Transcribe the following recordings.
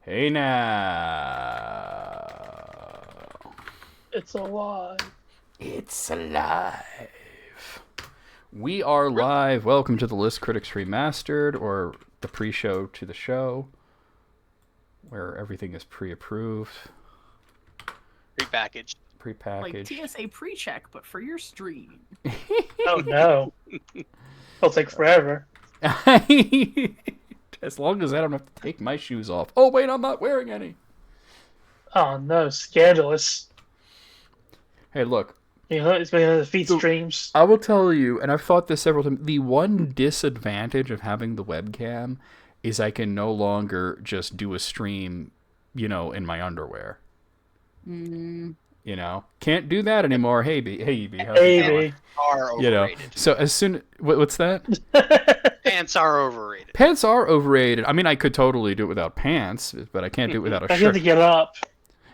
Hey now. It's alive. It's alive. We are live. Welcome to the List Critics Remastered, or the pre-show to the show, where everything is pre-approved, Prepackaged. Like prepackaged. TSA pre-check, but for your stream. Oh no. It'll take forever. As long as I don't have to take my shoes off. Oh wait, I'm not wearing any. Oh no, scandalous. Hey, look. You know, it's going to defeat streams. I will tell you, and I've thought this several times, the one disadvantage of having the webcam is I can no longer just do a stream, in my underwear. Can't do that anymore. Hey, B. How's it going? Maybe. Are overrated. So as soon... What's that? Pants are overrated. Pants are overrated. I mean, I could totally do it without pants, but I can't do it without a I have shirt. to get up.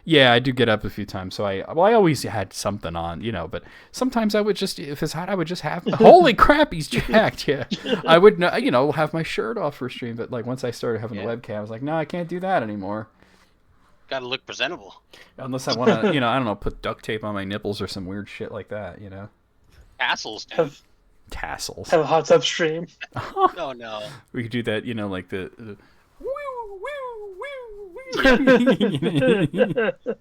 Yeah, I do get up a few times, so I always had something on, but sometimes I would just, if it's hot, I would just have, holy crap, he's jacked, yeah. I would, have my shirt off for stream, but, once I started having the webcam, I was like, no, I can't do that anymore. Gotta look presentable. Unless I want to, I don't know, put duct tape on my nipples or some weird shit like that, Tassels, dude. Have Tassels. a hot tub stream. Oh, no. We could do that, like the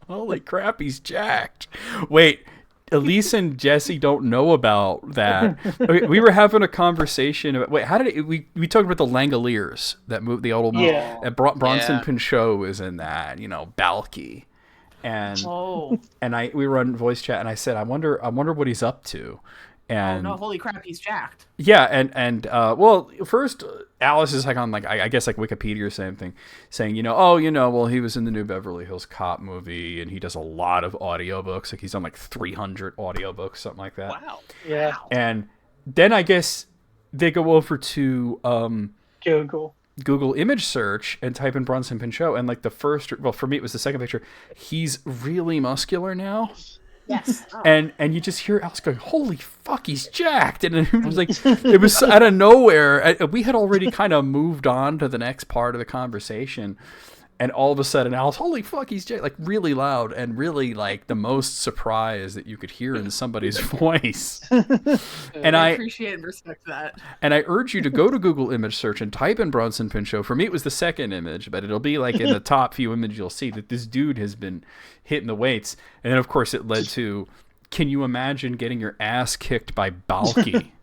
holy crap, he's jacked. Wait, Elise and Jesse don't know about that. We were having a conversation about. Wait, how did it, we talked about the Langoliers, that movie, the old movie. Yeah. Bronson Pinchot is in that. Balky, and we were on voice chat, and I said, I wonder what he's up to. And no, holy crap, he's jacked. yeah, and well, first Alice is on I guess Wikipedia or something, saying well, he was in the new Beverly Hills Cop movie, and he does a lot of audiobooks, he's on 300 audiobooks, something like that. Wow. Yeah. And then I guess they go over to Google image search and type in Bronson Pinchot, and the first, well, for me it was the second picture. He's really muscular now. Yes. Oh. And you just hear Alice going, holy fuck, he's jacked. And it was it was out of nowhere. We had already kind of moved on to the next part of the conversation. And all of a sudden, Alice, holy fuck, he's jacked. Really loud and really the most surprise that you could hear in somebody's voice. And I appreciate and respect that. And I urge you to go to Google image search and type in Bronson Pinchot. For me, it was the second image, but it'll be in the top few images you'll see that this dude has been hitting the weights. And then, of course, it led to, can you imagine getting your ass kicked by Balky?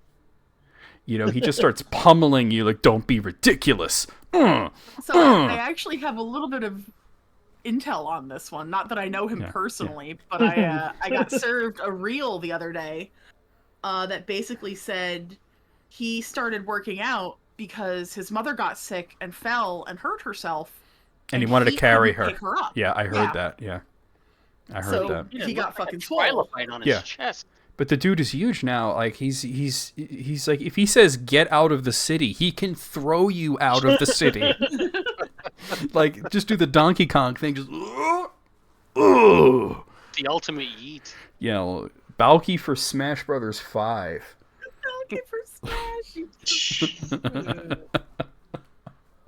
He just starts pummeling you don't be ridiculous. So I actually have a little bit of intel on this one. Not that I know him personally, but I got served a reel the other day that basically said he started working out because his mother got sick and fell and hurt herself. And he wanted to carry her. Pick her up. Yeah, I heard that. Yeah. I heard that. He got fucking swole on his chest. But the dude is huge now. He's if he says get out of the city, he can throw you out of the city. Just do the Donkey Kong thing. Just the ultimate yeet. Balky for Smash Brothers 5. Balky for Smash.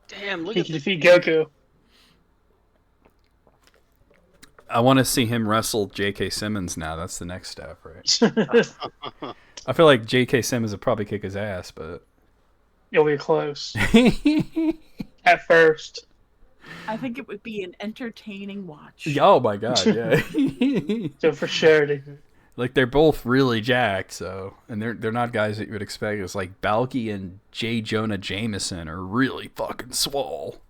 Damn, look He at can defeat Goku. I want to see him wrestle J.K. Simmons now. That's the next step, right? I feel like J.K. Simmons would probably kick his ass, but You'll be close. At first. I think it would be an entertaining watch. Oh my god, yeah. So for sure. They're both really jacked, so, and they're not guys that you would expect. It's Balky and J. Jonah Jameson are really fucking swole.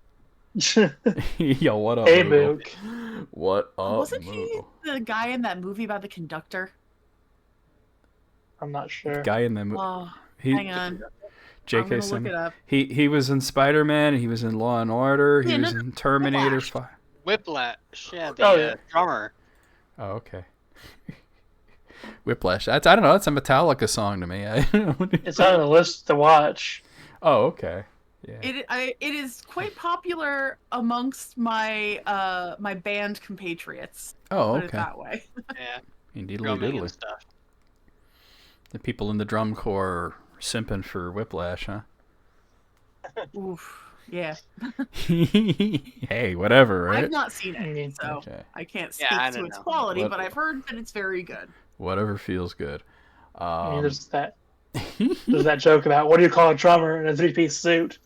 Yo, what up, Hey, Moogle? Mook. What up, Wasn't he Moogle? the guy in that movie about the conductor? I'm not sure. Guy in the movie. Oh, hang on. J.K. Look Simmons. it up. He was in Spider-Man. He was in Law and Order. He was in Terminator 5. Whiplash. Yeah, the drummer. Oh, okay. Whiplash. I don't know. That's a Metallica song to me. It's on the list to watch. Oh, okay. Yeah. It is quite popular amongst my my band compatriots. Oh, Put it okay. that way. Yeah. Indeed, Drumming diddly. and stuff. The people in the drum corps are simping for Whiplash, huh? Oof. Yeah. Hey, whatever, right? I've not seen it, so Okay. I can't speak I to don't its know. quality, but I've heard that it's very good. Whatever feels good. I mean, there's that joke about what do you call a drummer in a 3-piece suit?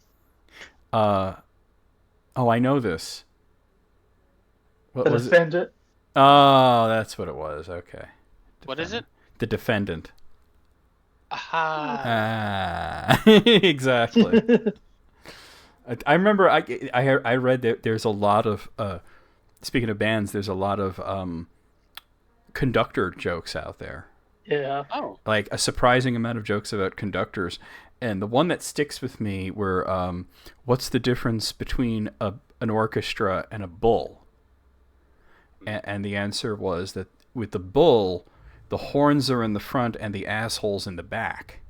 Oh, I know this. What The was it? defendant. Oh, that's what it was. Okay. What is it? The defendant. Aha. Exactly. I remember I read that there's a lot of speaking of bands, there's a lot of conductor jokes out there. Yeah. Oh. Like a surprising amount of jokes about conductors. And the one that sticks with me were what's the difference between an orchestra and a bull? And the answer was that with the bull, the horns are in the front and the asshole's in the back.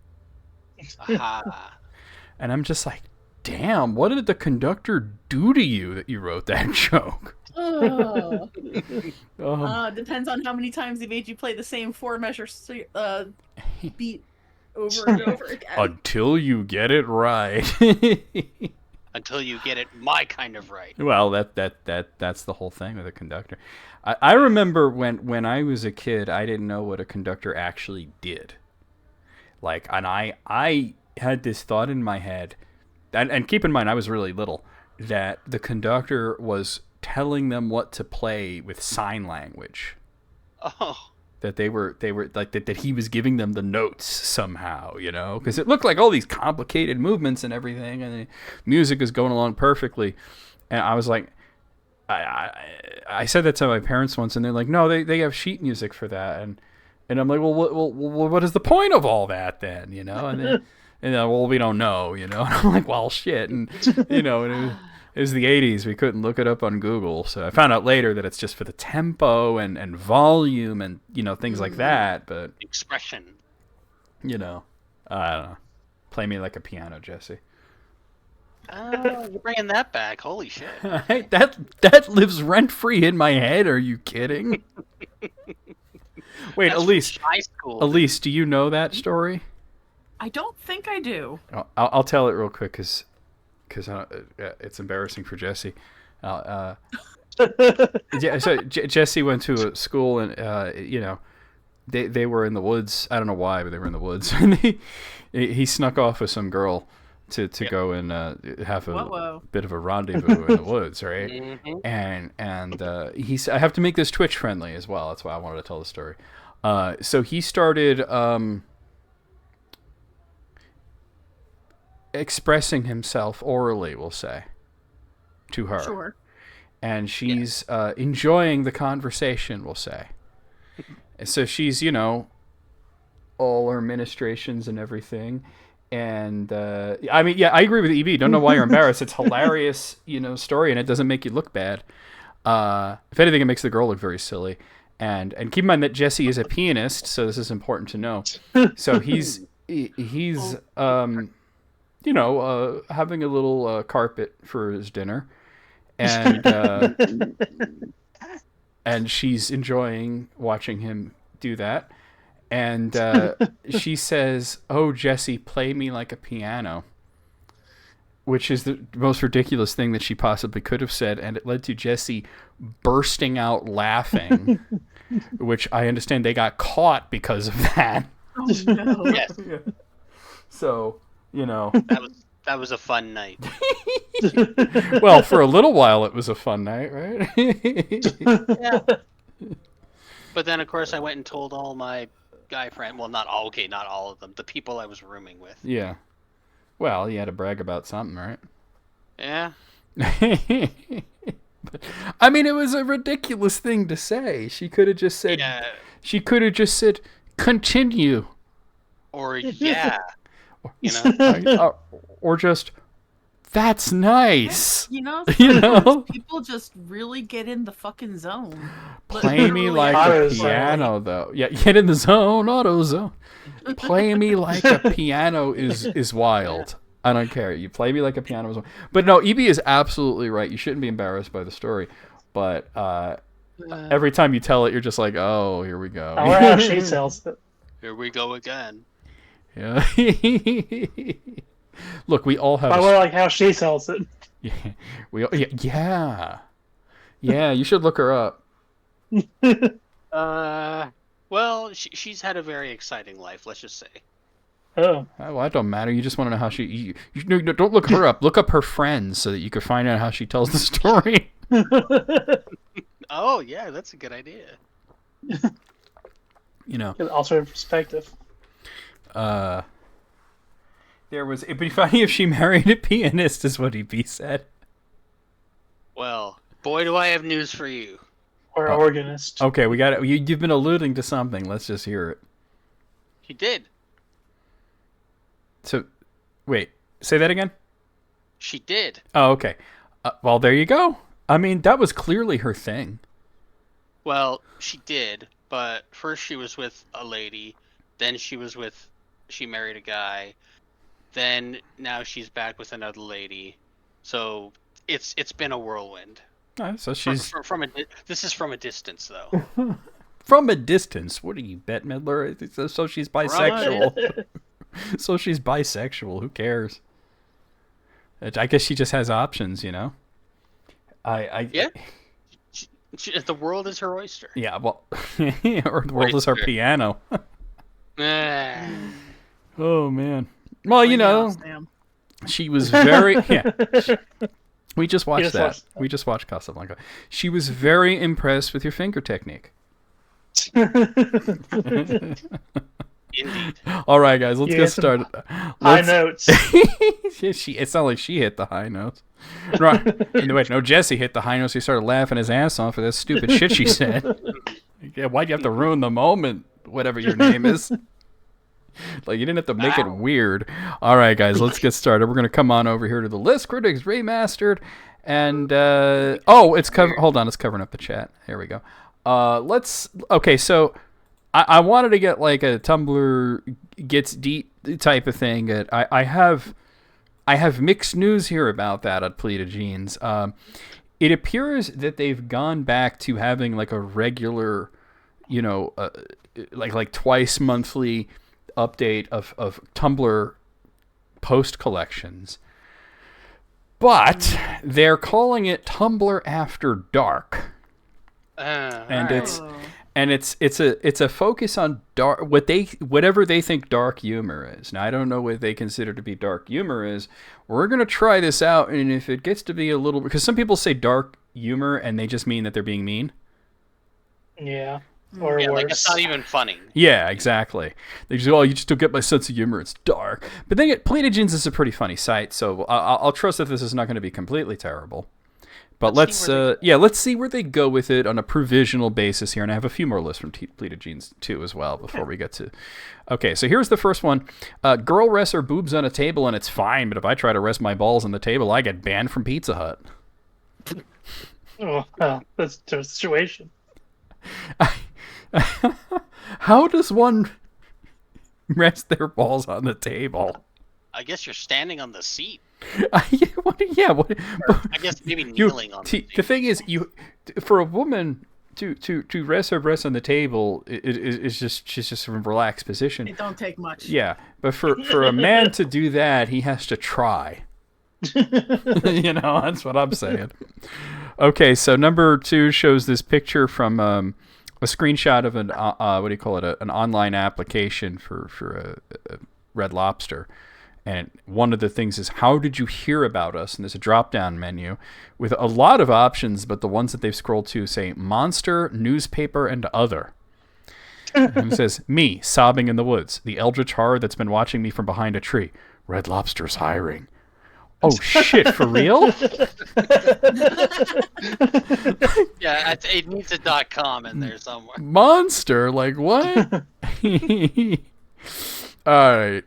Aha. And I'm just like, damn, what did the conductor do to you that you wrote that joke? Depends on how many times he made you play the same 4-measure beat over and over again. Until you get it right. Until you get it my kind of right. Well, that's the whole thing with a conductor. I remember when I was a kid, I didn't know what a conductor actually did. Like, and I had this thought in my head, and keep in mind I was really little, that the conductor was telling them what to play with sign language. Oh. That they were like that he was giving them the notes somehow, you know, because it looked like all these complicated movements and everything, and the music is going along perfectly. And I was like, I said that to my parents once, and they're like, no, they have sheet music for that, and I'm like, well, what is the point of all that then, you know? And then, well, we don't know, you know. And I'm like, well, shit, and you know, and it was the 80s. We couldn't look it up on Google. So I found out later that it's just for the tempo and volume and, you know, things like that. But expression. You know, I don't know. Play me like a piano, Jesse. Oh, you're bringing that back. Holy shit. That lives rent-free in my head. Are you kidding? Wait, That's Elise, do you know that story? I don't think I do. I'll tell it real quick because it's embarrassing for Jesse. So Jesse went to a school, and you know, they were in the woods. I don't know why, but they were in the woods, and he snuck off with some girl to go and have a bit of a rendezvous in the woods, right? Mm-hmm. And he said, I have to make this Twitch friendly as well. That's why I wanted to tell the story. So he started expressing himself orally, we'll say, to her. Sure. And she's enjoying the conversation, we'll say. So she's, you know, all her ministrations and everything. And, I mean, yeah, I agree with EB. Don't know why you're embarrassed. It's hilarious, you know, story, and it doesn't make you look bad. If anything, it makes the girl look very silly. And keep in mind that Jesse is a pianist, so this is important to know. So he's you know, having a little carpet for his dinner, and and she's enjoying watching him do that. And she says, "Oh, Jesse, play me like a piano," which is the most ridiculous thing that she possibly could have said, and it led to Jesse bursting out laughing, which I understand they got caught because of that. Oh no! Yes. Yeah. So, you know, that was a fun night. Well, for a little while it was a fun night, right? Yeah. But then, of course, I went and told all my guy friends. Well, not all of them. The people I was rooming with. Yeah. Well, you had to brag about something, right? Yeah. But, I mean, it was a ridiculous thing to say. She could have just said. Yeah. She could have just said, "Continue." Or yeah. You know. Or just, "That's nice." You know, You know? People just really get in the fucking zone. Play me like a piano, though. Yeah, get in the zone, auto zone. Play me like a piano is wild. I don't care. You play me like a piano is wild. But no, EB is absolutely right. You shouldn't be embarrassed by the story. But every time you tell it, you're just like, oh, here we go. I wonder how she tells it. Here we go again. Yeah. Look, we all have. I wonder like how she tells it. Yeah. You should look her up. Well, she's had a very exciting life. Let's just say. Oh. Well, that don't matter. You just want to know how she. No, don't look her up. Look up her friends so that you can find out how she tells the story. Oh yeah, that's a good idea. You know. Alternate perspective. It'd be funny if she married a pianist, is what he said. Well, boy, do I have news for you. Or organist. Okay, we got it. You've been alluding to something. Let's just hear it. He did. So, wait. Say that again? She did. Oh, okay. Well, there you go. I mean, that was clearly her thing. Well, she did, but first she was with a lady, then she married a guy, then now she's back with another lady. So it's been a whirlwind. So she's this is from a distance though. From a distance. What are you, Bette Midler? So she's bisexual. So she's bisexual. Who cares? I guess she just has options, you know. Yeah. The world is her oyster. Yeah, well, or the world is her piano. Oh man. Well, you know, she was very. Yeah. We just watched that. We just watched Casablanca. She was very impressed with your finger technique. Indeed. All right, guys, let's get started. High notes. It's not like she hit the high notes. Right. Anyway, no, Jesse hit the high notes. He started laughing his ass off for that stupid shit she said. Yeah, why'd you have to ruin the moment, whatever your name is? Like, you didn't have to make it weird. All right, guys, let's get started. We're going to come on over here to the list. Critics Remastered. And, it's hold on, it's covering up the chat. Here we go. Okay, so I wanted to get like a Tumblr gets deep type of thing. I have mixed news here about that at Pleated Jeans. It appears that they've gone back to having like a regular, you know, like twice monthly update of Tumblr post collections. But they're calling it Tumblr After Dark. And it's a focus on dark whatever they think dark humor is. Now I don't know what they consider to be dark humor is. We're gonna try this out, and if it gets to be a little, because some people say dark humor and they just mean that they're being mean. Yeah. Or worse. Like it's not even funny. Yeah, exactly. They just you just don't get my sense of humor. It's dark. But then Pleated Jeans is a pretty funny site, so I'll trust that this is not going to be completely terrible. But let's see where they go with it on a provisional basis here. And I have a few more lists from Pleated Jeans too as well before we get to. Okay, so here's the first one. Girl rests her boobs on a table and it's fine, but if I try to rest my balls on the table, I get banned from Pizza Hut. Oh, well, that's a situation. How does one rest their balls on the table? I guess you're standing on the seat. Yeah. I guess maybe kneeling on the seat. The thing is, for a woman to rest her breasts on the table is she's just in a relaxed position. It don't take much. Yeah, but for a man to do that, he has to try. You know, that's what I'm saying. Okay, so number 2 shows this picture from a screenshot of an an online application for a Red Lobster. And one of the things is, how did you hear about us? And there's a drop-down menu with a lot of options, but the ones that they've scrolled to say Monster, Newspaper, and Other. And it says, me, sobbing in the woods, the eldritch horror that's been watching me from behind a tree. Red Lobster's hiring. Oh, shit, for real? Yeah, it needs a .com in there somewhere. Monster? Like, what? All right.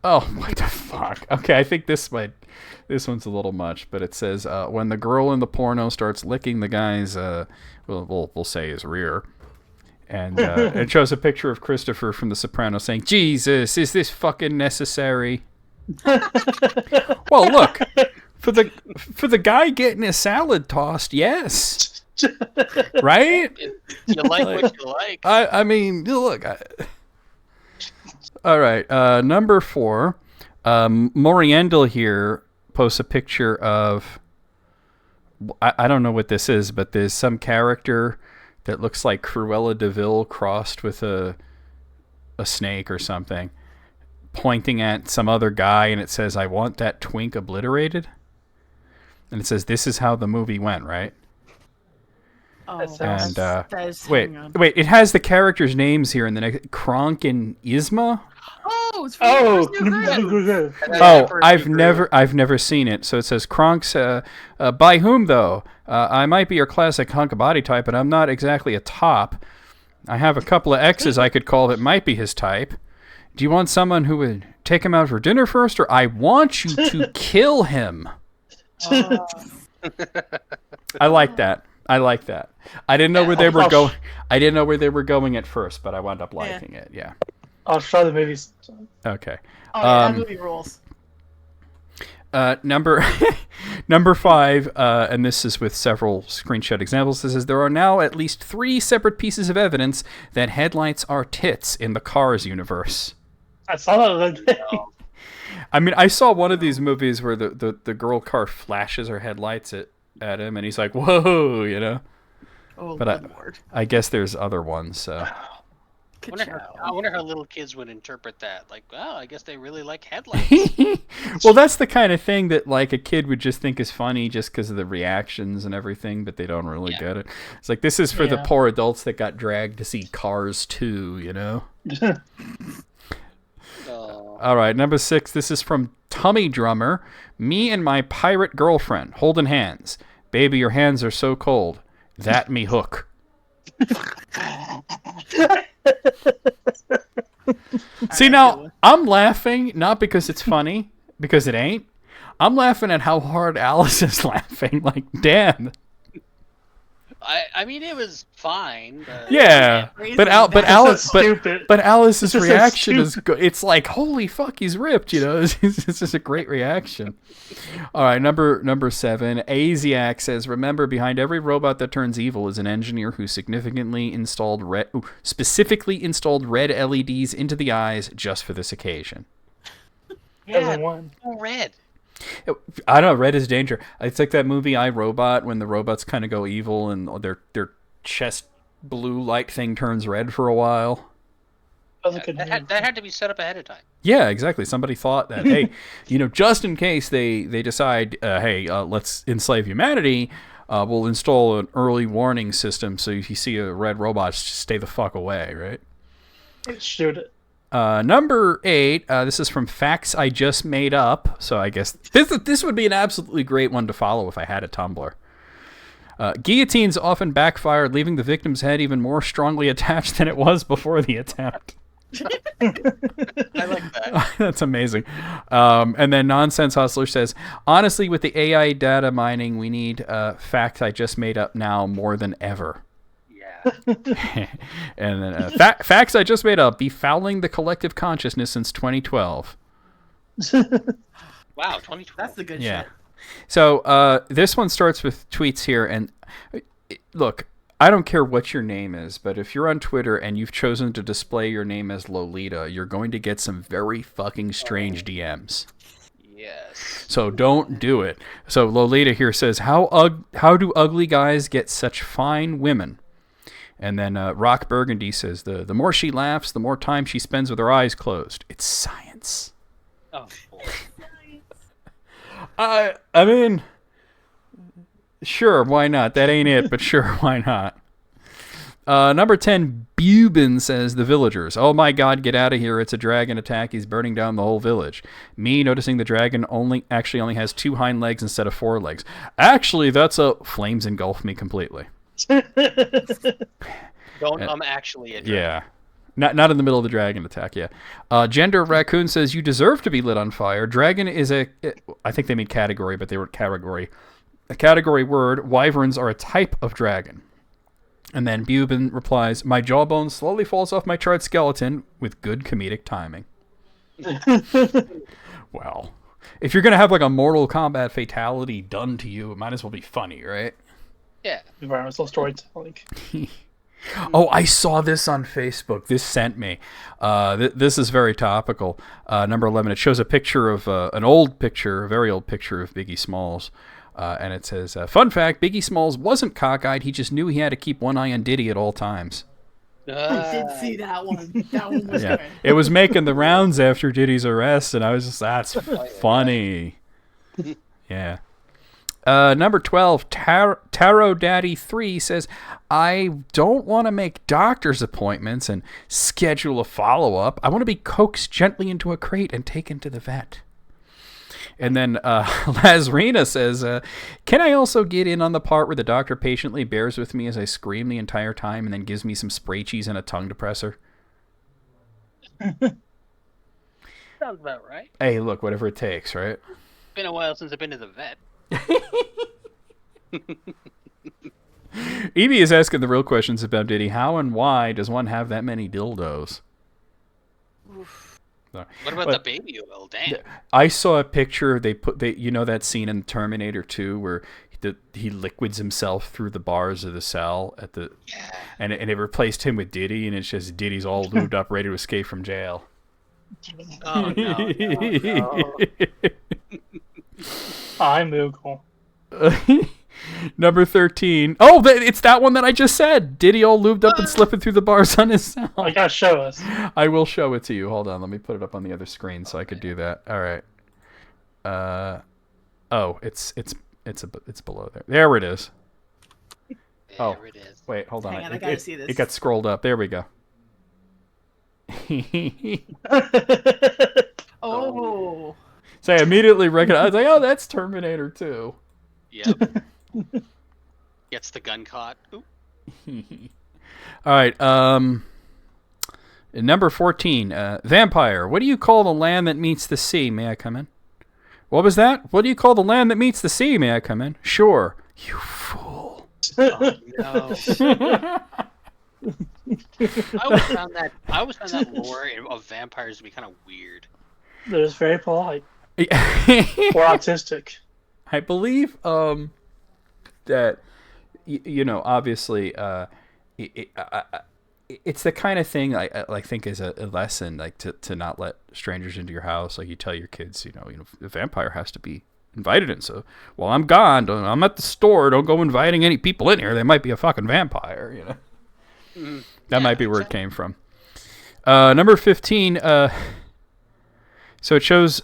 Oh, what the fuck? Okay, I think this one's a little much, but it says, when the girl in the porno starts licking the guy's, we'll say his rear. And it shows a picture of Christopher from The Sopranos saying, Jesus, is this fucking necessary? Well, look, for the guy getting his salad tossed, yes. Right? You like what you like. I mean, look. All right, number 4, Moriendel here posts a picture of, I don't know what this is, but there's some character that looks like Cruella de Vil crossed with a snake or something, pointing at some other guy, and it says, "I want that twink obliterated." And it says, "This is how the movie went," right? Oh, And wait, it has the characters' names here in the next. Kronk and Yzma. Oh, it's from New Groove. I've never seen it. So it says Kronk's. By whom though? I might be your classic hunk of body type, but I'm not exactly a top. I have a couple of exes I could call that might be his type. Do you want someone who would take him out for dinner first, or I want you to kill him? I like that. I didn't know where they were going. I didn't know where they were going at first, but I wound up liking it. Yeah. I'll show the movies. Okay. Oh, yeah, that movie rules. Number 5, and this is with several screenshot examples. This is, there are now at least 3 separate pieces of evidence that headlights are tits in the Cars universe. I saw that the other day. I mean, I saw one of these movies where the girl car flashes her headlights at him, and he's like, "Whoa," you know. Oh, but I guess there's other ones. So. I wonder how little kids would interpret that. Like, well, I guess they really like headlights. Well, that's the kind of thing that like a kid would just think is funny just because of the reactions and everything, but they don't really get it. It's like, this is for the poor adults that got dragged to see Cars 2, you know? All right, number 6. This is from Tummy Drummer. Me and my pirate girlfriend holding hands. Baby, your hands are so cold. That me hook. See, now I'm laughing not because it's funny, because it ain't. I'm laughing at how hard Alice is laughing. Like, damn. I mean, it was fine. But... Yeah, but Alice's reaction is it's like, holy fuck, he's ripped. You know, it's just a great reaction. All right, number 7. Aziak says, remember, behind every robot that turns evil is an engineer who specifically installed red LEDs into the eyes just for this occasion. Yeah, red. I don't know. Red is danger. It's like that movie I, Robot, when the robots kind of go evil and their chest blue light thing turns red for a while. That had to be set up ahead of time. Yeah, exactly. Somebody thought that, hey, you know, just in case they decide, hey, let's enslave humanity, we'll install an early warning system so if you see a red robot, just stay the fuck away, right? Shoot it. Number 8, this is from Facts I Just Made Up. So I guess this would be an absolutely great one to follow if I had a Tumblr. Guillotines often backfire, leaving the victim's head even more strongly attached than it was before the attempt. I like that. That's amazing. And then Nonsense Hustler says, honestly, with the AI data mining, we need Facts I Just Made Up now more than ever. And then Facts I Just Made Up, befouling the collective consciousness since 2012. Wow, 2012. That's the good shit. So this one starts with tweets here, and look, I don't care what your name is, but if you're on Twitter and you've chosen to display your name as Lolita, you're going to get some very fucking strange DMs. Yes. So don't do it. So Lolita here says, how do ugly guys get such fine women? And then Rock Burgundy says, the more she laughs, the more time she spends with her eyes closed. It's science. Oh, boy. I mean, sure, why not? That ain't it, but sure, why not? Number 10, Bubin says, the villagers. Oh my god, get out of here. It's a dragon attack. He's burning down the whole village. Me noticing the dragon only has 2 hind legs instead of 4 legs. Actually, flames engulf me completely. I'm actually a dragon. Yeah. Not in the middle of the dragon attack, yeah. Gender Raccoon says, you deserve to be lit on fire. Dragon is I think they mean category, but they were category. A category word, wyverns are a type of dragon. And then Bubin replies, my jawbone slowly falls off my charred skeleton with good comedic timing. Well, if you're going to have like a Mortal Kombat fatality done to you, it might as well be funny, right? Yeah. Environmental storytelling. Oh, I saw this on Facebook. This sent me. This is very topical. Number 11. It shows a picture of an old picture, a very old picture of Biggie Smalls. And it says, fun fact, Biggie Smalls wasn't cockeyed. He just knew he had to keep one eye on Diddy at all times. I did see that one. That one was good. It was making the rounds after Diddy's arrest, and I was just, that's funny. Yeah. Number 12, Tarot Daddy 3 says, I don't want to make doctor's appointments and schedule a follow-up. I want to be coaxed gently into a crate and taken to the vet. And then Lazrina says, can I also get in on the part where the doctor patiently bears with me as I scream the entire time and then gives me some spray cheese and a tongue depressor? Sounds about right. Hey, look, whatever it takes, right? Been a while since I've been to the vet. Evie is asking the real questions about Diddy. How and why does one have that many dildos? What about the baby oil? Damn. I saw a picture. You know that scene in Terminator 2 where he liquids himself through the bars of the cell and it replaced him with Diddy, and it's just Diddy's all lubed up, ready to escape from jail. Oh no. I'm Moogle. Number 13. Oh, it's that one that I just said. Diddy all lubed up and slipping through the bars on his cell. You gotta show us. I will show it to you. Hold on. Let me put it up on the other screen so I could do that. All right. Oh, it's below there. There it is. There it is. Wait, hold on. Hang on, I gotta see this. It got scrolled up. There we go. Oh. So I immediately recognized, like, oh, that's Terminator 2. Yep. Gets the gun caught. Oop. All right. Number 14. Vampire. What do you call the land that meets the sea? May I come in? What was that? What do you call the land that meets the sea? May I come in? Sure. You fool. Oh, no. I always found that lore of vampires to be kind of weird. They're just very polite. Or autistic. I believe that obviously it's the kind of thing I think is a lesson, like to not let strangers into your house. Like you tell your kids, the vampire has to be invited in. So while I'm gone, I'm at the store. Don't go inviting any people in here. They might be a fucking vampire. That might be where it came from. Number 15. So it shows.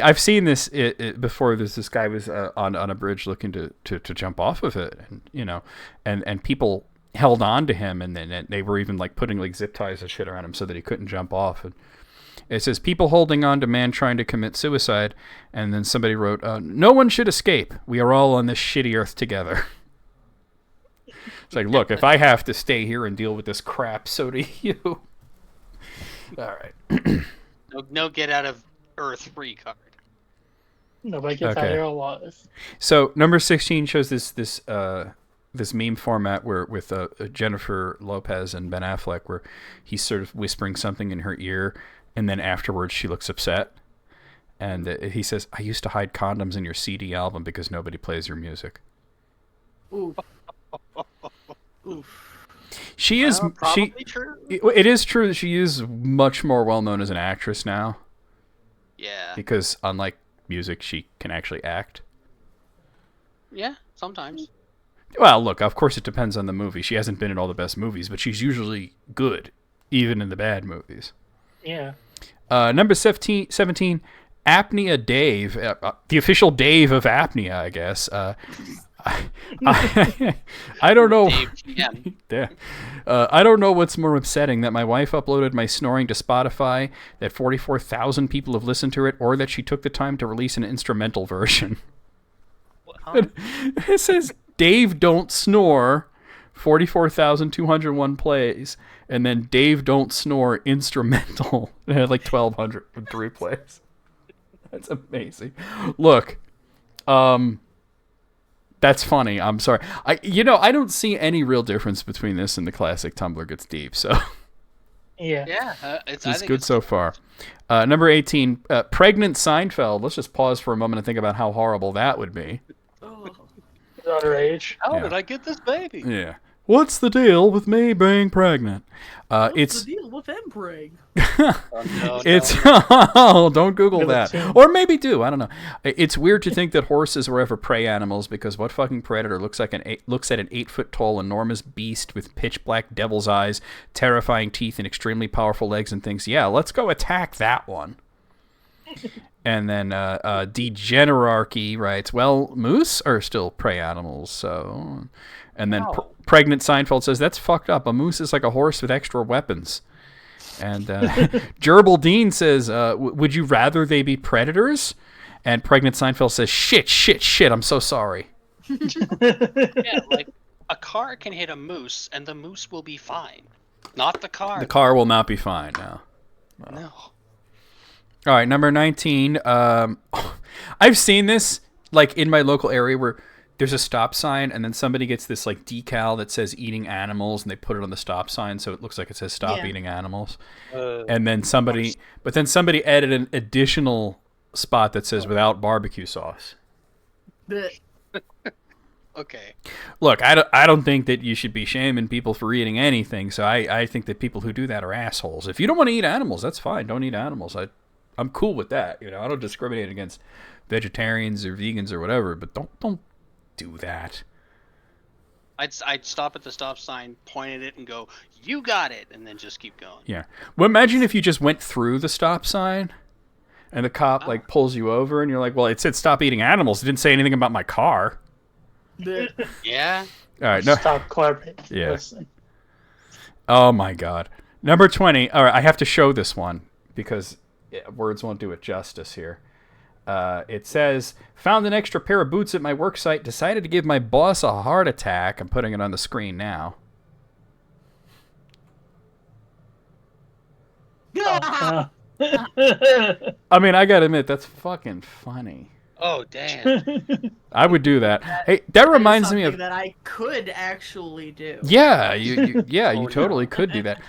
I've seen this before. This guy was on a bridge looking to jump off of it, and people held on to him, and then they were even like putting like zip ties and shit around him so that he couldn't jump off. And it says people holding on to man trying to commit suicide, and then somebody wrote, "No one should escape. We are all on this shitty earth together." It's like, look, if I have to stay here and deal with this crap, so do you. All right. No get out of Earth free card. Nobody gets out here alive. So number 16 shows this meme format where with Jennifer Lopez and Ben Affleck, where he's sort of whispering something in her ear, and then afterwards she looks upset, and he says, "I used to hide condoms in your CD album because nobody plays your music." Ooh. Oof. She is probably true. It is true that she is much more well known as an actress now. Yeah. Because unlike music, she can actually act. Yeah, sometimes. Well, look, of course it depends on the movie. She hasn't been in all the best movies, but she's usually good, even in the bad movies. Yeah. Number 17, Apnea Dave, the official Dave of Apnea, I guess. I don't know. Yeah. I don't know what's more upsetting, that my wife uploaded my snoring to Spotify, that 44,000 people have listened to it, or that she took the time to release an instrumental version. Huh? It says Dave Don't Snore, 44,201 plays, and then Dave Don't Snore instrumental. It had like 1,203 plays. That's amazing. Look, that's funny. I'm sorry. I don't see any real difference between this and the classic Tumblr Gets Deep. So yeah, it's good so far. Number 18, pregnant Seinfeld. Let's just pause for a moment and think about how horrible that would be. Underage. How Yeah. did I get this baby? Yeah. What's the deal with me being pregnant? What's the deal with them, Brig? It's oh, don't Google Really that, too. or maybe do. I don't know. It's weird to think that horses were ever prey animals, because what fucking predator looks at an 8-foot tall enormous beast with pitch black devil's eyes, terrifying teeth, and extremely powerful legs, and thinks, yeah, let's go attack that one. And then Degenerarchy writes, well, moose are still prey animals, so. And then Pregnant Seinfeld says, that's fucked up. A moose is like a horse with extra weapons. And Gerbil Dean says, would you rather they be predators? And Pregnant Seinfeld says, shit, I'm so sorry. Yeah, like a car can hit a moose and the moose will be fine. Not the car. The car will not be fine now. No. All right, number 19. I've seen this like in my local area where there's a stop sign and then somebody gets this like decal that says eating animals and they put it on the stop sign so it looks like it says stop eating animals. And then somebody added an additional spot that says without barbecue sauce. Okay. Look, I don't think that you should be shaming people for eating anything, so I think that people who do that are assholes. If you don't want to eat animals, that's fine. Don't eat animals. I'm cool with that. You know, I don't discriminate against vegetarians or vegans or whatever, but don't do that. I'd stop at the stop sign, point at it, and go, "You got it," and then just keep going. Yeah. Well, imagine if you just went through the stop sign, and the cop like pulls you over, and you're like, "Well, it said stop eating animals. It didn't say anything about my car." Yeah. All right. No. Stop collaborating. Yeah. Listen. Oh my God. Number 20. All right, I have to show this one because words won't do it justice here. It says, found an extra pair of boots at my work site, decided to give my boss a heart attack. I'm putting it on the screen now. I mean, I gotta admit, that's fucking funny. Oh, damn. I would do that. Hey, that reminds me of that I could actually do. Yeah, you totally could do that.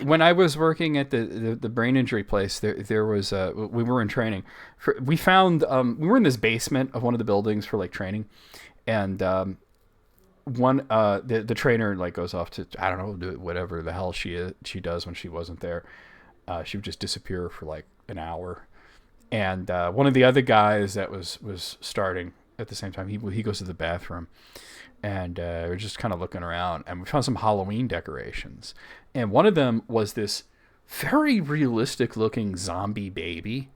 When I was working at the brain injury place, there was we were in training. We found we were in this basement of one of the buildings for like training, and the trainer like goes off to, I don't know, do whatever the hell she does when she wasn't there. She would just disappear for like an hour. And one of the other guys that was starting at the same time, he goes to the bathroom, and we're just kind of looking around, and we found some Halloween decorations, and one of them was this very realistic looking zombie baby.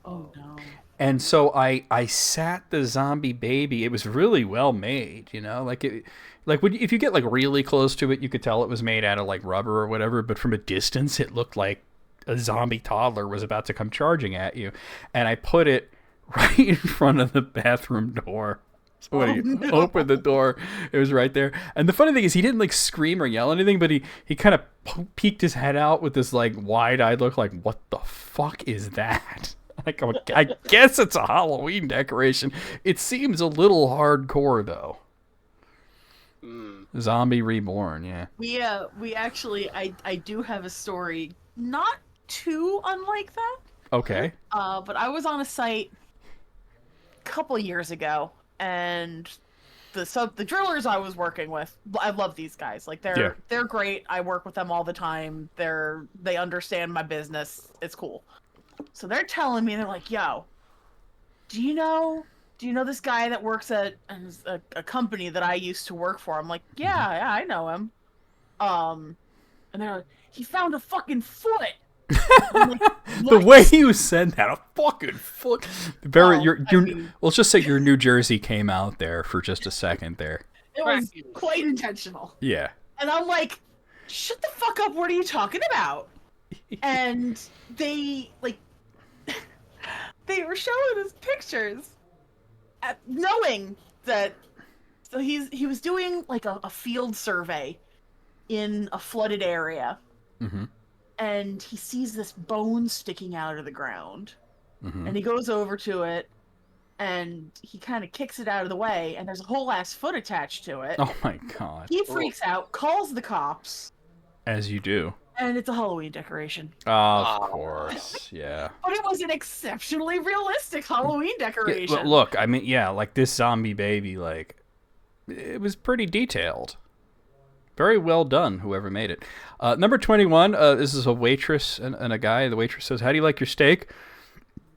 Oh no! And so I sat the zombie baby. It was really well made, you know, if you get like really close to it, you could tell it was made out of like rubber or whatever. But from a distance, it looked like a zombie toddler was about to come charging at you. And I put it right in front of the bathroom door. So when you opened the door, it was right there. And the funny thing is, he didn't like scream or yell anything, but he kind of peeked his head out with this like wide-eyed look, like, what the fuck is that? Like, I guess it's a Halloween decoration. It seems a little hardcore though. Zombie Reborn, yeah. We actually, I do have a story, not too unlike that. Okay. But I was on a site a couple years ago, and the drillers I was working with, I love these guys. Like they're great. I work with them all the time. They understand my business. It's cool. So they're telling me, they're like, "Yo, do you know this guy that works at a company that I used to work for?" I'm like, yeah, I know him. And they're like, "He found a fucking foot." I'm like, the way you said that, a fucking foot. Let's just say your New Jersey came out there for just a second there. It was quite intentional. Yeah. And I'm like, shut the fuck up, what are you talking about? And they were showing us pictures, knowing that. So he was doing like a field survey in a flooded area, and he sees this bone sticking out of the ground, and he goes over to it, and he kind of kicks it out of the way, and there's a whole ass foot attached to it. Oh my God. He freaks out, calls the cops. As you do. And it's a Halloween decoration. Of course, yeah. But it was an exceptionally realistic Halloween decoration. Yeah, look, I mean, yeah, like this zombie baby, like it was pretty detailed. Very well done, whoever made it. Number 21, this is a waitress and a guy. The waitress says, "How do you like your steak?"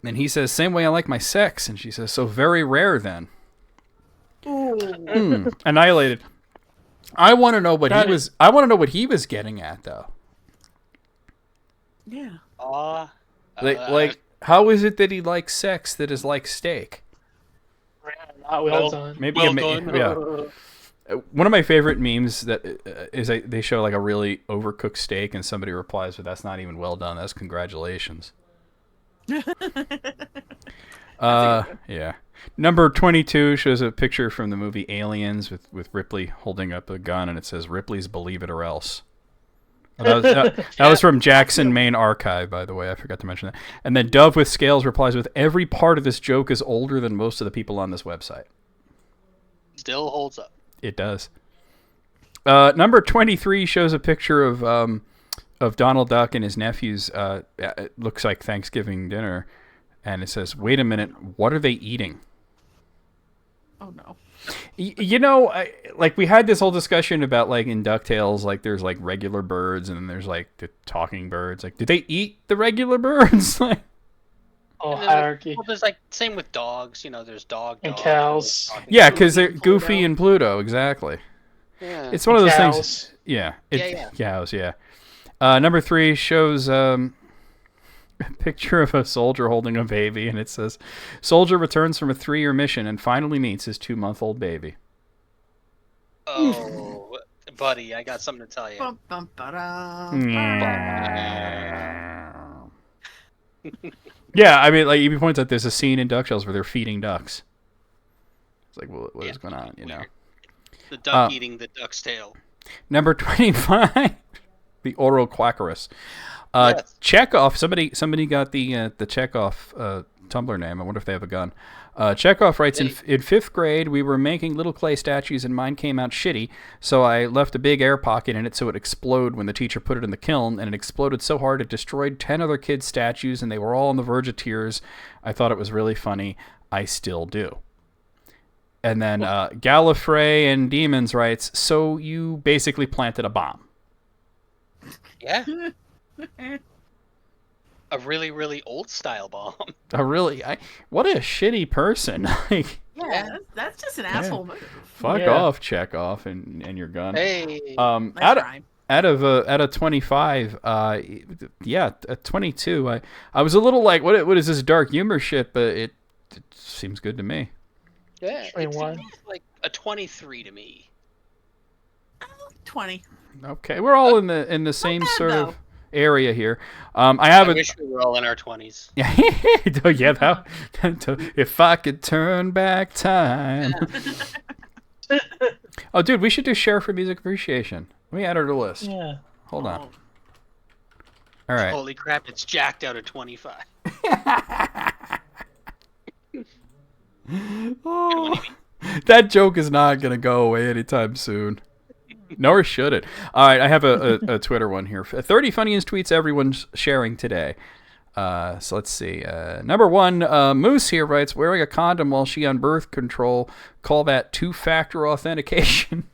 And he says, "Same way I like my sex." And she says, "So very rare then." Annihilated. I want to know what he was. I want to know what he was getting at, though. Yeah. Like, how is it that he likes sex that is like steak? Not well done. Maybe well done. Yeah. One of my favorite memes that is they show like a really overcooked steak and somebody replies, "But that's not even well done. That's congratulations." Yeah. Number 22 shows a picture from the movie Aliens with Ripley holding up a gun, and it says Ripley's "Believe It or Else." That was from Jackson, Maine Archive, by the way. I forgot to mention that. And then Dove with Scales replies with, "Every part of this joke is older than most of the people on this website." Still holds up. It does. Number 23 shows a picture of Donald Duck and his nephews. It looks like Thanksgiving dinner, and it says, "Wait a minute, what are they eating?" Oh no. You know, like we had this whole discussion about like in DuckTales, like there's like regular birds and then there's like the talking birds. Like, do they eat the regular birds? Like, hierarchy. Well, there's like same with dogs. You know, there's dogs and cows. Yeah, because they're Goofy and Pluto. Exactly. Yeah. It's one of those cows. things. Yeah. Yeah. Cows. Yeah. Number 3 shows a picture of a soldier holding a baby, and it says, "Soldier returns from a 3-year mission and finally meets his 2-month-old baby." Oh, buddy, I got something to tell you. Bum, bum, Yeah, I mean, like he points out, there's a scene in DuckTales where they're feeding ducks. It's like, well, what is going on? You know, the duck eating the duck's tail. Number 25, the Oro Quackerus. Yes. Chekhov. Somebody got the Chekhov Tumblr name. I wonder if they have a gun. Chekhov writes, in 5th grade, we were making little clay statues and mine came out shitty, so I left a big air pocket in it so it exploded when the teacher put it in the kiln, and it exploded so hard it destroyed 10 other kids' statues, and they were all on the verge of tears. I thought it was really funny. I still do. And then Gallifrey and Demons writes, "So you basically planted a bomb." Yeah. A really, really old style bomb. What a shitty person. Like, yeah, that's just an asshole move. Fuck off, Chekhov, and your gun. Hey. Nice out of 25, 22. I was a little like, what is this dark humor shit? But it seems good to me. Yeah, it seems like a 23 to me. 20. Okay, we're all in the same sort of area here. I wish we were all in our 20s. Yeah, if I could turn back time. Oh, dude, we should do share for music appreciation. Let me add her to the list. Yeah. Hold on. All right. Holy crap! It's jacked out of 25. Oh, that joke is not gonna go away anytime soon. Nor should it. All right, I have a Twitter one here. 30 funniest tweets everyone's sharing today. So let's see. Number 1, Moose here writes, "Wearing a condom while she on birth control. Call that 2-factor authentication."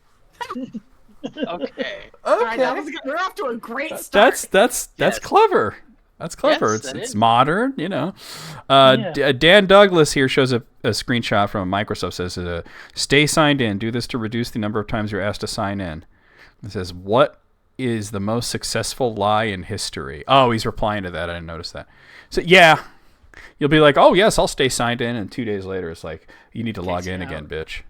Okay. All right, we're off to a great start. That's clever. That's clever. Yes, it's modern, you know. Dan Douglas here shows a screenshot from Microsoft. Says, "Stay signed in. Do this to reduce the number of times you're asked to sign in." It says, "What is the most successful lie in history?" Oh, he's replying to that. I didn't notice that. So yeah, you'll be like, "Oh yes, I'll stay signed in," and 2 days later, it's like, "You need to log in again, bitch."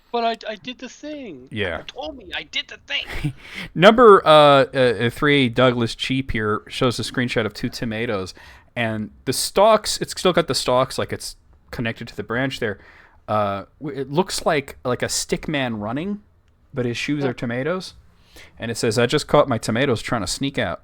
But I did the thing. Yeah. You told me I did the thing. Number 3, Douglas Cheap here shows a screenshot of 2 tomatoes, and the stalks. It's still got the stalks, like it's connected to the branch there. It looks like a stick man running, but his shoes are tomatoes, and it says, "I just caught my tomatoes trying to sneak out."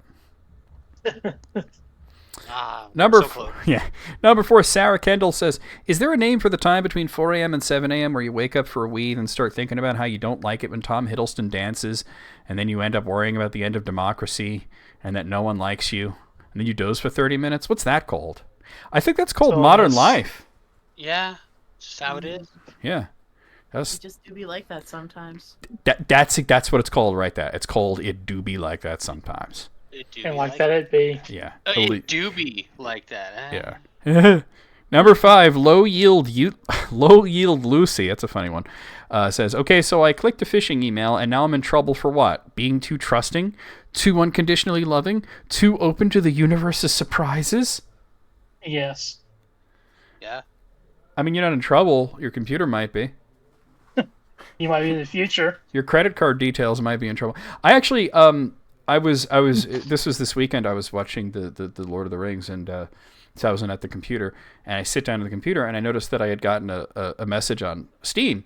Number so close. Number 4, Sarah Kendall says, "Is there a name for the time between 4 a.m. and 7 a.m. where you wake up for a wee and start thinking about how you don't like it when Tom Hiddleston dances, and then you end up worrying about the end of democracy and that no one likes you, and then you doze for 30 minutes? What's that called?" I think that's called modern life. Yeah, it's just how it is. Yeah. You just do be like that sometimes. That's what it's called right there. It's called It Do Be Like That Sometimes. It do And be like that it be. Yeah. It do be like that. Eh? Yeah. Number 5, low yield Lucy. That's a funny one. Says, "Okay, so I clicked a phishing email, and now I'm in trouble for what? Being too trusting, too unconditionally loving, too open to the universe's surprises." Yes. Yeah. I mean, you're not in trouble. Your computer might be. You might be in the future. Your credit card details might be in trouble. I actually, I was. This was this weekend. I was watching the Lord of the Rings, and so I wasn't at the computer. And I sit down to the computer, and I noticed that I had gotten a message on Steam,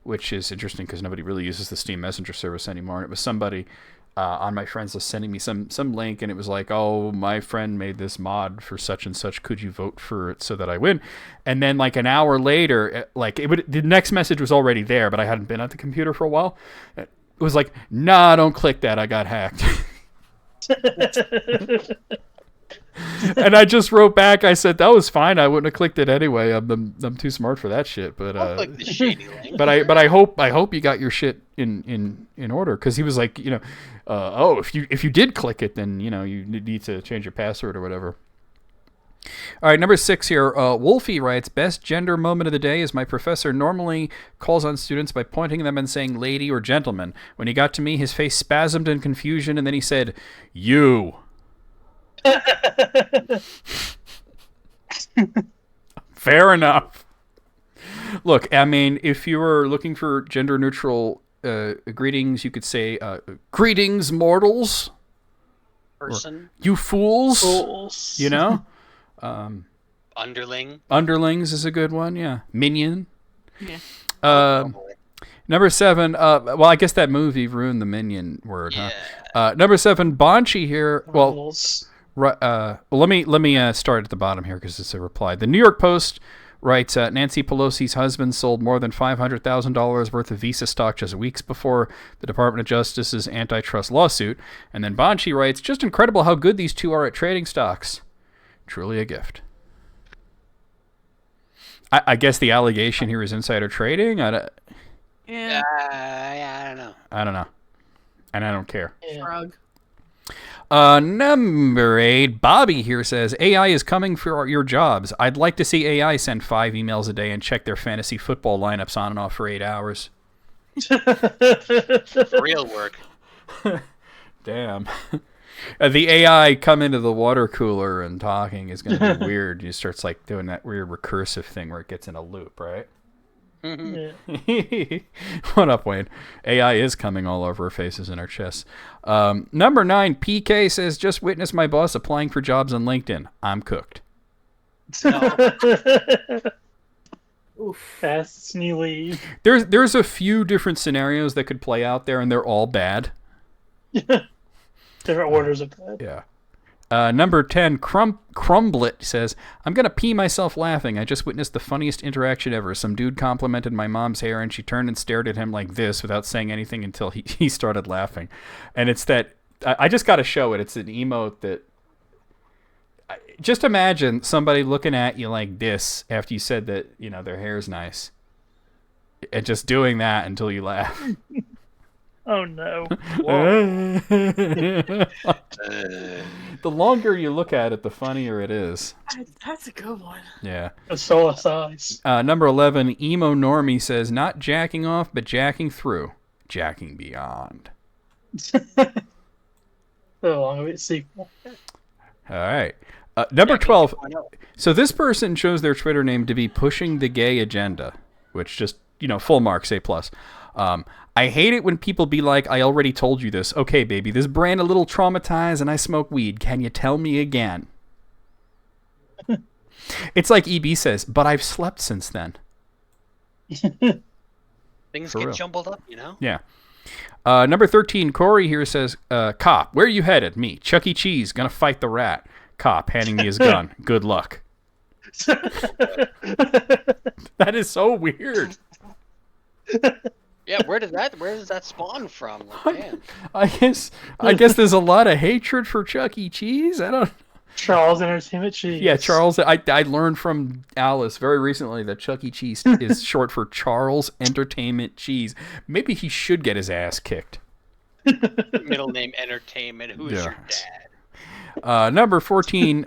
which is interesting because nobody really uses the Steam Messenger service anymore. And it was somebody on my friends list sending me some link, and it was like, "Oh, my friend made this mod for such and such. Could you vote for it so that I win?" And then like an hour later, the next message was already there, but I hadn't been at the computer for a while. It was like, "Nah, don't click that. I got hacked." And I just wrote back. I said that was fine. I wouldn't have clicked it anyway. I'm too smart for that shit. But I'll click the shady link. but I hope you got your shit in order, because he was like, if you did click it, then you need to change your password or whatever. All right, number 6 here. Wolfie writes, "Best gender moment of the day is my professor normally calls on students by pointing at them and saying lady or gentleman. When he got to me, his face spasmed in confusion, and then he said, 'You.'" Fair enough. Look, I mean, if you were looking for gender neutral greetings, you could say, "Greetings, mortals." Person. "You fools." Fools. You know? Underling. Underlings is a good one, yeah. Minion. Yeah. Number 7, well, I guess that movie ruined the minion word, huh? Number 7, Bonchi here. Well, Fools. let me start at the bottom here because it's a reply. The New York Post writes, Nancy Pelosi's husband sold more than $500,000 worth of Visa stock just weeks before the Department of Justice's antitrust lawsuit. And then Bonchi writes, "Just incredible how good these two are at trading stocks. Truly a gift." I guess the allegation here is insider trading. Yeah. I don't know. I don't know. And I don't care. Yeah. Shrug. Number 8, Bobby here says, "AI is coming for your jobs. I'd like to see AI send 5 emails a day and check their fantasy football lineups on and off for 8 hours. Real work. Damn. The AI come into the water cooler and talking is going to be weird. You starts like doing that weird recursive thing where it gets in a loop, right? Mhm. Yeah. What up, Wayne? AI is coming all over our faces and our chests. Number 9, PK says, "Just witnessed my boss applying for jobs on LinkedIn. I'm cooked." Oof. Fast and you leave. There's a few different scenarios that could play out there, and they're all bad. Different orders of that. Yeah. Number 10, Crumblet says, "I'm going to pee myself laughing. I just witnessed the funniest interaction ever. Some dude complimented my mom's hair, and she turned and stared at him like this without saying anything until he started laughing." And it's that, I just got to show it. It's an emote that, just imagine somebody looking at you like this after you said that, their hair's nice. And just doing that until you laugh. Oh no. The longer you look at it, the funnier it is. That's a good one. Yeah. A soul size. Number 11, Emo Normie says, "Not jacking off, but jacking through. Jacking beyond." So long of it sequel. All right. Number 12. So this person chose their Twitter name to be Pushing the Gay Agenda, which just, full marks, A+. "I hate it when people be like, 'I already told you this. Okay, baby, this brand a little traumatized and I smoke weed. Can you tell me again?'" It's like EB says, "But I've slept since then." Things For get real. jumbled up, Yeah. Number 13, Corey here says, "Cop, where are you headed?" "Me, Chuck E. Cheese, gonna fight the rat." Cop handing me his gun. Good luck. That is so weird. Yeah, where does that spawn from? Like, man. I guess there's a lot of hatred for Chuck E. Cheese. I don't. Charles Entertainment Cheese. Yeah, Charles. I learned from Alice very recently that Chuck E. Cheese is short for Charles Entertainment Cheese. Maybe he should get his ass kicked. Middle name Entertainment. Who's your dad? Number 14.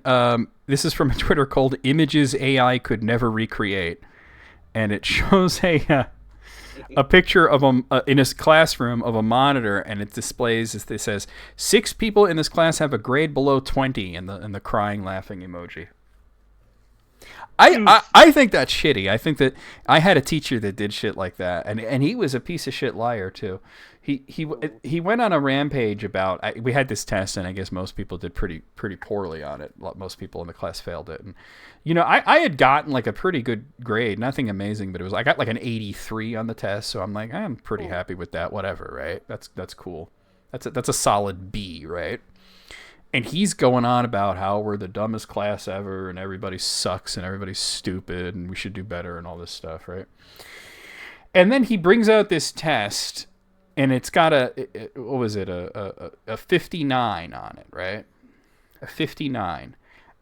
This is from a Twitter called "Images AI Could Never Recreate," and it shows a picture of in his classroom of a monitor, and it displays, as it says, 6 people in this class have a grade below 20, and the crying, laughing emoji. I think that's shitty. I think that I had a teacher that did shit like that, and he was a piece of shit liar too. He went on a rampage about. We had this test, and I guess most people did pretty poorly on it. Most people in the class failed it, and I had gotten like a pretty good grade, nothing amazing, but I got like an 83 on the test, so I'm like, I'm pretty happy with that. Whatever, right? That's cool. That's a solid B, right? And he's going on about how we're the dumbest class ever, and everybody sucks, and everybody's stupid, and we should do better, and all this stuff, right? And then he brings out this test, and it's got a 59 on it, right? A 59.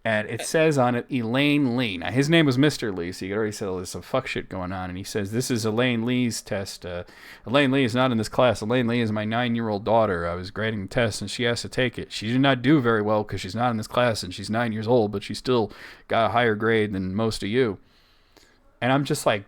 And it says on it, Elaine Lee. Now, his name was Mr. Lee, so you could already tell there's some fuck shit going on. And he says, this is Elaine Lee's test. Elaine Lee is not in this class. Elaine Lee is my 9-year-old daughter. I was grading the test, and she has to take it. She did not do very well because she's not in this class, and she's 9 years old, but she still got a higher grade than most of you. And I'm just like,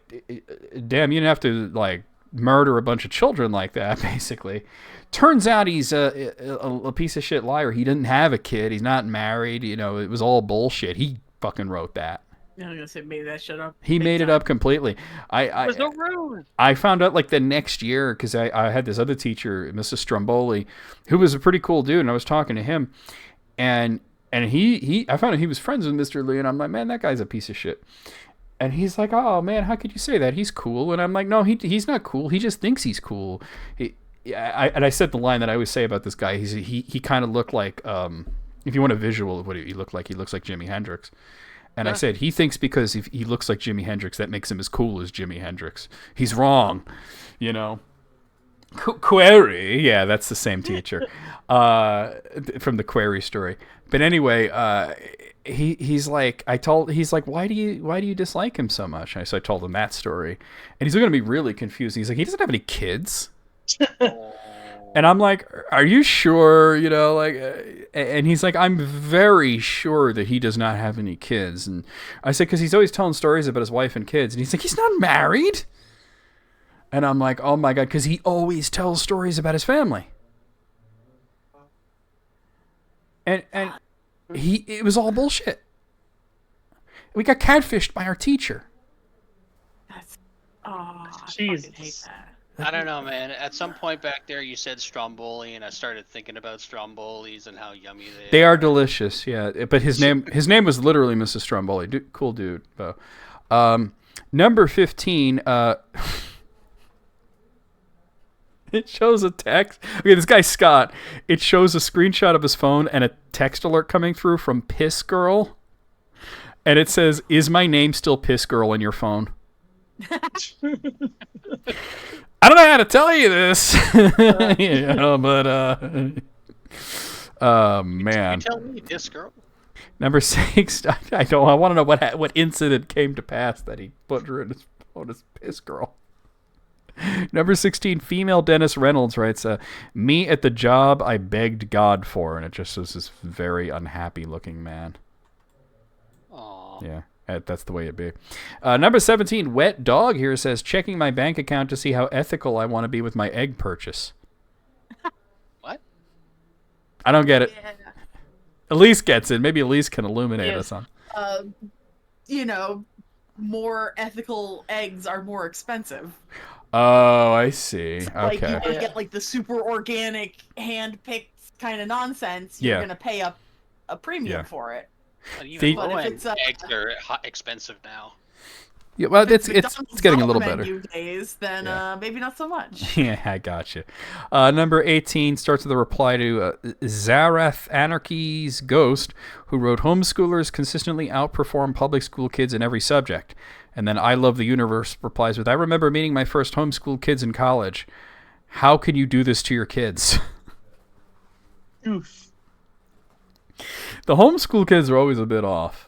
damn, you didn't have to, like, murder a bunch of children like that, basically. Turns out he's a piece of shit liar. He didn't have a kid. He's not married. It was all bullshit. He fucking wrote that. Yeah, I was gonna say made that shit up. He made it up completely. There's no rules. I found out like the next year because I had this other teacher, Mrs. Stromboli, who was a pretty cool dude, and I was talking to him, and he I found out he was friends with Mr. Lee, and I'm like, man, that guy's a piece of shit. And he's like, oh man, how could you say that? He's cool. And I'm like, no, he's not cool. He just thinks he's cool. I said the line that I always say about this guy. He kind of looked like, if you want a visual of what he looked like, he looks like Jimi Hendrix. And I said, he thinks because if he looks like Jimi Hendrix, that makes him as cool as Jimi Hendrix. He's wrong, Query, yeah, that's the same teacher from the Query story. But anyway, he's like, why do you dislike him so much? So I told him that story, and he's going to be really confused. He's like, he doesn't have any kids. And I'm like, are you sure? And he's like, I'm very sure that he does not have any kids. And I said, because he's always telling stories about his wife and kids. And he's like, he's not married. And I'm like, oh my God, because he always tells stories about his family. And it was all bullshit. We got catfished by our teacher. I Jesus. fucking hate that. I don't know, man. At some point back there, you said Stromboli, and I started thinking about Strombolis and how yummy they are. They are delicious, yeah. But his name was literally Mrs. Stromboli. Cool dude. Number 15. It shows a text. Okay, this guy Scott. It shows a screenshot of his phone and a text alert coming through from Piss Girl, and it says, "Is my name still Piss Girl in your phone?" I don't know how to tell you this, but oh man. Can you tell me this girl? Number 6. I want to know what incident came to pass that he put her in his phone as Piss Girl. Number 16, female Dennis Reynolds writes, me at the job I begged God for, and it just was this very unhappy looking man. Aww. Yeah. That's the way it be. Number 17, Wet Dog here says, checking my bank account to see how ethical I want to be with my egg purchase. What? I don't get it. Yeah. Elise gets it. Maybe Elise can illuminate us on. More ethical eggs are more expensive. Oh, I see. Like, Okay. you want to get like the super organic, hand-picked kind of nonsense. You're gonna pay a premium for it. But even But if it's eggs are expensive now. Yeah, well, it's McDonald's getting a on little the better. menu days, then maybe not so much. Yeah, I gotcha. Number 18 starts with a reply to Zareth Anarchy's Ghost, who wrote, "Homeschoolers consistently outperform public school kids in every subject." And then I Love the Universe replies with, "I remember meeting my first homeschool kids in college. How can you do this to your kids?" Oof. The homeschool kids are always a bit off.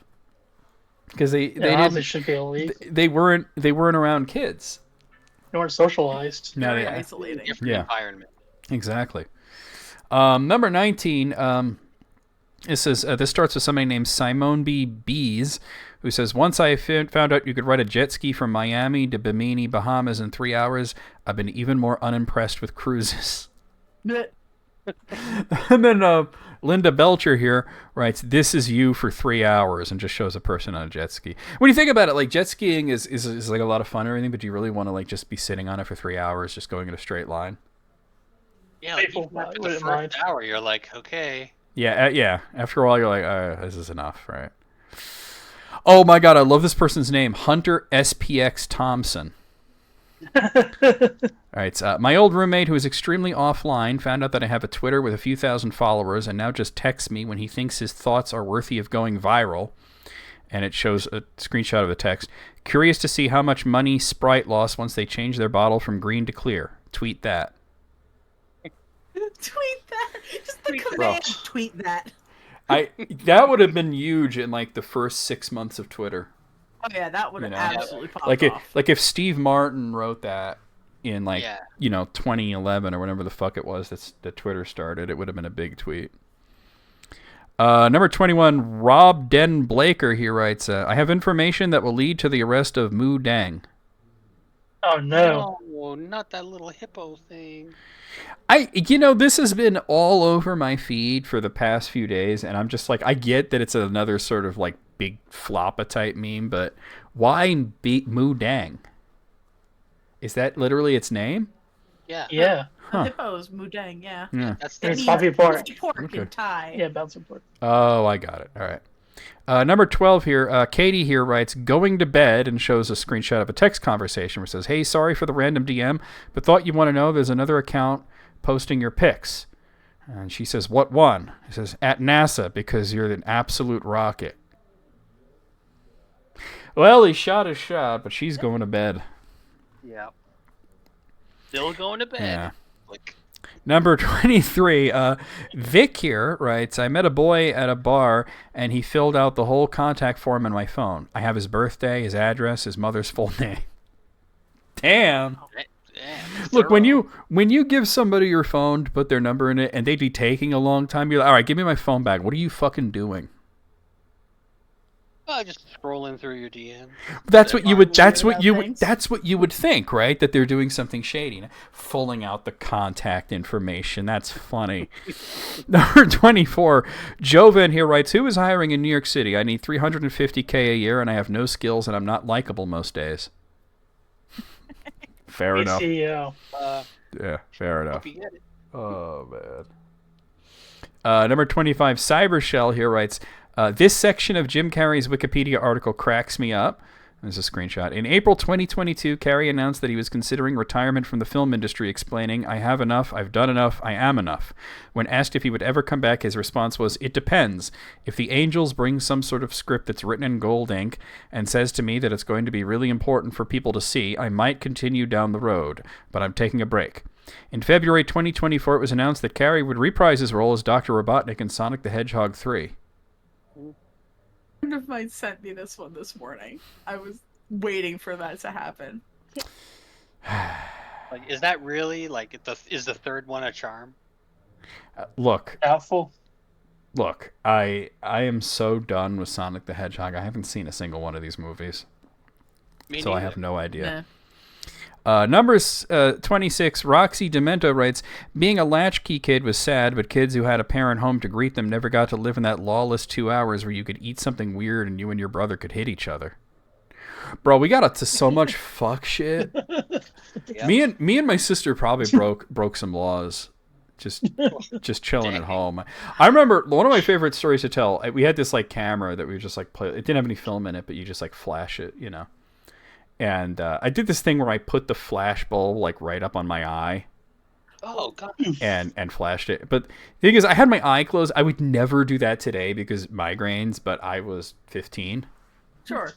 Because they should be illegal. they weren't around kids. They weren't socialized. No, Very yeah. isolating. Different environment. Exactly. Number 19, this starts with somebody named Simone B. Bees, who says, "Once I found out you could ride a jet ski from Miami to Bimini, Bahamas in 3 hours, I've been even more unimpressed with cruises." And then Linda Belcher here writes, "This is you for 3 hours," and just shows a person on a jet ski. When you think about it, like, jet skiing is like a lot of fun and everything, but do you really want to like just be sitting on it for 3 hours, just going in a straight line? Yeah, like People after the wouldn't first mind. hour, you're like, okay. Yeah, yeah. After a while, you're like, this is enough, right? Oh my god, I love this person's name, Hunter SPX Thompson. All right, my old roommate, who is extremely offline, found out that I have a Twitter with a few thousand followers and now just texts me when he thinks his thoughts are worthy of going viral. And it shows a screenshot of the text. "Curious to see how much money Sprite lost once they changed their bottle from green to clear. Tweet that." Tweet that. Just the command. Bro. Tweet that. That would have been huge in like the first 6 months of Twitter. Oh yeah, that would have You know? absolutely popped off. Like if Steve Martin wrote that in like Yeah. 2011 or whatever the fuck it was that Twitter started, it would have been a big tweet. Number 21, Rob Den Blaker here writes, "I have information that will lead to the arrest of Mu Dang." Oh no. No, not that little hippo thing. This has been all over my feed for the past few days, and I'm just like, I get that it's another sort of like big floppa type meme, but why beat Mu Dang? Is that literally its name? Yeah. Yeah. Huh. Hippos, Mudang, yeah. Yeah. That's It's the Bobby Pork. Pork Okay. in Thai. Yeah, bouncing pork. Oh, I got it. All right. Number 12 here, Katie here writes, "Going to bed," and shows a screenshot of a text conversation where it says, "Hey, sorry for the random DM, but thought you want to know there's another account posting your pics." And she says, "What one?" He says, "At NASA, because you're an absolute rocket." Well, he shot his shot, but she's going to bed. Yeah. Still going to bed. Yeah. Like, Number 23, Vic here writes, "I met a boy at a bar, and he filled out the whole contact form on my phone. I have his birthday, his address, his mother's full name." Damn. damn, Look, thorough. when you give somebody your phone to put their number in it, and they be taking a long time, you're like, "All right, give me my phone back. What are you fucking doing?" Just scrolling through your DM. That's what you would. That's what about you would. things. That's what you would think, right? That they're doing something shady, pulling out the contact information. That's funny. Number 24, Jovan here writes, "Who is hiring in New York City? I need $350K a year, and I have no skills, and I'm not likable most days." Fair enough. CEO. Yeah, fair enough. Hope you get it. Oh man. Number 25, Cybershell here writes, "This section of Jim Carrey's Wikipedia article cracks me up." There's a screenshot. "In April 2022, Carrey announced that he was considering retirement from the film industry, explaining, 'I have enough, I've done enough, I am enough.' When asked if he would ever come back, his response was, 'It depends. If the angels bring some sort of script that's written in gold ink and says to me that it's going to be really important for people to see, I might continue down the road, but I'm taking a break.' In February 2024, it was announced that Carrey would reprise his role as Dr. Robotnik in Sonic the Hedgehog 3. A friend of mine sent me this one this morning. I was waiting for that to happen. Like, is that really like is the third one a charm? Look, Doubtful. I am so done with Sonic the Hedgehog. I haven't seen a single one of these movies, Me so I neither. have no idea. Nah. Numbers 26, Roxy Demento writes, "Being a latchkey kid was sad, but kids who had a parent home to greet them never got to live in that lawless 2 hours where you could eat something weird and you and your brother could hit each other." Bro, we got up to so much fuck shit. Yeah. Me and my sister probably broke some laws. Just chilling at home. I remember one of my favorite stories to tell. We had this like camera that we just like play. It didn't have any film in it, but you just like flash it, you know. And I did this thing where I put the flash bulb like right up on my eye. Oh god. And flashed it. But the thing is, I had my eye closed. I would never do that today because migraines, but I was 15. Sure.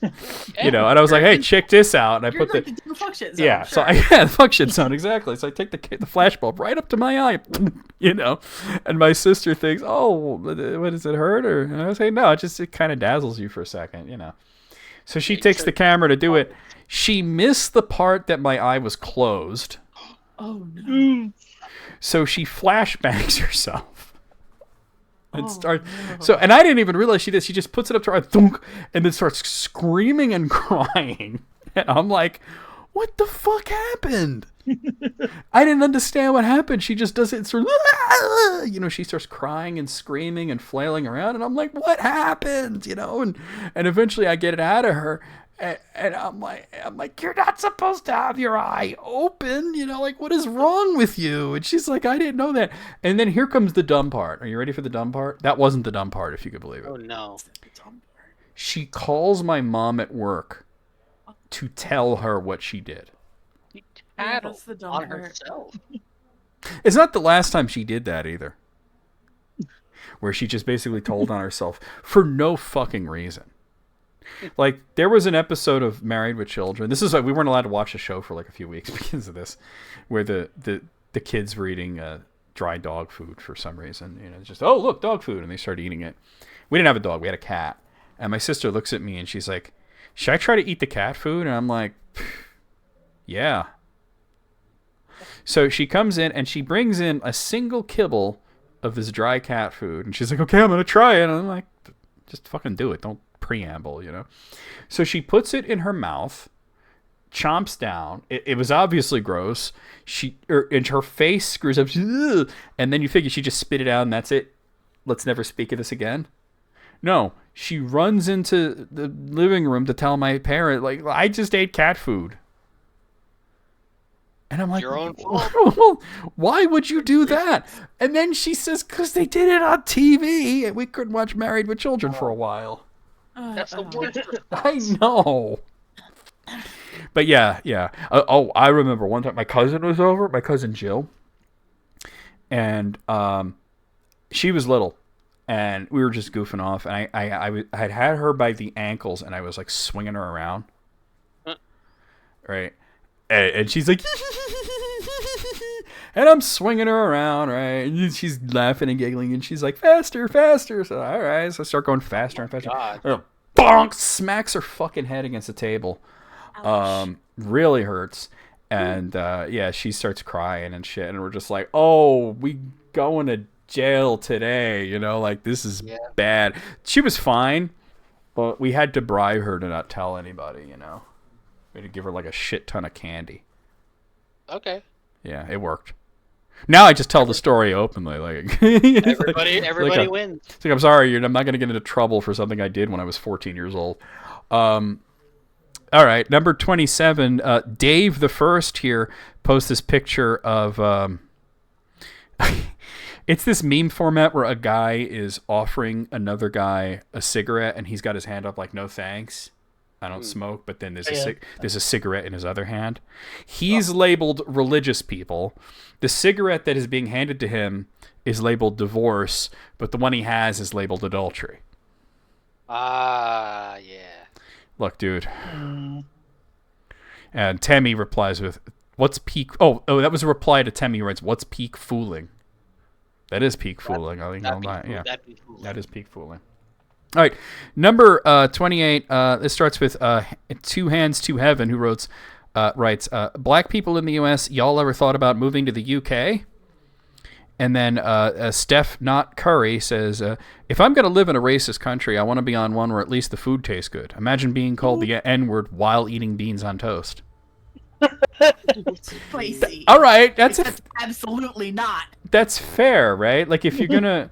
And I was like, hey, check this out. And I put the fuck shit zone, yeah, sure. the fuck shit zone, exactly. So I take the flash bulb right up to my eye, and my sister thinks, oh, what does it hurt? And I say, no, it kind of dazzles you for a second, So she takes the camera to do it. She missed the part that my eye was closed. Oh no. So she flashbangs herself. And no. And I didn't even realize she did. She just puts it up to her eye, thunk, and then starts screaming and crying. And I'm like, what the fuck happened? I didn't understand what happened. She just does it sort of, she starts crying and screaming and flailing around. And I'm like, what happened? And eventually I get it out of her. And I'm like, you're not supposed to have your eye open, what is wrong with you? And she's like, I didn't know that. And then here comes the dumb part. Are you ready for the dumb part? That wasn't the dumb part, if you could believe it. Oh no. She calls my mom at work to tell her what she did. That's the dumb On part. herself. It's not the last time she did that either. Where she just basically told on herself for no fucking reason. Like, there was an episode of Married with Children. This is like, we weren't allowed to watch the show for like a few weeks because of this, where the kids were eating dry dog food for some reason. Just, oh, look, dog food. And they started eating it. We didn't have a dog. We had a cat. And my sister looks at me and she's like, should I try to eat the cat food? And I'm like, yeah. So she comes in and she brings in a single kibble of this dry cat food. And she's like, okay, I'm going to try it. And I'm like, just fucking do it. Don't preamble, So she puts it in her mouth, chomps down. It was obviously gross. And her face screws up. And then you figure she just spit it out and that's it. Let's never speak of this again. No, she runs into the living room to tell my parent, like, I just ate cat food. And I'm like, your own fault. Why would you do that? And then she says, because they did it on TV and we couldn't watch Married with Children for a while. That's the worst. I know. But yeah. I remember one time my cousin was over, my cousin Jill. And she was little. And we were just goofing off. And I had her by the ankles and I was like swinging her around. Right. And she's like, and I'm swinging her around, right? And she's laughing and giggling, and she's like, faster, faster. So, all right. So I start going faster and faster. Bonk! Smacks her fucking head against the table. Really hurts. And, she starts crying and shit. And we're just like, oh, we going to jail today. Like, this is bad. She was fine, but we had to bribe her to not tell anybody, We had to give her like a shit ton of candy. Okay. Yeah, it worked. Now I just tell the story openly, like everybody wins. It's like, I'm sorry, I'm not going to get into trouble for something I did when I was 14 years old. All right, number 27. Dave the First here posts this picture of. It's this meme format where a guy is offering another guy a cigarette, and he's got his hand up like, no thanks. I don't smoke, but then there's a cigarette in his other hand. He's labeled religious people. The cigarette that is being handed to him is labeled divorce, but the one he has is labeled adultery. Yeah. Look, dude. And Temmie replies with, what's peak... Oh, that was a reply to Temmie who writes, what's peak fooling? That is peak fooling. I think that is peak fooling. All right, number 28. This starts with Two Hands to Heaven, who writes, black people in the U.S., y'all ever thought about moving to the U.K.? And then Steph Not Curry says, if I'm going to live in a racist country, I want to be on one where at least the food tastes good. Imagine being called the N-word while eating beans on toast. Spicy. All right, that's absolutely not. That's fair, right? Like, if you're gonna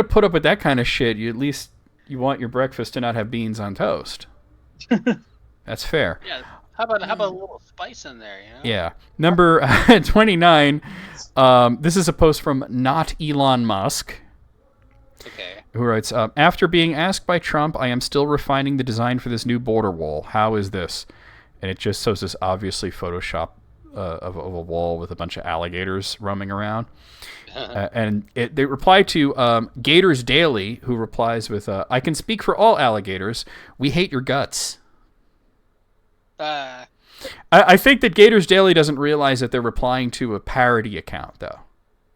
put up with that kind of shit, you at least you want your breakfast to not have beans on toast. That's fair. Yeah. How about a little spice in there? Yeah. Number 29. This is a post from Not Elon Musk. Okay. Who writes, after being asked by Trump, I am still refining the design for this new border wall. How is this? and it just shows this obviously Photoshop of a wall with a bunch of alligators roaming around. And they reply to Gators Daily, who replies with, I can speak for all alligators. We hate your guts. I think that Gators Daily doesn't realize that they're replying to a parody account, though.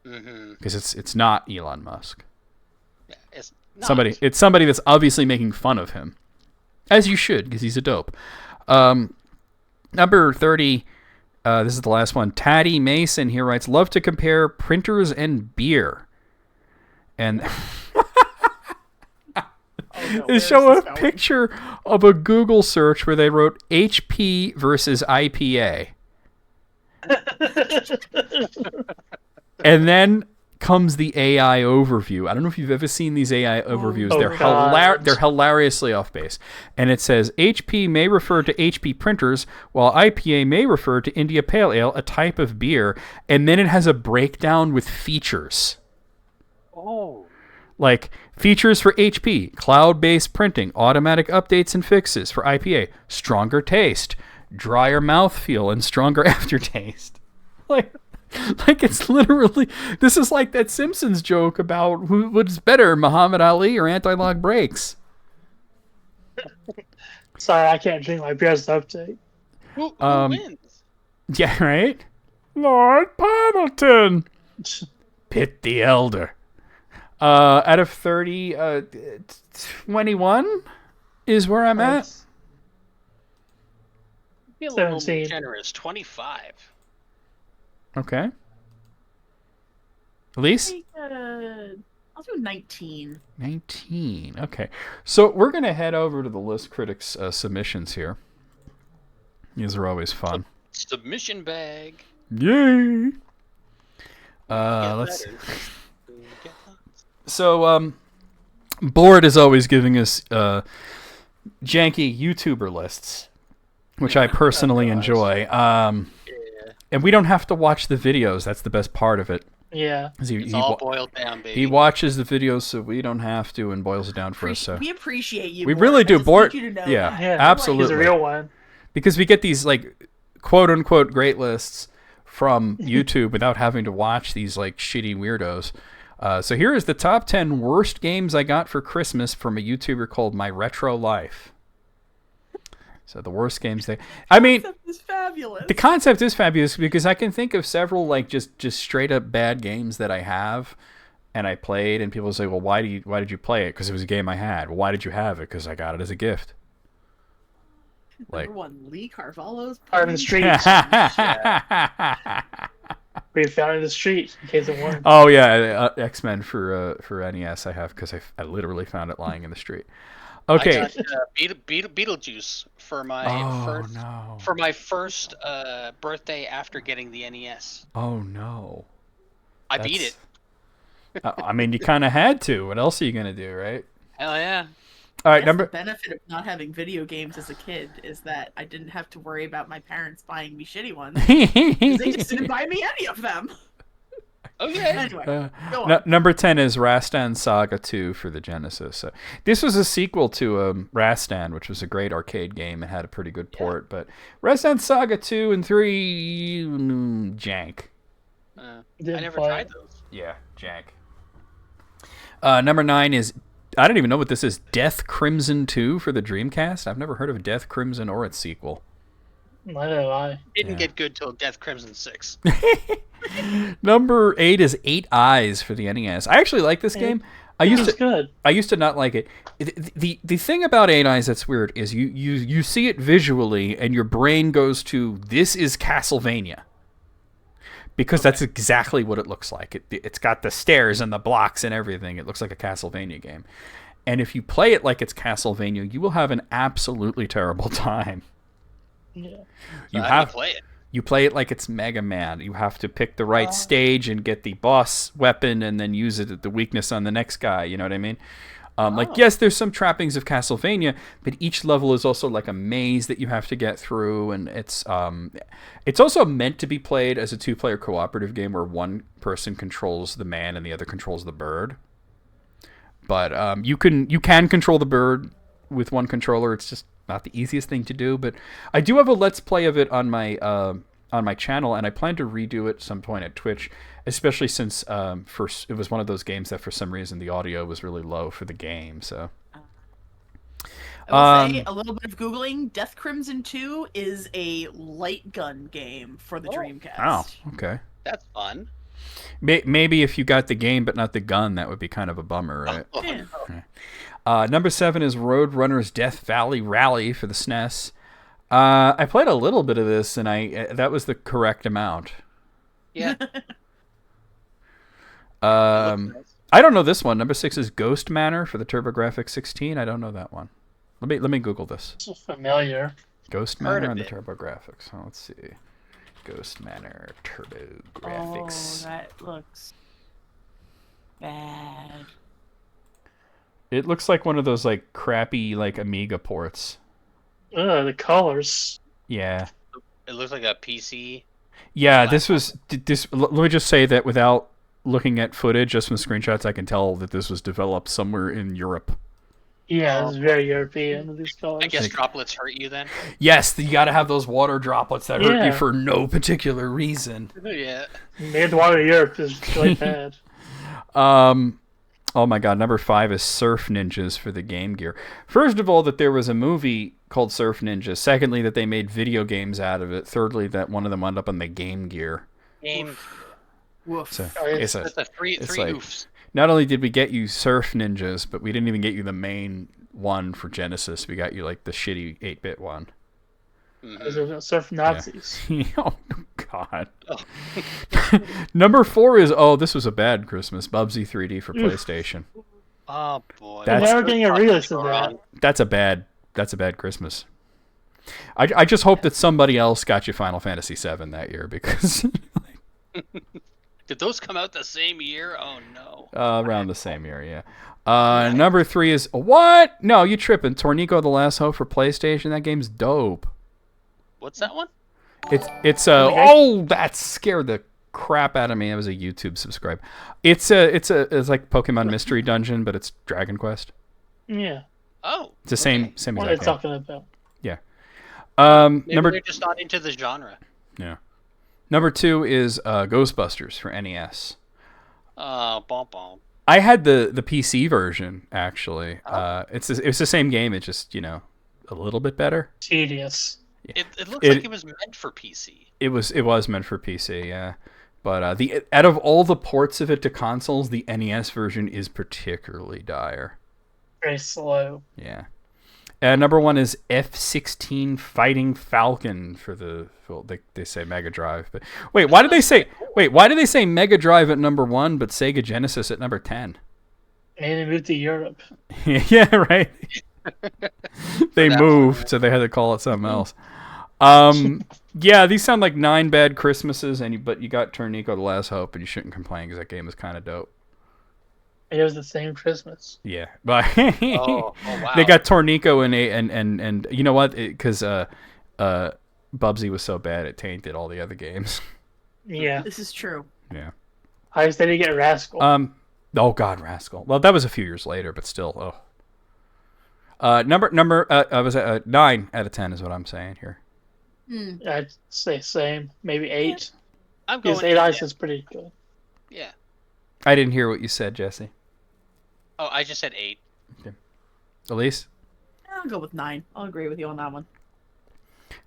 Because it's not Elon Musk. Yeah, it's not. It's somebody that's obviously making fun of him. As you should, because he's a dope. Number 30... this is the last one. Taddy Mason here writes, love to compare printers and beer. And they show a picture of a Google search where they wrote HP versus IPA. And then comes the AI overview. I don't know if you've ever seen these AI overviews. They're hilariously off base. And it says, HP may refer to HP printers, while IPA may refer to India Pale Ale, a type of beer. And then it has a breakdown with features. Oh. Like, features for HP, cloud-based printing, automatic updates and fixes. For IPA, stronger taste, drier mouthfeel, and stronger aftertaste. Like, it's literally... This is like that Simpsons joke about what's better, Muhammad Ali or anti-lock brakes. Sorry, I can't drink my beer's update. Who wins? Yeah, right? Lord Hamilton! Pitt the Elder. Out of 30, 21 is where I'm at. Be a little more 17. generous. 25. Okay. Elise? I'll do 19. 19. Okay. So we're going to head over to the List Critics submissions here. These are always fun. Submission bag. Yay! Let's... So, Board is always giving us janky YouTuber lists, which I personally enjoy. And we don't have to watch the videos. That's the best part of it. Yeah. It's all boiled down, baby. He watches the videos so we don't have to, and boils it down for us. So we appreciate you. We really do. Board, you to know yeah, that. absolutely. He's a real one. Because we get these, like, quote-unquote great lists from YouTube without having to watch these, like, shitty weirdos. So here is the top 10 worst games I got for Christmas from a YouTuber called My Retro Life. So the worst games they... I mean, The concept is fabulous. The concept is fabulous because I can think of several, like, just straight up bad games that I have and I played, and people say, well, why did you play it? Because it was a game I had. Well, why did you have it? Because I got it as a gift. Number one, Lee Carvalho's Part of the streets. We found it in the street in case it weren't. Oh yeah, X-Men for NES I have because I literally found it lying in the street. Okay. I got Beetlejuice for my first birthday after getting the NES. Oh no. I beat it. I mean, you kind of had to. What else are you gonna do, right? Hell yeah. All right, The benefit of not having video games as a kid is that I didn't have to worry about my parents buying me shitty ones. 'Cause they just didn't buy me any of them. Okay. Anyway, go on. Number 10 is Rastan Saga 2 for the Genesis. So this was a sequel to Rastan, which was a great arcade game and had a pretty good port. But Rastan Saga 2 and 3, jank. I never tried those. Yeah, jank. Number 9 is, I don't even know what this is, Death Crimson 2 for the Dreamcast. I've never heard of Death Crimson or its sequel. Neither have I. Didn't get good till Death Crimson 6. Number 8 is 8 Eyes for the NES. I actually like this game. I used to not like it. The thing about 8 Eyes that's weird is you see it visually and your brain goes to, this is Castlevania. Because that's exactly what it looks like. It's got the stairs and the blocks and everything. It looks like a Castlevania game. And if you play it like it's Castlevania, you will have an absolutely terrible time. Yeah. How do you play it? You play it like it's Mega Man. You have to pick the right stage and get the boss weapon and then use it at the weakness on the next guy. You know what I mean? Like, yes, there's some trappings of Castlevania, but each level is also like a maze that you have to get through, and it's also meant to be played as a 2-player cooperative game where one person controls the man and the other controls the bird. But you can control the bird with one controller. It's just not the easiest thing to do, but I do have a Let's Play of it on my channel, and I plan to redo it at some point at Twitch, especially since it was one of those games that for some reason the audio was really low for the game. So I will say a little bit of Googling. Death Crimson 2 is a light gun game for the Dreamcast. Oh, okay. That's fun. Maybe if you got the game but not the gun, that would be kind of a bummer, right? Yeah. Number 7 is Roadrunner's Death Valley Rally for the SNES. I played a little bit of this, and that was the correct amount. Yeah. I don't know this one. Number 6 is Ghost Manor for the TurboGrafx 16. I don't know that one. Let me Google this. It's familiar. Ghost Heard Manor of on the it. TurboGrafx. Oh, let's see. Ghost Manor TurboGrafx. Oh, that looks bad. It looks like one of those like crappy like Amiga ports. The colors. Yeah. It looks like a PC. Yeah, this was this. Let me just say that without looking at footage, just from the screenshots, I can tell that this was developed somewhere in Europe. Yeah, it's very European, these colors. I guess droplets hurt you then. Yes, you got to have those water droplets that hurt you Yeah. for no particular reason. Yeah. Maybe the water in Europe is really bad. Oh my god, number 5 is Surf Ninjas for the Game Gear. First of all, that there was a movie called Surf Ninjas. Secondly, that they made video games out of it. Thirdly, that one of them wound up on the Game Gear. Game. Woof. So it's That's a three like- oofs. not only did we get you Surf Ninjas, but we didn't even get you the main one for Genesis. We got you like the shitty 8-bit one. Those are surf Nazis. Oh god. Number 4 is this was a bad Christmas. Bubsy 3D for PlayStation. Oh boy. That's- They're never getting a release of that. That's a bad Christmas. I just hope that somebody else got you Final Fantasy VII that year because Did those come out the same year? Oh no. around the same year, yeah. Number 3 is what? No, you tripping? Tornico: The Last Hope for PlayStation. That game's dope. What's that one? It's that scared the crap out of me. It was a YouTube subscribe. It's like Pokemon Mystery Dungeon, but it's Dragon Quest. Yeah. Oh. It's the same What are they exact game. talking about? Yeah. Maybe they're just not into the genre. Yeah. Number 2 is Ghostbusters for NES. Bom bom. I had the PC version actually. It's the same game. It's just a little bit better. Tedious. It looks like it was meant for PC. It was meant for PC, yeah. But out of all the ports of it to consoles, the NES version is particularly dire. Very slow. Yeah. Number 1 is F-16 Fighting Falcon for they say Mega Drive, but wait, why did they say Mega Drive at number 1 but Sega Genesis at number 10? And they moved to Europe. Yeah, right. They moved, so they had to call it something else. Yeah, these sound like 9 bad Christmases, but you got Tornico: The Last Hope, and you shouldn't complain because that game was kind of dope. It was the same Christmas. Yeah, but Oh wow. they got Tornico and you know what? Because Bubsy was so bad, it tainted all the other games. Yeah. This is true. Yeah. I just didn't get Rascal. Oh God, Rascal. Well, that was a few years later, but still. Number. I was 9 out of 10 is what I'm saying here. I'd say same. Maybe 8. I'm going. Because 8 Ice is pretty good. Yeah. I didn't hear what you said, Jesse. Oh, I just said 8. Elise? I'll go with 9. I'll agree with you on that one.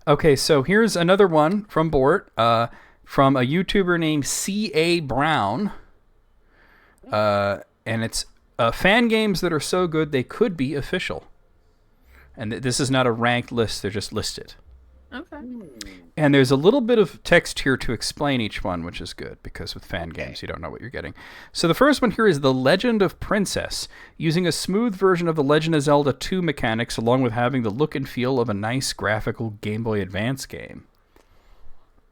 Okay, so here's another one from Bort, from a YouTuber named C.A. Brown. And it's fan games that are so good they could be official. And this is not a ranked list, they're just listed. Okay. And there's a little bit of text here to explain each one, which is good, because with fan games, you don't know what you're getting. So the first one here is The Legend of Princess, using a smooth version of the Legend of Zelda 2 mechanics, along with having the look and feel of a nice graphical Game Boy Advance game.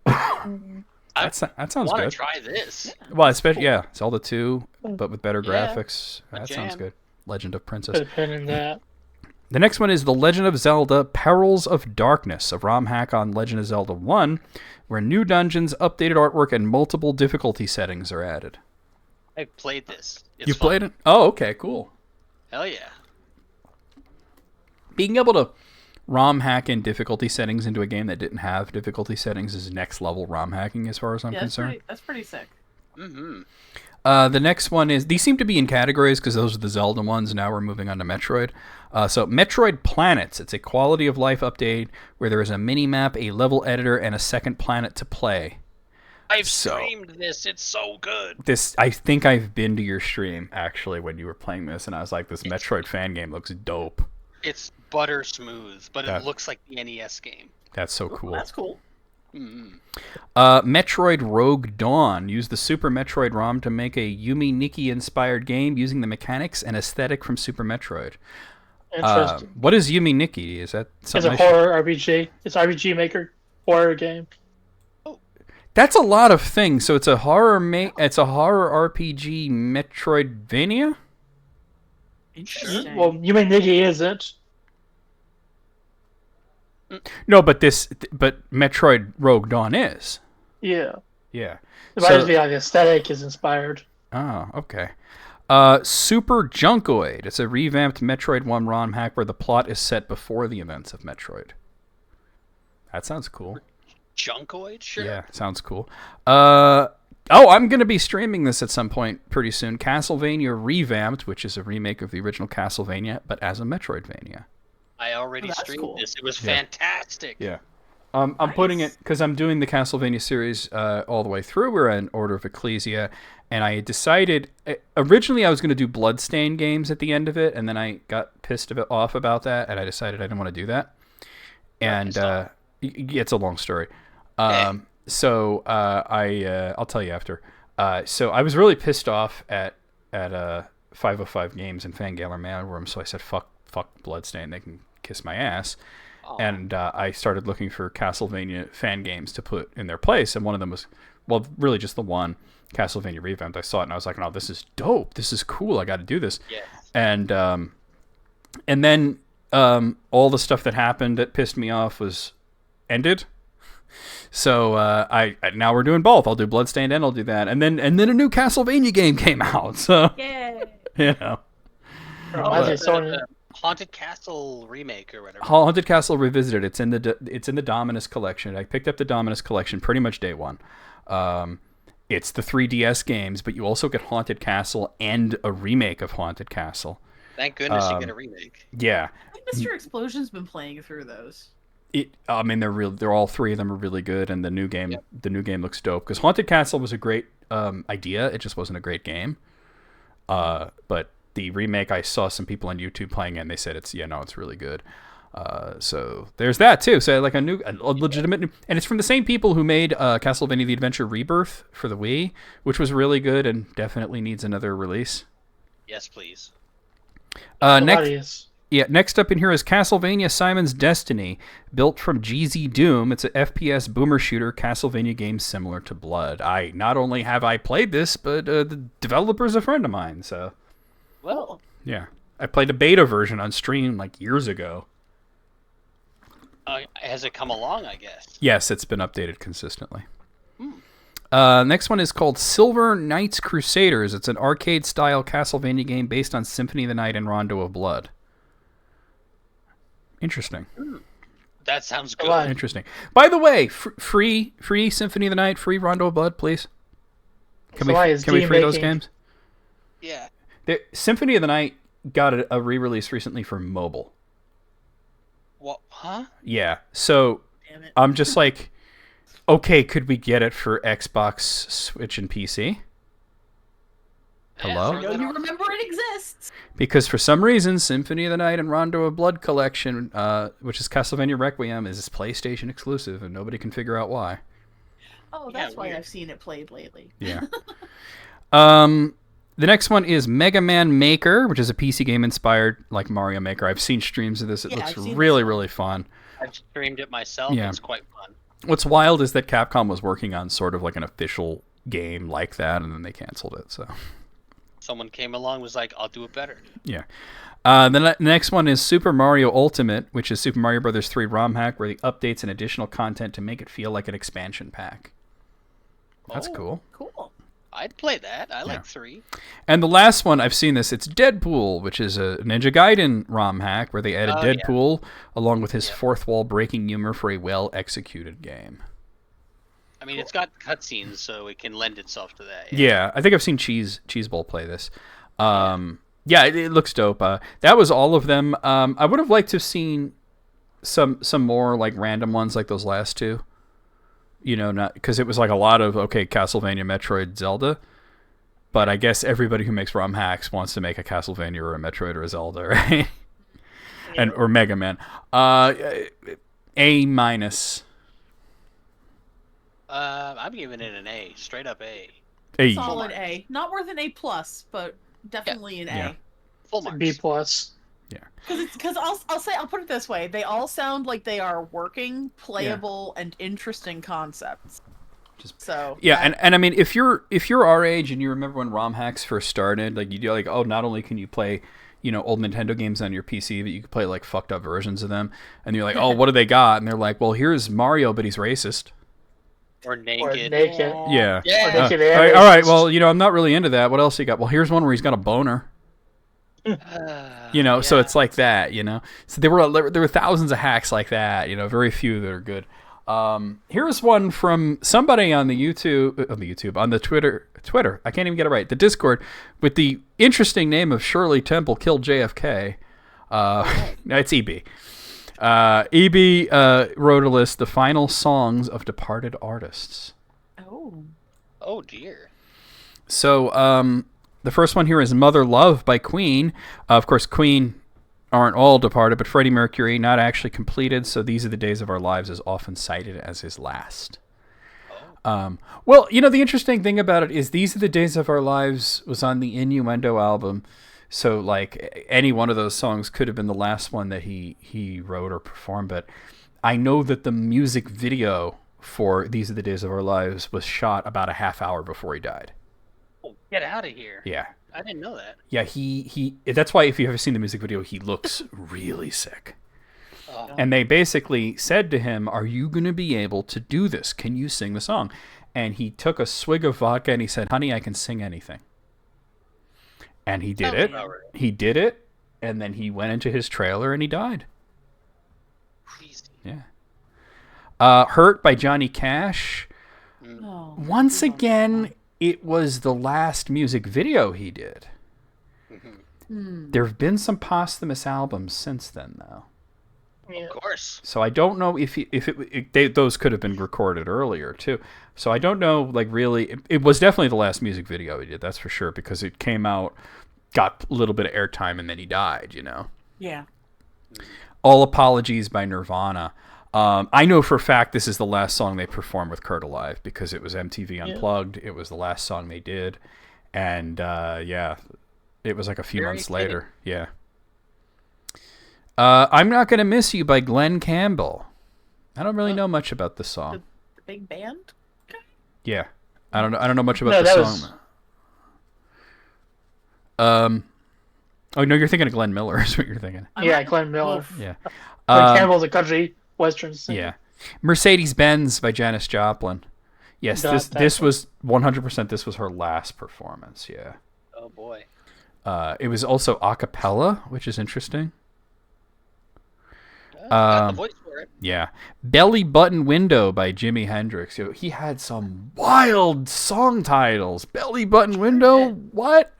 That sounds I want good. to try this. Well, especially, yeah, Zelda 2, but with better Yeah, graphics. a That sounds jam. good. Legend of Princess. Put a pin in that. The next one is The Legend of Zelda Perils of Darkness, a ROM hack on Legend of Zelda 1, where new dungeons, updated artwork, and multiple difficulty settings are added. I played this. You played it? Oh, okay, cool. Hell yeah. Being able to ROM hacking difficulty settings into a game that didn't have difficulty settings is next level ROM hacking as far as I'm concerned. That's pretty sick. Mm-hmm. The next one is, these seem to be in categories because those are the Zelda ones. Now we're moving on to Metroid. So Metroid Planets. It's a quality of life update where there is a mini map, a level editor, and a second planet to play. I've streamed this. It's so good. I think I've been to your stream actually when you were playing this, and I was like, this Metroid fan game looks dope. It's butter smooth, but it looks like the NES game. That's so cool. That's cool. Mm-hmm. Metroid Rogue Dawn. Use the Super Metroid ROM to make a Yumi Nikki-inspired game using the mechanics and aesthetic from Super Metroid. Interesting. What is Yumi Nikki? Is that something? It's a horror RPG. It's an RPG Maker horror game. That's a lot of things. So it's a horror it's a horror RPG Metroidvania? Interesting. Well, Yumi Nikki isn't. No, but Metroid Rogue Dawn is. Yeah. Yeah. It might be like the aesthetic is inspired. Oh, okay. Super Junkoid. It's a revamped Metroid 1 ROM hack where the plot is set before the events of Metroid. That sounds cool. Junkoid? Sure. Yeah, sounds cool. I'm going to be streaming this at some point pretty soon. Castlevania Revamped, which is a remake of the original Castlevania, but as a Metroidvania. I already streamed this. It was fantastic. Yeah. I'm putting it, because I'm doing the Castlevania series all the way through. We're in Order of Ecclesia, and I decided, originally I was going to do Bloodstained games at the end of it, and then I got pissed off about that, and I decided I didn't want to do that. And it's a long story. So I'll tell you after. So I was really pissed off at 505 Games and Fangaler Manworm, so I said, fuck Bloodstained, they can kiss my ass. And I started looking for Castlevania fan games to put in their place, and one of them was, well, really just the one, Castlevania Revamped. I saw it, and I was like, oh, this is dope. This is cool. I got to do this. Yes. And then all the stuff that happened that pissed me off was ended. So now we're doing both. I'll do Bloodstained and I'll do that. And then a new Castlevania game came out. So Yay. you know. Haunted Castle remake or whatever. Haunted Castle Revisited. It's in the Dominus collection. I picked up the Dominus collection pretty much day one. It's the 3DS games, but you also get Haunted Castle and a remake of Haunted Castle. Thank goodness you get a remake. Yeah. I think Mr. Explosion's been playing through those. I mean, they're all three of them are really good, and the new game looks dope. Because Haunted Castle was a great idea, it just wasn't a great game. But the remake, I saw some people on YouTube playing it, and they said it's really good. So there's that too. So like a legitimate new, and it's from the same people who made Castlevania: The Adventure Rebirth for the Wii, which was really good and definitely needs another release. Yes, please. Next up in here is Castlevania Simon's Destiny, built from GZ Doom. It's an FPS boomer shooter Castlevania game similar to Blood. Not only have I played this, but the developer's a friend of mine, so. Well. Yeah. I played a beta version on stream like years ago. Has it come along, I guess? Yes, it's been updated consistently. Next one is called Silver Knights Crusaders. It's an arcade-style Castlevania game based on Symphony of the Night and Rondo of Blood. Interesting. That sounds good. Interesting. By the way, free Symphony of the Night, free Rondo of Blood, please. Can we free those games? Yeah. Symphony of the Night got a re-release recently for mobile. What? Huh? Yeah. So I'm just like, okay, could we get it for Xbox, Switch, and PC? Hello? I know you remember it exists. Because for some reason, Symphony of the Night and Rondo of Blood collection, which is Castlevania Requiem, is PlayStation exclusive, and nobody can figure out why. Oh, that's why I've seen it played lately. Yeah. The next one is Mega Man Maker, which is a PC game inspired like Mario Maker. I've seen streams of this. It looks really, really fun. I've streamed it myself. Yeah. It's quite fun. What's wild is that Capcom was working on sort of like an official game like that, and then they canceled it. So someone came along and was like, I'll do it better. Yeah. The next one is Super Mario Ultimate, which is Super Mario Bros. 3 ROM hack, where they updates and additional content to make it feel like an expansion pack. That's cool. Cool. I'd play that. I like 3. And the last one, I've seen this. It's Deadpool, which is a Ninja Gaiden ROM hack where they added Deadpool along with his fourth wall breaking humor for a well-executed game. I mean, it's got cutscenes, so it can lend itself to that. Yeah, I think I've seen Cheese Bowl play this. Yeah, it looks dope. That was all of them. I would have liked to have seen some more like random ones like those last two. You know, not because it was like a lot of Castlevania, Metroid, Zelda. But I guess everybody who makes ROM hacks wants to make a Castlevania or a Metroid or a Zelda, right? Or Mega Man. A minus. I'm giving it an A, straight up A. A. Solid A. Not worth an A plus, but definitely an A. Full marks. B plus. Yeah. Because I'll put it this way: they all sound like they are working, playable, and interesting concepts. And I mean, if you're our age and you remember when ROM hacks first started, like you do, like, oh, not only can you play, old Nintendo games on your PC, but you can play like fucked up versions of them, and you're like, oh, what do they got? And they're like, well, here's Mario, but he's racist. Or naked. Yeah. Or naked all right. Well, I'm not really into that. What else you got? Well, here's one where he's got a boner. So it's like that, So there were thousands of hacks like that, very few that are good. Here's one from somebody on the Twitter. I can't even get it right. The Discord with the interesting name of Shirley Temple killed JFK. No, it's EB. EB wrote a list, the final songs of departed artists. Oh dear. So, the first one here is Mother Love by Queen. Of course, Queen aren't all departed, but Freddie Mercury not actually completed, so These Are the Days of Our Lives is often cited as his last. Well, the interesting thing about it is These Are the Days of Our Lives was on the Innuendo album, so like any one of those songs could have been the last one that he wrote or performed, but I know that the music video for These Are the Days of Our Lives was shot about a half hour before he died. Oh, get out of here. Yeah. I didn't know that. Yeah, he that's why if you've ever seen the music video, he looks really sick. And they basically said to him, are you going to be able to do this? Can you sing the song? And he took a swig of vodka and he said, honey, I can sing anything. And he did it. Right. He did it. And then he went into his trailer and he died. Crazy. Yeah. Hurt by Johnny Cash. Once Oh, again, it was the last music video he did. There have been some posthumous albums since then, though. Yeah. Of course. So I don't know if those could have been recorded earlier too. So I don't know, like really, it was definitely the last music video he did. That's for sure because it came out, got a little bit of airtime, and then he died. Yeah. All Apologies by Nirvana. I know for a fact this is the last song they performed with Kurt alive because it was MTV Unplugged. It was the last song they did, and it was like a few months later. Yeah. I'm Not Gonna Miss You by Glenn Campbell. I don't really know much about this song. The big band? Yeah, I don't know much about the song. Oh no, you're thinking of Glenn Miller. Is what you're thinking? Yeah, Glenn Miller. Yeah. Glenn Campbell's a country western singer. Yeah. Mercedes-Benz by Janis Joplin. Yes, this was 100%. This was her last performance. Yeah. Oh boy. It was also a cappella, which is interesting. Got the voice for it. Yeah. Belly Button Window by Jimi Hendrix. He had some wild song titles. Belly Button Window? What?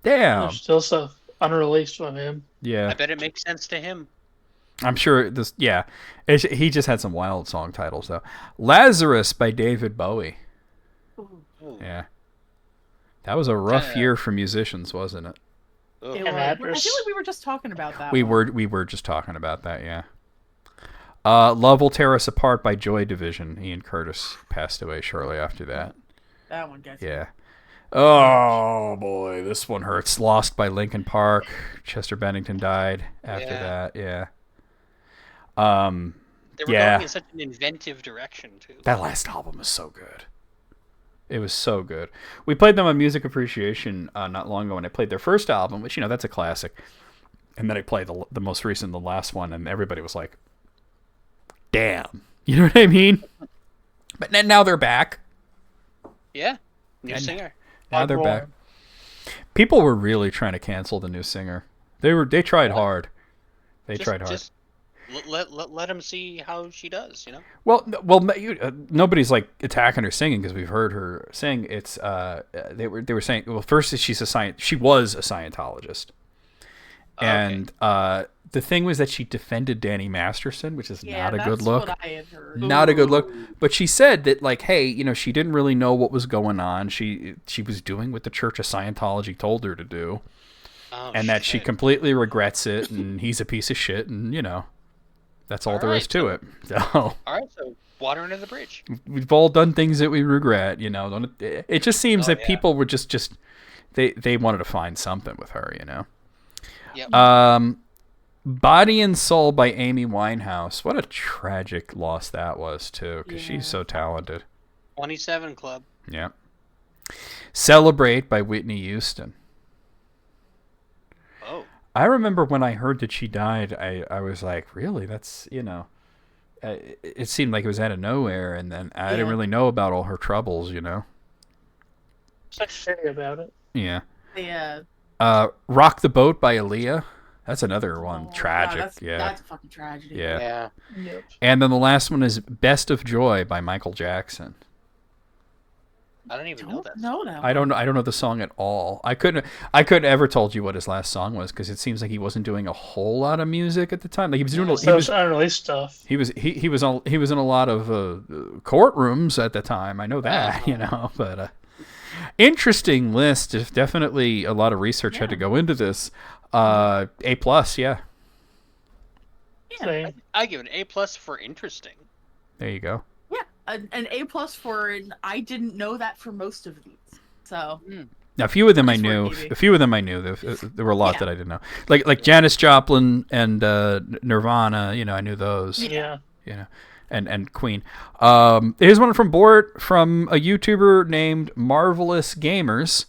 Damn. There's still stuff unreleased from him. Yeah. I bet it makes sense to him. I'm sure this, yeah. He just had some wild song titles, though. Lazarus by David Bowie. Ooh. Yeah. That was a rough year for musicians, wasn't it? Ugh. It was. I feel like we were just talking about that. We were just talking about that, yeah. Love Will Tear Us Apart by Joy Division. Ian Curtis passed away shortly after that. That one gets Yeah. Oh boy, this one hurts. Lost by Linkin Park. Chester Bennington died after that. Yeah. They were going in such an inventive direction too. That last album was so good. It was so good. We played them on Music Appreciation not long ago when I played their first album, which that's a classic. And then I played the most recent, the last one, and everybody was like, "Damn," you know what I mean? But now they're back. Yeah. New And singer. now they're back. People were really trying to cancel the new singer. They tried hard. They tried hard. Just let them see how she does. You know. Well, nobody's like attacking her singing because we've heard her sing. It's they were saying, well, first she was a Scientologist, and the thing was that she defended Danny Masterson, which is not a good look. What I had heard. Not a good look. But she said that, like, hey, you know, she didn't really know what was going on. She was doing what the Church of Scientology told her to do, and that she completely regrets it, and he's a piece of shit, and you know, that's all there is to it. So, all right, so water under the bridge. We've all done things that we regret, you know. It just seems that people were just they wanted to find something with her, you know. Yep. Body and Soul by Amy Winehouse. What a tragic loss that was, too, because she's so talented. 27 Club. Yeah. Celebrate by Whitney Houston. Oh. I remember when I heard that she died, I was like, really? That's, you know, it seemed like it was out of nowhere, and then I didn't really know about all her troubles, you know. Such shitty about it. Yeah. Yeah. Rock the Boat by Aaliyah. That's another one. Tragic. That's a fucking tragedy. Yeah. Yep. And then the last one is Best of Joy by Michael Jackson. I don't even know that. No. I don't know the song at all. I couldn't ever told you what his last song was because it seems like he wasn't doing a whole lot of music at the time. Like he was doing unreleased stuff. He was in a lot of courtrooms at the time. I know that, you know, but interesting list. There's definitely a lot of research had to go into this. A+, yeah. Same. I give it an A+ for interesting. There you go. Yeah, an A+ for I didn't know that for most of these. So now, a few of them I knew. There were a lot that I didn't know. Like Janis Joplin and Nirvana. You know, I knew those. Yeah. You know, and Queen. Here's one from a YouTuber named Marvelous Gamers.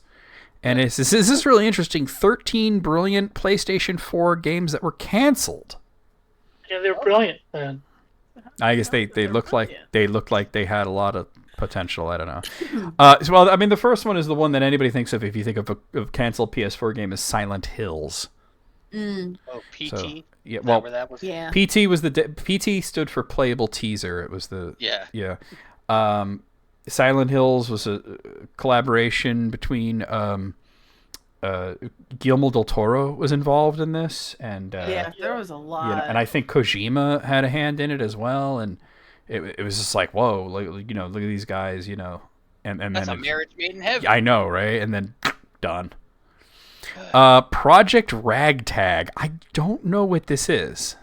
And this is really interesting. 13 brilliant PlayStation 4 games that were canceled. Yeah, they were brilliant, man. I guess they looked like they had a lot of potential. I don't know. Well, I mean, the first one is the one that anybody thinks of if you think of a canceled PS4 game is Silent Hills. Oh, PT. So, yeah, well, where that was? Yeah. PT was PT stood for playable teaser. It was the yeah. Silent Hills was a collaboration between Guillermo del Toro was involved in this, and there was a lot. You know, and I think Kojima had a hand in it as well, and it was just like, whoa, like, you know, look at these guys, you know, and that's then a marriage made in heaven. I know, right? And then done. Project Ragtag. I don't know what this is.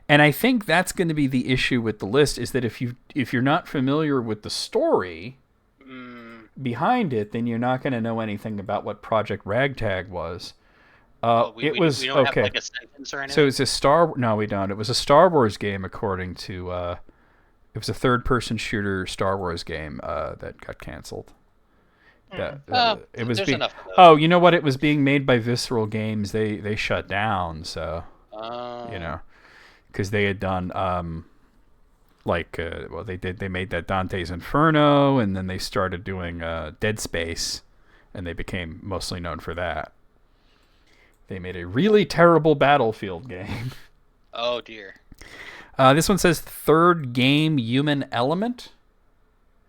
And I think that's going to be the issue with the list is that if you're not familiar with the story behind it, then you're not going to know anything about what Project Ragtag was. We don't have like a sentence or anything. So it's no, we don't. It was a Star Wars game, according to it was a third-person shooter Star Wars game that got canceled. It was you know what? It was being made by Visceral Games. They shut down. So you know. Because they had done, they made that Dante's Inferno, and then they started doing Dead Space, and they became mostly known for that. They made a really terrible Battlefield game. Oh, dear. This one says third game Human Element.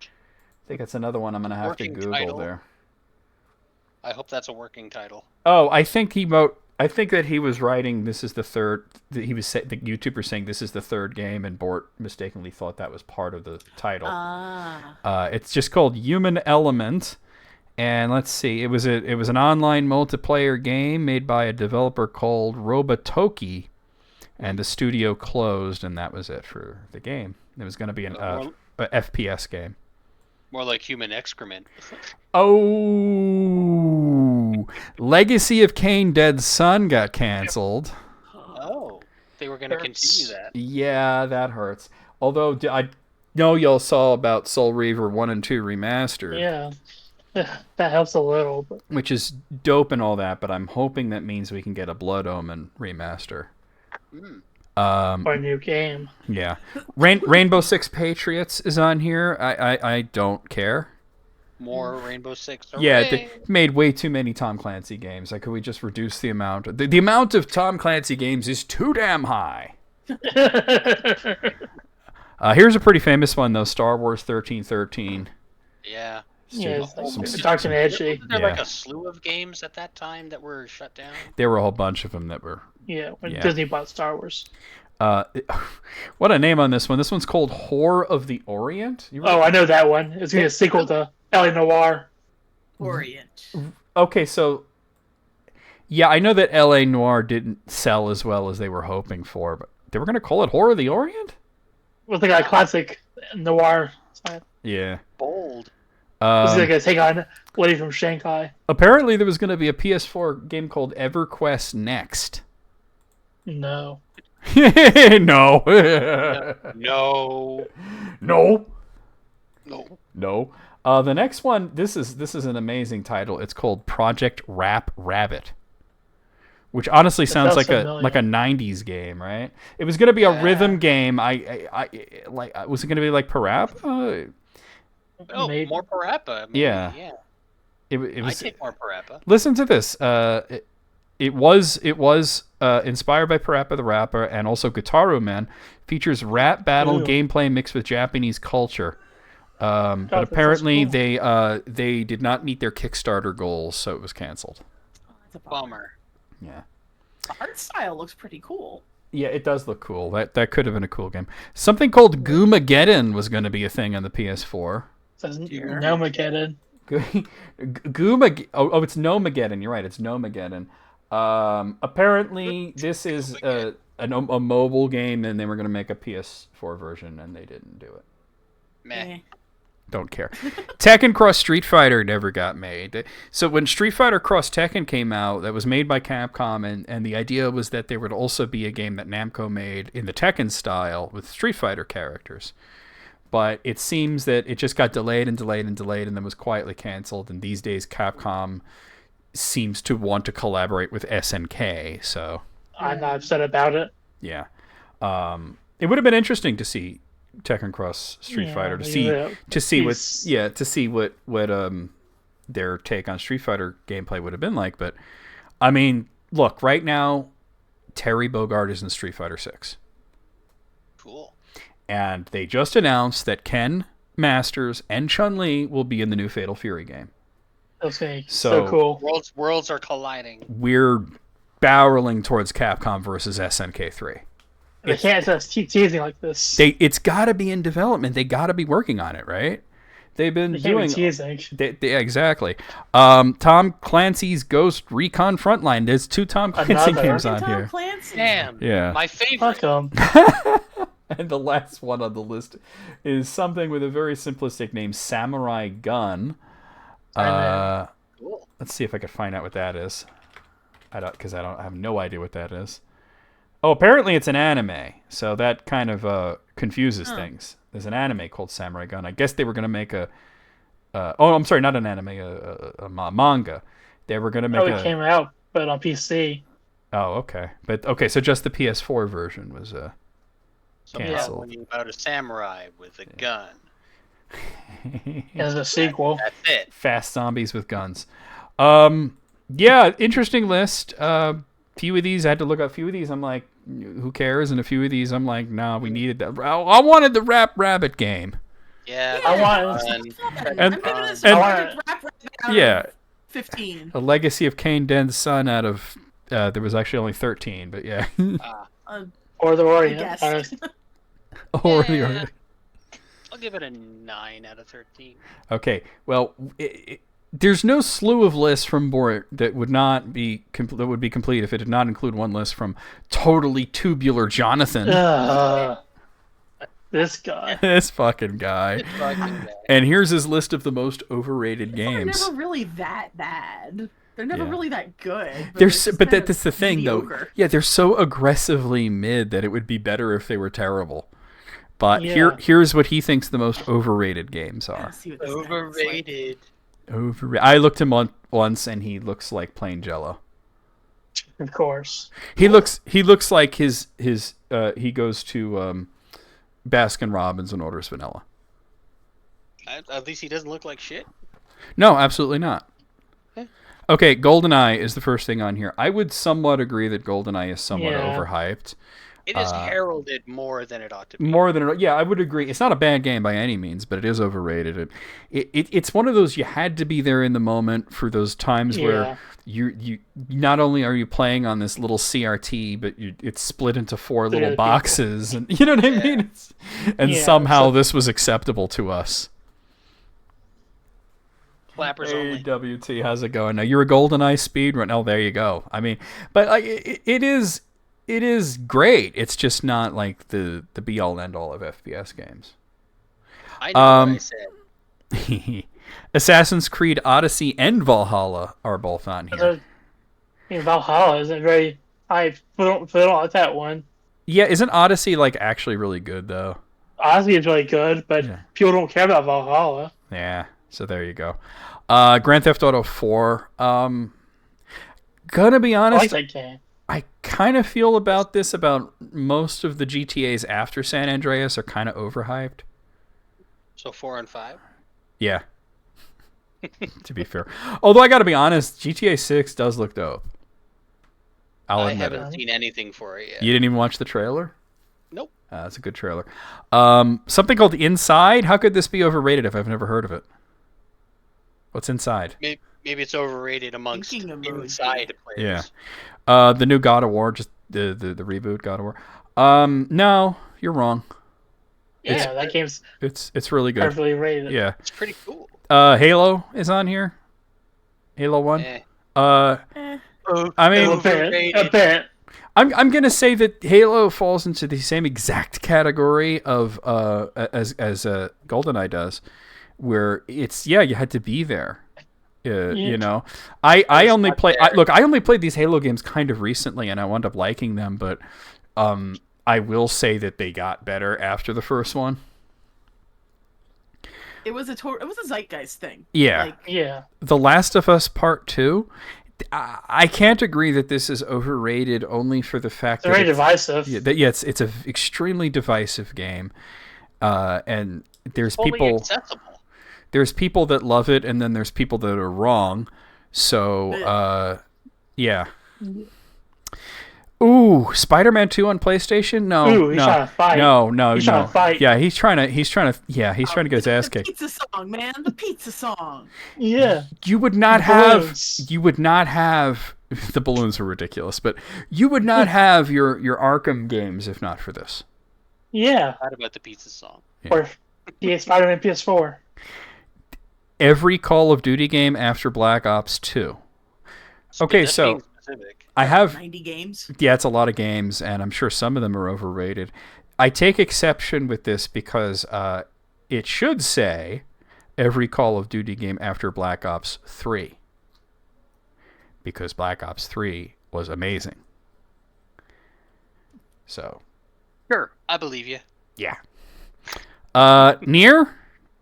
I think that's another one I'm going to have to Google title. There. I hope that's a working title. Oh, I think that he was writing. This is the third. The YouTuber saying this is the third game, and Bort mistakenly thought that was part of the title. It's just called Human Element, and let's see. It was an online multiplayer game made by a developer called Robotoki, and the studio closed, and that was it for the game. It was going to be an FPS game. More like human excrement. Oh, Legacy of Kain: Dead Son got canceled. Oh, they were going to continue that. Yeah, that hurts. Although I know y'all saw about Soul Reaver 1 and 2 Remastered. Yeah, that helps a little. But... which is dope and all that, but I'm hoping that means we can get a Blood Omen remaster. Or a new game. Yeah. Rainbow Six Patriots is on here. I don't care. more Rainbow Six. Yeah, Hooray! they made way too many Tom Clancy games. Like, could we just reduce the amount? The amount of Tom Clancy games is too damn high. Here's a pretty famous one, though. Star Wars 1313. Yeah. Yeah, Some- it's dark and edgy. Wasn't there Yeah. like a slew of games at that time that were shut down? There were a whole bunch of them that were... Yeah, when Yeah. Disney bought Star Wars. What a name on this one. This one's called Whore of the Orient. Oh, I know that one. It's gonna be a sequel to L.A. Noire. Orient. Okay, so... Yeah, I know that L.A. Noire didn't sell as well as they were hoping for, but they were going to call it Whore of the Orient? Well, they got a classic noir style. Yeah. Bold. This is like a take on Lady from Shanghai. Apparently there was going to be a PS4 game called EverQuest Next. No. No. No. No. No. No. The next one, this is an amazing title. It's called Project Rap Rabbit, which honestly sounds like familiar. a 90s game, right? It was going to be a rhythm game. Was it going to be like Parappa? Oh, Maybe. more Parappa. Maybe, Yeah. Yeah. It I was. take more Parappa. Listen to this. It was inspired by Parappa the Rapper and also Guitar Man. Features rap battle Ooh. gameplay mixed with Japanese culture. But that sounds apparently cool. they did not meet their Kickstarter goals, so it was canceled. That's a bummer. Bummer. Yeah. The art style looks pretty cool. Yeah, it does look cool. That could have been a cool game. Something called Goomageddon was going to be a thing on the PS4. Says Dear. no Mageddon. It's Nomageddon. You're right. It's Nomageddon. Apparently, this is a mobile game, and they were going to make a PS4 version, and they didn't do it. Meh. Don't care. Tekken Cross Street Fighter never got made. So when Street Fighter Cross Tekken came out, that was made by Capcom, and the idea was that there would also be a game that Namco made in the Tekken style with Street Fighter characters. But it seems that it just got delayed and delayed and delayed and then was quietly canceled. And these days, Capcom seems to want to collaborate with SNK. So I'm not upset about it. yeah, it would have been interesting to see Tekken Cross Street Fighter to see what their take on Street Fighter gameplay would have been like. But I mean, look, right now, Terry Bogard is in Street Fighter 6. Cool. And they just announced that Ken Masters and Chun-Li will be in the new Fatal Fury game. That's gonna be So- so cool. Worlds are colliding. We're barreling towards Capcom versus SNK 3. They can't just keep teasing like this. It's got to be in development. They got to be working on it, right? They've been They can't doing be teasing. exactly. Tom Clancy's Ghost Recon Frontline. There's 2 Tom Clancy Another. games on Tom here. Clancy. Damn. Yeah. My favorite. Fuck 'em. And the last one on the list is something with a very simplistic name, Samurai Gun. Cool. Let's see if I can find out what that is. I have no idea what that is. Oh, apparently it's an anime, so that kind of confuses things. There's an anime called Samurai Gun. I guess they were going to make I'm sorry, not an anime, a manga. They were going to make Oh, it came out, but on PC. Oh, okay. But okay, so just the PS4 version was canceled. Something about a samurai with a gun. As a sequel. That's it. Fast zombies with guns. Yeah, interesting list. Few of these, I had to look up a few of these. I'm like, who cares? And a few of these, I'm like, nah, we needed that. I wanted the Rap Rabbit game. Yeah. I want- fun. I'm giving this and- Project Rap Rabbit out Yeah. of 15. A Legacy of Cain Den's Son out of, there was actually only 13, but yeah. Or the I Orient. guess. Or the Yeah. I'll give it a 9 out of 13. Okay, well, there's no slew of lists from Bort that would not be that would be complete if it did not include one list from Totally Tubular Jonathan. This guy. This fucking guy. It's fucking bad. And here's his list of the most overrated They're games. never really that bad. They're never Yeah. really that good. But just that's the thing, though. mediocre. Yeah, they're so aggressively mid that it would be better if they were terrible. But Yeah. here's what he thinks the most overrated games are. Let's see what this guy looks like. Overrated. I looked him on once, and he looks like plain Jello. Of course. He looks like his he goes to Baskin Robbins and orders vanilla. At least he doesn't look like shit. No, absolutely not. Okay. Okay, GoldenEye is the first thing on here. I would somewhat agree that GoldenEye is somewhat overhyped. It is heralded more than it ought to be. Yeah, I would agree. It's not a bad game by any means, but it is overrated. It's one of those you had to be there in the moment for those times where you not only are you playing on this little CRT, but it's split into 4 little boxes, and you know what I mean. Somehow this was acceptable to us. Flappers only. WT, how's it going? Now you're a GoldenEye speedrun. Oh, there you go. I mean, but like it is great. It's just not like the be all and end all of FPS games. I know what I said. Assassin's Creed Odyssey and Valhalla are both on here. Valhalla isn't very. I don't like that one. Yeah, isn't Odyssey like actually really good though? Odyssey is really good, but people don't care about Valhalla. Yeah, so there you go. Grand Theft Auto 4. Gonna be honest, I like that game. I kind of feel about most of the GTAs after San Andreas are kind of overhyped. So 4 and 5? Yeah. To be fair. Although I got to be honest, GTA 6 does look dope. I haven't seen anything for it yet. You didn't even watch the trailer? Nope. That's a good trailer. Something called Inside. How could this be overrated if I've never heard of it? What's Inside? Maybe it's overrated amongst inside players. Yeah. The new God of War, just the reboot God of War. No, you're wrong. Yeah, that game's it's really good. perfectly rated. Yeah. It's pretty cool. Halo is on here. Halo 1. I mean, a bit. I'm gonna say that Halo falls into the same exact category of as GoldenEye does, where it's you had to be there. You know, I only played these Halo games kind of recently, and I wound up liking them, but I will say that they got better after the first one. It was a zeitgeist thing. Yeah, The Last of Us Part 2. I can't agree that this is overrated only for the fact that it's very divisive. It's an extremely divisive game, and there's totally accessible. There's people that love it, and then there's people that are wrong. So, yeah. Ooh, Spider-Man 2 on PlayStation? No, he's trying to fight. No. Trying to fight. Yeah, he's trying to get his ass kicked. The pizza song, man. The pizza song. Yeah. You would not have the balloons are ridiculous, but you would not have your Arkham games if not for this. Yeah. What about the pizza song? Or Spider-Man PS4. Every Call of Duty game after Black Ops 2. Okay, so I have 90 games. Yeah, it's a lot of games, and I'm sure some of them are overrated. I take exception with this because it should say every Call of Duty game after Black Ops 3. Because Black Ops 3 was amazing. So. Sure, I believe you. Yeah. Nier?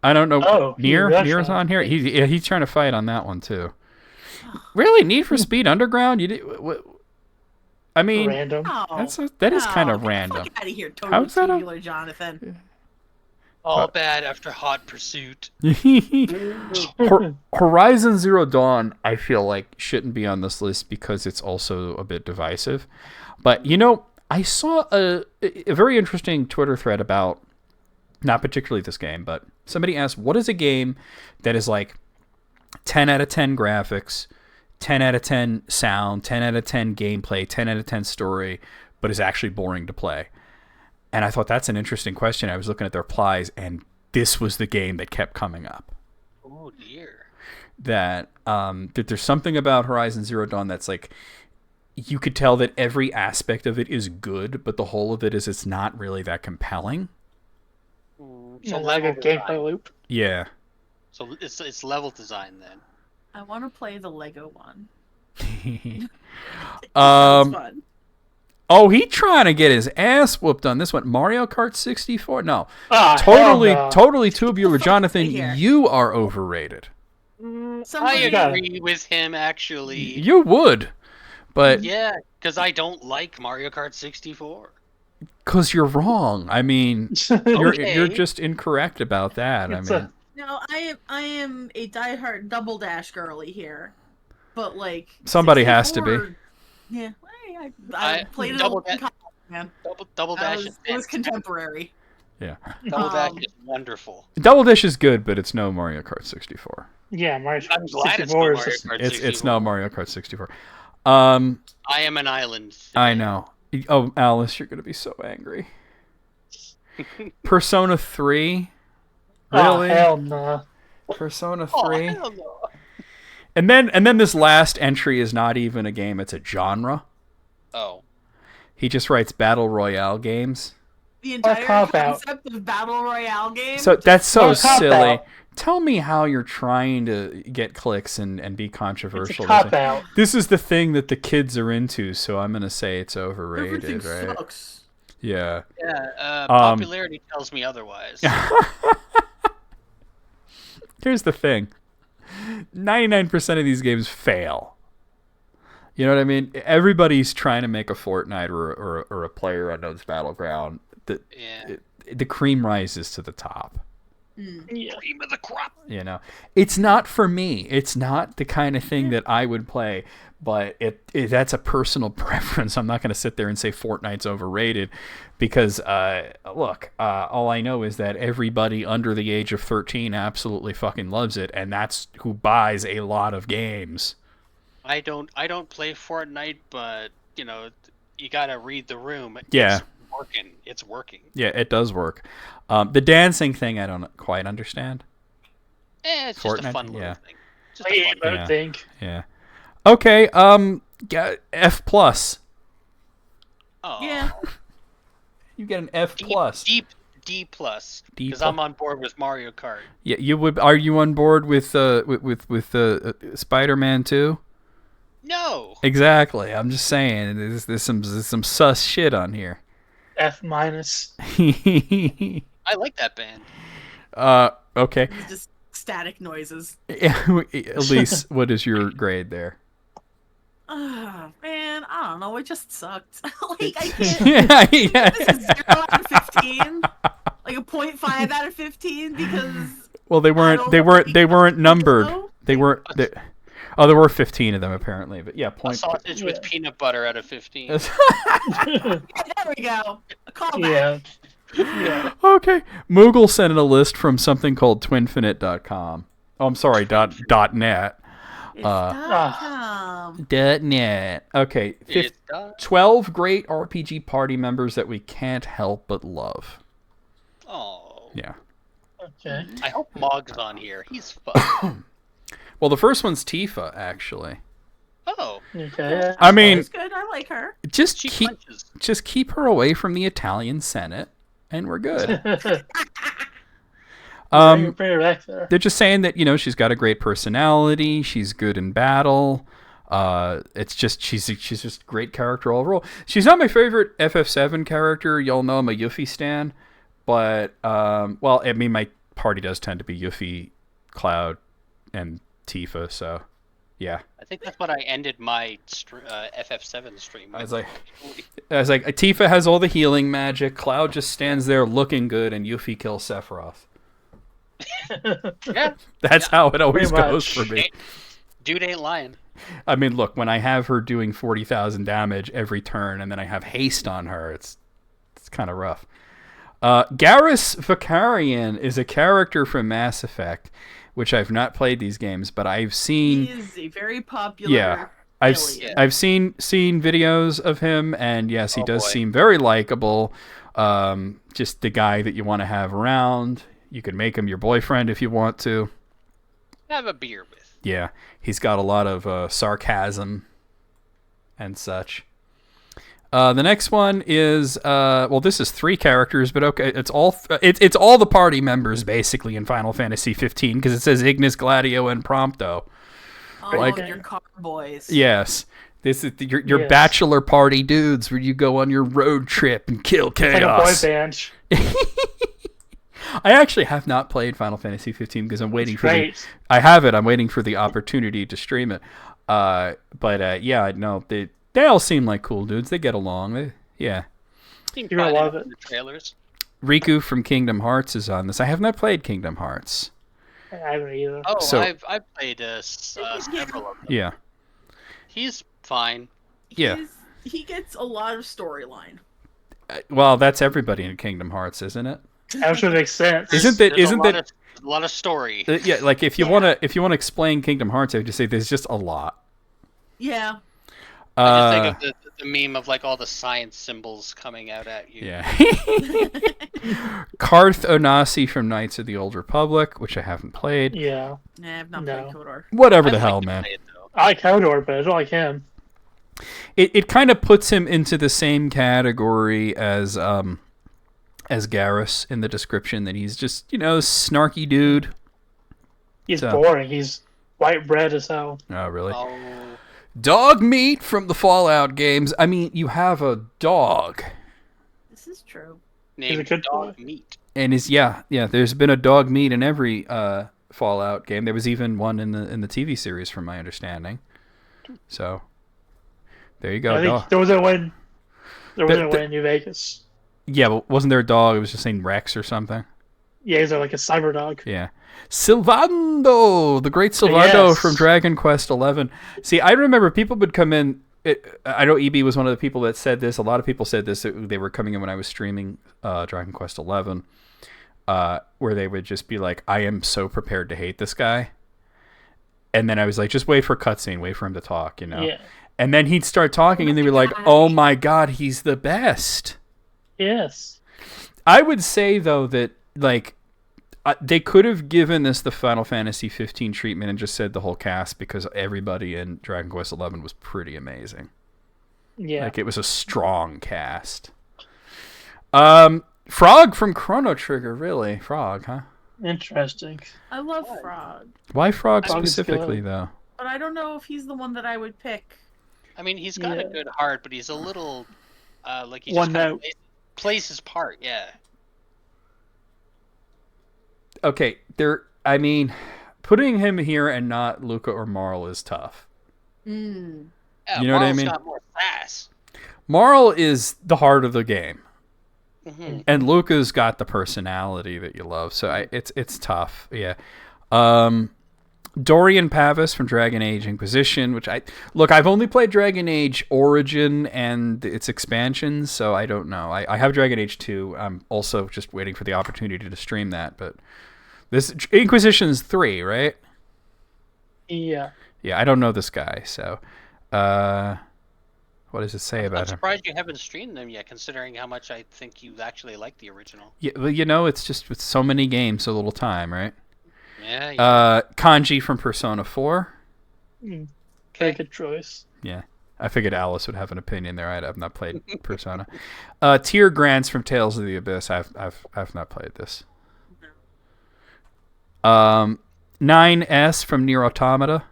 I don't know. Oh, Nier's on here. He's trying to fight on that one too. Really, Need for Speed Underground? You did? I mean, random. That is kind of random. Get out of here, How's that singular, Jonathan. All bad after Hot Pursuit. Horizon Zero Dawn, I feel like shouldn't be on this list because it's also a bit divisive. But I saw a very interesting Twitter thread about. Not particularly this game, but somebody asked, what is a game that is like 10 out of 10 graphics, 10 out of 10 sound, 10 out of 10 gameplay, 10 out of 10 story, but is actually boring to play? And I thought that's an interesting question. I was looking at the replies, and this was the game that kept coming up. Oh, dear. That there's something about Horizon Zero Dawn that's like, you could tell that every aspect of it is good, but the whole of it is it's not really that compelling. So like a gameplay loop. Yeah. So it's level design then. I want to play the Lego one. Fun. Oh, he trying to get his ass whooped on this one. Mario Kart 64? No. Totally two of you, Jonathan, you are overrated. I agree with him, actually. You would, but... Yeah, because I don't like Mario Kart 64. Because you're wrong. I mean, you're just incorrect about that. No, I am a diehard Double Dash girly here, but like Somebody has to be. 64 Yeah, I played it Double all in Dash- college, man. Double Dash is It was fantastic. contemporary. Yeah. Double Dash Um, is wonderful. Double Dash is good, but it's no Mario Kart 64. Yeah, Mario I'm glad it's 64 no is Mario just Kart It's 64. no Mario Kart 64. I am an island. I know. Oh, Alice, you're gonna be so angry. Persona 3. Really? Oh, hell no. Persona Oh, 3. hell no. And then this last entry is not even a game, it's a genre. Oh. He just writes battle royale games. The entire cop-out. concept of battle royale games. So that's so Or cop-out. silly. Tell me how you're trying to get clicks and be It's a controversial. cop-out. This is the thing that the kids are into, so I'm going to say it's overrated, everything right? sucks. Yeah. Yeah, popularity tells me otherwise. Here's the thing. 99% of these games fail. You know what I mean? Everybody's trying to make a Fortnite or a PlayerUnknown's Battleground. Yeah. The cream rises to the top. Yeah. Cream of the crop. You know, it's not for me. It's not the kind of thing that I would play, but that's a personal preference. I'm not going to sit there and say Fortnite's overrated because, look, all I know is that everybody under the age of 13 absolutely fucking loves it, and that's who buys a lot of games. I don't play Fortnite, but you know, you gotta read the room. Yeah. It's working. Yeah, it does work. The dancing thing, I don't quite understand. It's just a Fortnite, fun little yeah. thing. Just a fun I Yeah. think. Yeah. Okay. F plus. Oh. Yeah. You get an F plus. D plus. D Because plus. I'm on board with Mario Kart. Yeah, you would. Are you on board with Spider-Man 2? No. Exactly. I'm just saying. There's some sus shit on here. F minus. I like that band. Okay. It's just static noises. Elise, what is your grade there? Man, I don't know. It just sucked. Like I can't. Yeah. This is 0 out of 15. Like a 0.5 out of 15 because. Well, they weren't numbered. So? They weren't. There were 15 of them apparently, but yeah, A point. sausage with peanut butter out of 15. Yeah, there we go. A callback. Yeah. Okay. Moogle sent in a list from something called twinfinite.com. Oh, I'm sorry, .net. It's .com. .net. Okay. It's done. 12 great RPG party members that we can't help but love. Oh. Yeah. Okay. I hope Mog's on here. He's fun. Well, the first one's Tifa, actually. Oh. Okay. I mean, That's good. I like her. just She punches. keep her away from the Italian Senate, and we're good. Bring her back there. They're just saying that, she's got a great personality. She's good in battle. It's just she's just a great character overall. She's not my favorite FF7 character. Y'all know I'm a Yuffie stan, but well, I mean my party does tend to be Yuffie, Cloud, and Tifa. So yeah. I think that's what I ended my FF7 stream with. I was like, Tifa has all the healing magic. Cloud just stands there looking good, and Yuffie kills Sephiroth. Yeah. That's how it always Pretty goes much. for me. Dude ain't lying. I mean, look, when I have her doing 40,000 damage every turn, and then I have haste on her, it's kind of rough. Garrus Vakarian is a character from Mass Effect, which I've not played these games, but I've seen. He is a very popular. Yeah, I've alien. seen videos of him, and yes, he does boy. seem very likable. Just the guy that you want to have around. You can make him your boyfriend if you want to. Have a beer with. Yeah, he's got a lot of sarcasm and such. The next one is well, this is 3 characters, but okay, it's all the party members basically in Final Fantasy 15 because it says Ignis, Gladio, and Prompto. Oh, like- your car boys. Yes, this is your Yes. bachelor party dudes where you go on your road trip and kill Like a boy chaos. band. I actually have not played Final Fantasy 15 because I'm waiting for the. Great. I have it. I'm waiting for the opportunity to stream it. But yeah, no, they all seem like cool dudes. They get along. Yeah. Seemed You're gonna fine love in it. the trailers. Riku from Kingdom Hearts is on this. I have not played Kingdom Hearts. I haven't either. Oh, So- I've played several of them. Yeah. He's fine. Yeah. He gets a lot of storyline. Well, that's everybody in Kingdom Hearts, isn't it? That should make sense. Isn't that- There's isn't a lot that- of, a lot of story? Yeah, like if you Yeah. wanna explain Kingdom Hearts, I would just say there's just a lot. Yeah. I just think of the meme of like all the science symbols coming out at you. Yeah. Karth Onasi from Knights of the Old Republic, which I haven't played. Yeah. Nah, I've not No. played KOTOR. Whatever I'd the like hell, to man. play it, though. I like Hodor, but I don't like him. It kind of puts him into the same category as Garrus in the description, that he's just, snarky dude. He's So- boring. He's white bread as hell. Oh, really? Oh, Dog meat from the Fallout games. I mean, you have a dog. This is true. named good Dog boy. Meat. And there's been a dog meat in every Fallout game. There was even one in the TV series, from my understanding. So there you go. I think Dog. there was a win. There was The- a win in New Vegas. Yeah, but wasn't there a dog? It was just named Rex or something. Yeah, he's like a cyber dog. Yeah. Sylvando, the great Sylvando Yes. from Dragon Quest XI. See, I remember people would come in. I know EB was one of the people that said this. A lot of people said this. They were coming in when I was streaming Dragon Quest XI, where they would just be like, I am so prepared to hate this guy. And then I was like, just wait for a cutscene, wait for him to talk, Yeah. And then he'd start talking, and they were like, oh my God, he's the best. Yes. I would say, though, that, like, they could have given this the Final Fantasy 15 treatment and just said the whole cast, because everybody in Dragon Quest XI was pretty amazing. Yeah. Like, it was a strong cast. Frog from Chrono Trigger, really? Frog, huh? Interesting. I love Frog, Why Frog Frog is specifically, good. though? but I don't know if he's the one that I would pick. I mean, he's got a Yeah. good heart, but he's a little like he One just kind of note. plays his part. Yeah. Okay, putting him here and not Luca or Marl is tough. Mm. Yeah, You know what I Marl's mean? got more sass. Marl is the heart of the game. Hmm. And Luca's got the personality that you love, so it's tough. Yeah. Dorian Pavis from Dragon Age Inquisition, which I've only played Dragon Age Origin and its expansions, so I don't know. I have Dragon Age 2. I'm also just waiting for the opportunity to stream that, but this Inquisition's 3, right? Yeah. Yeah, I don't know this guy, so what does it say I'm about him? surprised you haven't streamed them yet, considering how much I think you actually like the original. Yeah, well, it's just with so many games, so little time, right? Yeah. Kanji from Persona 4. Very good choice. Yeah, I figured Alice would have an opinion there. I've not played Persona. Tier Grants from Tales of the Abyss. I've not played this. 9S from Nier Automata.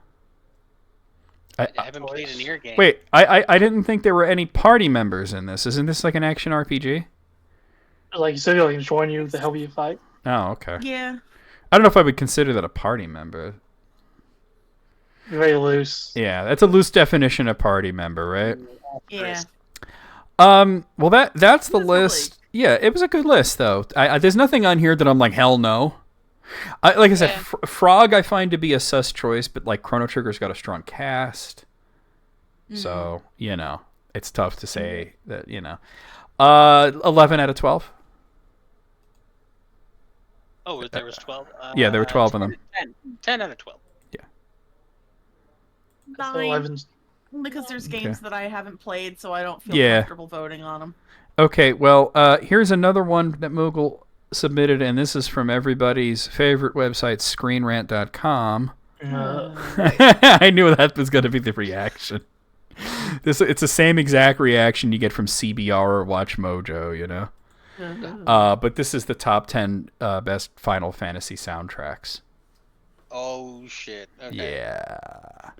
I haven't played an ear game. Wait, I didn't think there were any party members in this. Isn't this like an action RPG? Like you said, he'll like join you to help you fight. Oh, okay. Yeah. I don't know if I would consider that a party member. Very loose. Yeah, that's a loose definition of party member, right? Yeah. Well, that's the It was list. Yeah, it was a good list, though. There's nothing on here that I'm like, hell no. Like I said, Yeah. Frog I find to be a sus choice, but like Chrono Trigger's got a strong cast, so it's tough to say that 11 out of 12. Oh, there was 12? Yeah, there were 12 of them. 10 out of 12. So 9. 11's Because there's games that I haven't played, so I don't feel Yeah. comfortable voting on them. Okay, well, here's another one that Moogle submitted, and this is from everybody's favorite website, ScreenRant.com. I knew that was going to be the reaction. It's the same exact reaction you get from CBR or Watch Mojo, But this is the top 10 best Final Fantasy soundtracks. Oh, shit. Okay. Yeah.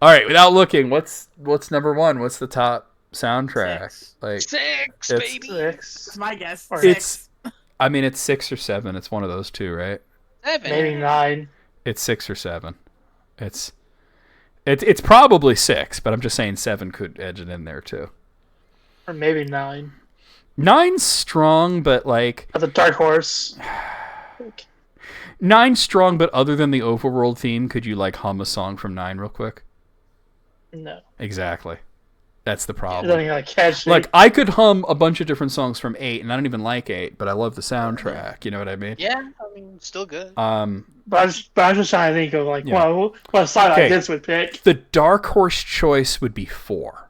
All right, without looking, what's number one? What's the top soundtrack? 6. Like 6, it's- baby! 6. That's my guess. Or- 6. it's 6 or 7. It's one of those two, right? 7. Maybe 9. It's 6 or 7. It's probably 6, but I'm just saying 7 could edge it in there too. Or maybe 9. 9's strong, but like That's a dark horse. 9's strong, but other than the overworld theme, could you like hum a song from 9 real quick? No. Exactly. That's the It problem. doesn't like catchy. Like, I could hum a bunch of different songs from 8, and I don't even like 8, but I love the soundtrack. You know what I mean? Yeah, I mean, still good. But I'm just trying to think of like Yeah. what side Okay. like this would pick. The dark horse choice would be 4.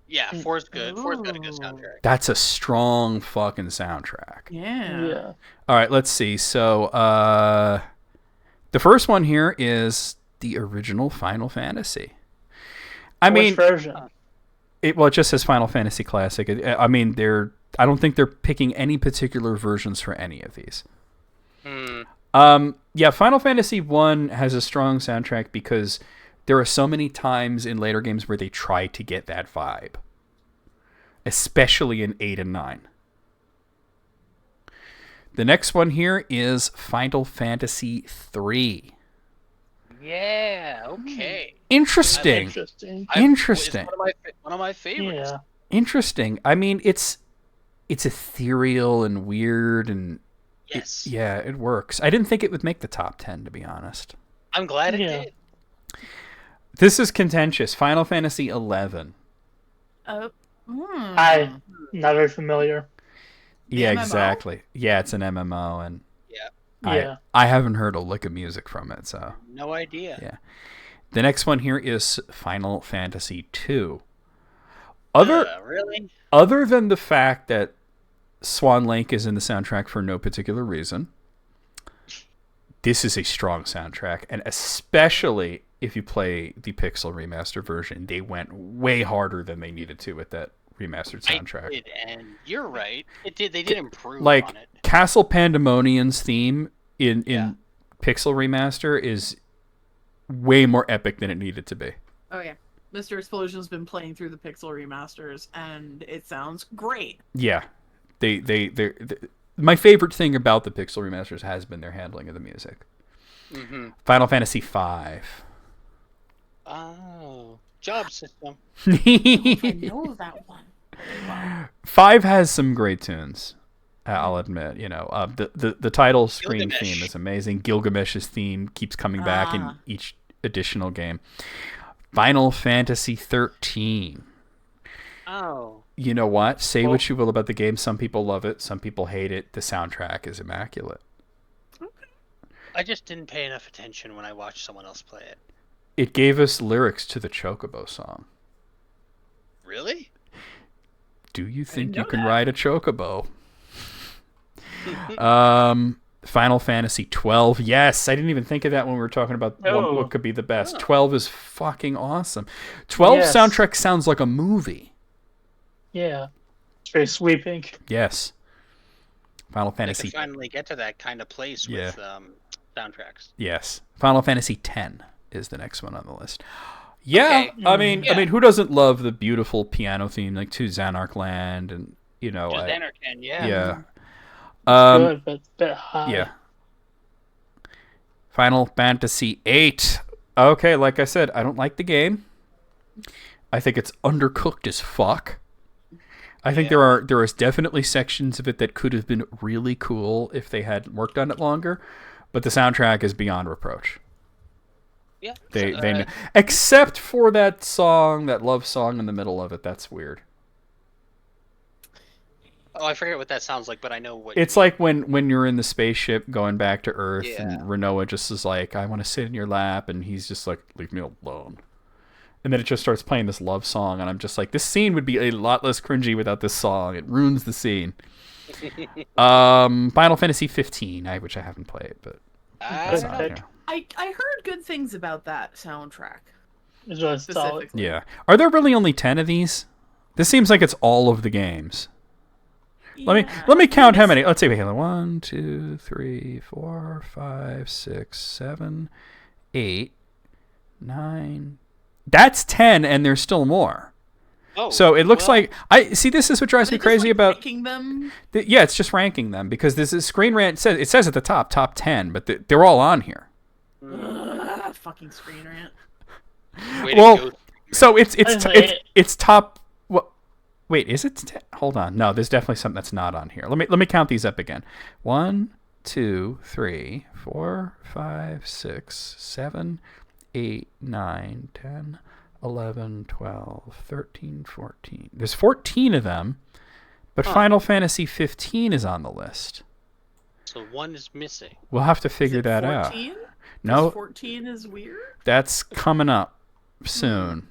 Yeah, 4's good. 4's got a good soundtrack. That's a strong fucking soundtrack. Yeah. Yeah. All right, let's see. So, the first one here is the original Final Fantasy. I Which mean, version? it just says Final Fantasy Classic. I mean, I don't think they're picking any particular versions for any of these. Yeah, Final Fantasy 1 has a strong soundtrack because there are so many times in later games where they try to get that vibe, especially in 8 and 9. The next one here is Final Fantasy 3. Yeah, okay. Interesting. Interesting. Interesting. It's one of my favorites. Yeah. Interesting. I mean, it's ethereal and weird and Yes. it works. I didn't think it would make the top 10, to be honest. I'm glad it Yeah. did. This is contentious. Final Fantasy 11. I'm not very familiar. Yeah, MMO? exactly. Yeah, it's an MMO, and Yeah. Yeah. I haven't heard a lick of music from it, so. No idea. Yeah. The next one here is Final Fantasy 2. Really? Other than the fact that Swan Lake is in the soundtrack for no particular reason, this is a strong soundtrack, and especially if you play the Pixel Remastered version, they went way harder than they needed to with that remastered soundtrack. I did, and you're right. It did. They did improve Like on it. Castle Pandemonium's theme in Yeah. Pixel Remaster is way more epic than it needed to be. Oh yeah. Mr. Explosion's been playing through the Pixel remasters, and it sounds great. Yeah, they my favorite thing about the Pixel Remasters has been their handling of the music. Mm-hmm. Final Fantasy 5. Oh, job system. I know that one. 5 has some great tunes. I'll admit, the title screen Gilgamesh. theme is amazing. Gilgamesh's theme keeps coming back in each additional game. Final Fantasy 13. Oh. You know what? Say what you will about the game. Some people love it. Some people hate it. The soundtrack is immaculate. I just didn't pay enough attention when I watched someone else play it. It gave us lyrics to the Chocobo song. Really? Do you think you know can that. ride a Chocobo? Final Fantasy 12. Yes, I didn't even think of that when we were talking about what could be the best. 12 is fucking awesome. 12 Yes. soundtrack sounds like a movie. Yeah. It's very sweeping. Yes. Final They Fantasy. could finally get to that kind of place with soundtracks. Yes. Final Fantasy 10 is the next one on the list. Yeah, Okay. I mean, who doesn't love the beautiful piano theme like to Xanark Land and Just Anarchan, yeah. yeah. Good, but a bit high. Yeah. Final Fantasy 8. Okay, like I said, I don't like the game. I think it's undercooked as fuck. I think there is definitely sections of it that could have been really cool if they had worked on it longer, but the soundtrack is beyond reproach. Yeah. They know. Except for that song, that love song in the middle of it. That's weird. Oh, I forget what that sounds like, but I know what. It's like when you're in the spaceship going back to Earth, Yeah. and Renoa just is like, "I want to sit in your lap," and he's just like, "Leave me alone." And then it just starts playing this love song, and I'm just like, this scene would be a lot less cringy without this song. It ruins the scene. Final Fantasy 15, which I haven't played, but that's I not don't know. here. I heard good things about that soundtrack. It's really solid. Specifically. Yeah. Are there really only 10 of these? This seems like it's all of the games. Let me count how many. Let's see. 1, 2, 3, 4, 5, 6, 7, 8, 9. That's 10, and there's still more. Oh, So it looks like this is what drives me crazy about. ranking them. Yeah, it's just ranking them because this is Screen Rant says at the top 10, but they're all on here. Fucking Screen Rant. way to Well, go. so it's Honestly, it's top. What? Wait, is it? Hold on. No, there's definitely something that's not on here. Let me count these up again. 1, 2, 3, 4, 5, 6, 7, 8, 9, 10, 11, 12, 13, 14. There's 14 of them, but Final Fantasy 15 is on the list. So one is missing. We'll have to figure that out. 14? No, 14 is weird? that's coming up soon.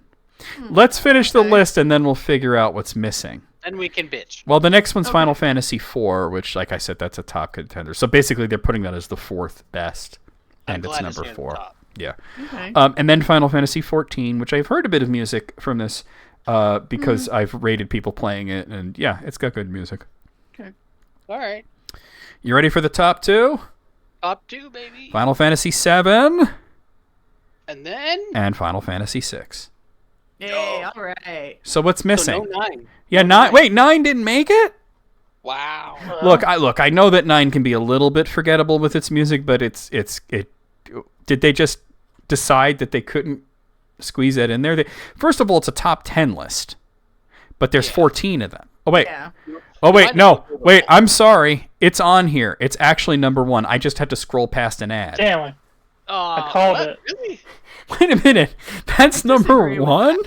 Let's finish the list, and then we'll figure out what's missing. Then we can bitch. Well, the next one's Final Fantasy IV, which, like I said, that's a top contender. So basically, they're putting that as the fourth best, and it's number 4. Yeah. Okay. And then Final Fantasy XIV, which I've heard a bit of music from this because I've rated people playing it, and yeah, it's got good music. Okay. All right. You ready for the top 2? Top 2, baby. Final Fantasy VII And then? and Final Fantasy VI. Yay, all right. So what's missing? So no 9. Yeah, No 9. Wait, 9 didn't make it? Wow. Look, I know that 9 can be a little bit forgettable with its music, but it did they just decide that they couldn't squeeze that in there? First of all, it's a top 10 list, but there's 14 of them. Oh wait. Yeah. Oh wait, no. Wait, I'm sorry. It's on here. It's actually number 1. I just had to scroll past an ad. Damn, I called it. Really? Wait a minute. That's number disagree with 1?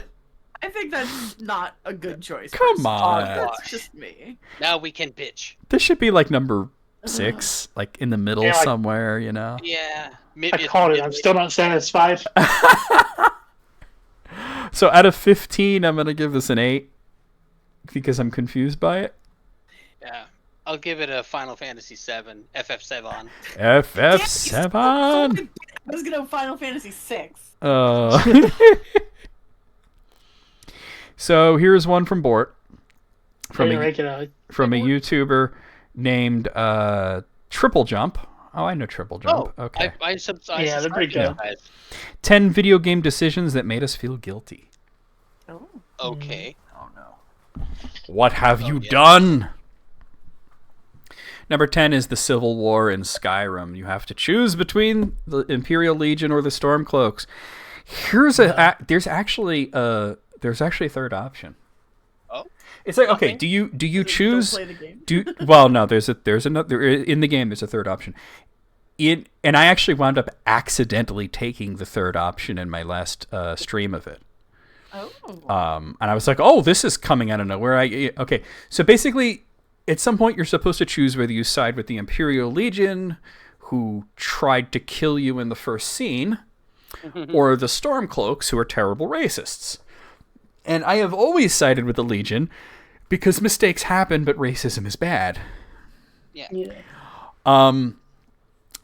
I think that's not a good choice. Come personally. on. That's just me. Now we can bitch. This should be like number 6, like in the middle Yeah, like- somewhere, you know. Yeah. I called it. I'm still not satisfied. So out of 15, I'm going to give this an 8 because I'm confused by it. Yeah. I'll give it a Final Fantasy 7, FF7. FF7. I was gonna go Final Fantasy 6. So here's one from Bort. From a Regularly. YouTuber named Triple Jump. Oh, I know Triple Jump. Okay. I Yeah, they're pretty subscribe good. to you guys. 10 video game decisions that made us feel guilty. Oh. Okay. Oh no. What have you yeah. done? Number 10 is the Civil War in Skyrim. You have to choose between the Imperial Legion or the Stormcloaks. There's actually a third option. Oh. It's like, okay, Okay. do you Don't choose play the game. well, no, there's another in the game. There's a third option. And I actually wound up accidentally taking the third option in my last stream of it. Oh. And I was like, oh, this is coming out of nowhere. Okay, so basically, at some point, you're supposed to choose whether you side with the Imperial Legion, who tried to kill you in the first scene, or the Stormcloaks, who are terrible racists. And I have always sided with the Legion because mistakes happen, but racism is bad. Yeah.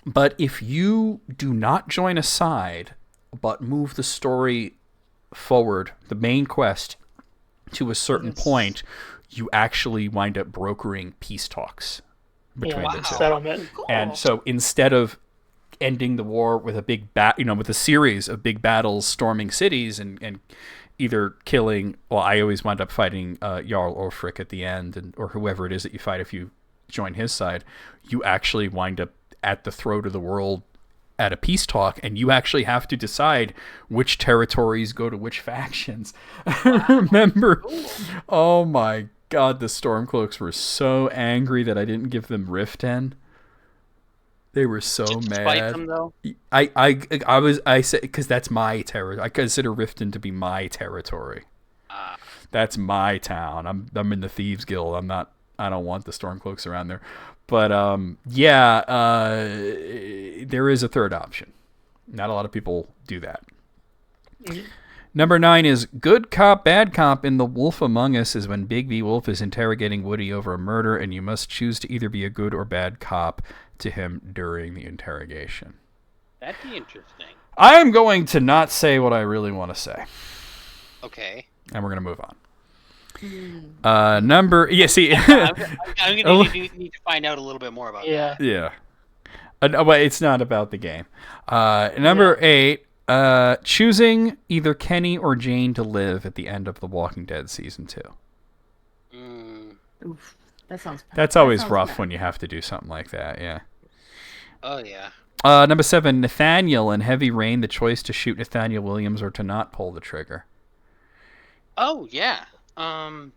But if you do not join a side, but move the story forward, the main quest, to a certain point, you actually wind up brokering peace talks between the two. Settlement. Cool. And so instead of ending the war with a big with a series of big battles storming cities and either killing, well, I always wind up fighting Jarl Ulfric at the end, or whoever it is that you fight if you join his side, you actually wind up at the throat of the world at a peace talk, and you actually have to decide which territories go to which factions. I remember, oh my god, the Stormcloaks were so angry that I didn't give them Riften. They were so Did you mad. fight them, though? I said, because that's my territory. I consider Riften to be my territory. That's my town. I'm in the Thieves Guild. I don't want the Stormcloaks around there. But there is a third option. Not a lot of people do that. Mhm. Number 9 is good cop, bad cop in The Wolf Among Us is when Big B Wolf is interrogating Woody over a murder, and you must choose to either be a good or bad cop to him during the interrogation. That'd be interesting. I am going to not say what I really want to say, Okay. and we're going to move on. Hmm. See, I'm going to need to find out a little bit more about that. Yeah. yeah. Well, it's not about the game. Number 8, choosing either Kenny or Jane to live at the end of The Walking Dead Season 2. Mm. Oof. That sounds bad. That's always That sounds rough bad. when you have to do something like that, yeah. Oh, yeah. Number 7, Nathaniel in Heavy Rain, the choice to shoot Nathaniel Williams or to not pull the trigger. Oh, yeah. The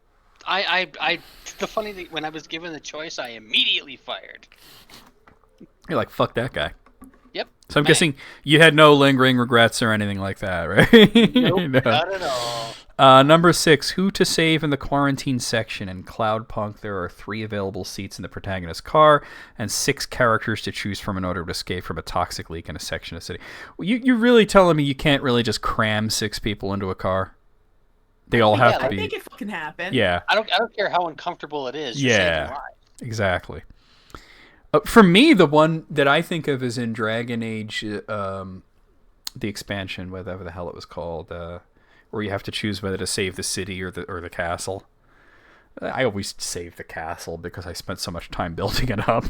funny thing, when I was given the choice, I immediately fired. You're like, fuck that guy. Yep. So I'm guessing you had no lingering regrets or anything like that, right? Nope, No. not at all. Number 6, who to save in the quarantine section. In Cloudpunk, there are 3 available seats in the protagonist's car and 6 characters to choose from in order to escape from a toxic leak in a section of the city. You're really telling me you can't really just cram 6 people into a car? They all have to I be. think it fucking happened. Yeah. I don't care how uncomfortable it is. You're saving lives. Exactly. For me, the one that I think of is in Dragon Age, the expansion, whatever the hell it was called, where you have to choose whether to save the city or the castle. I always save the castle because I spent so much time building it up.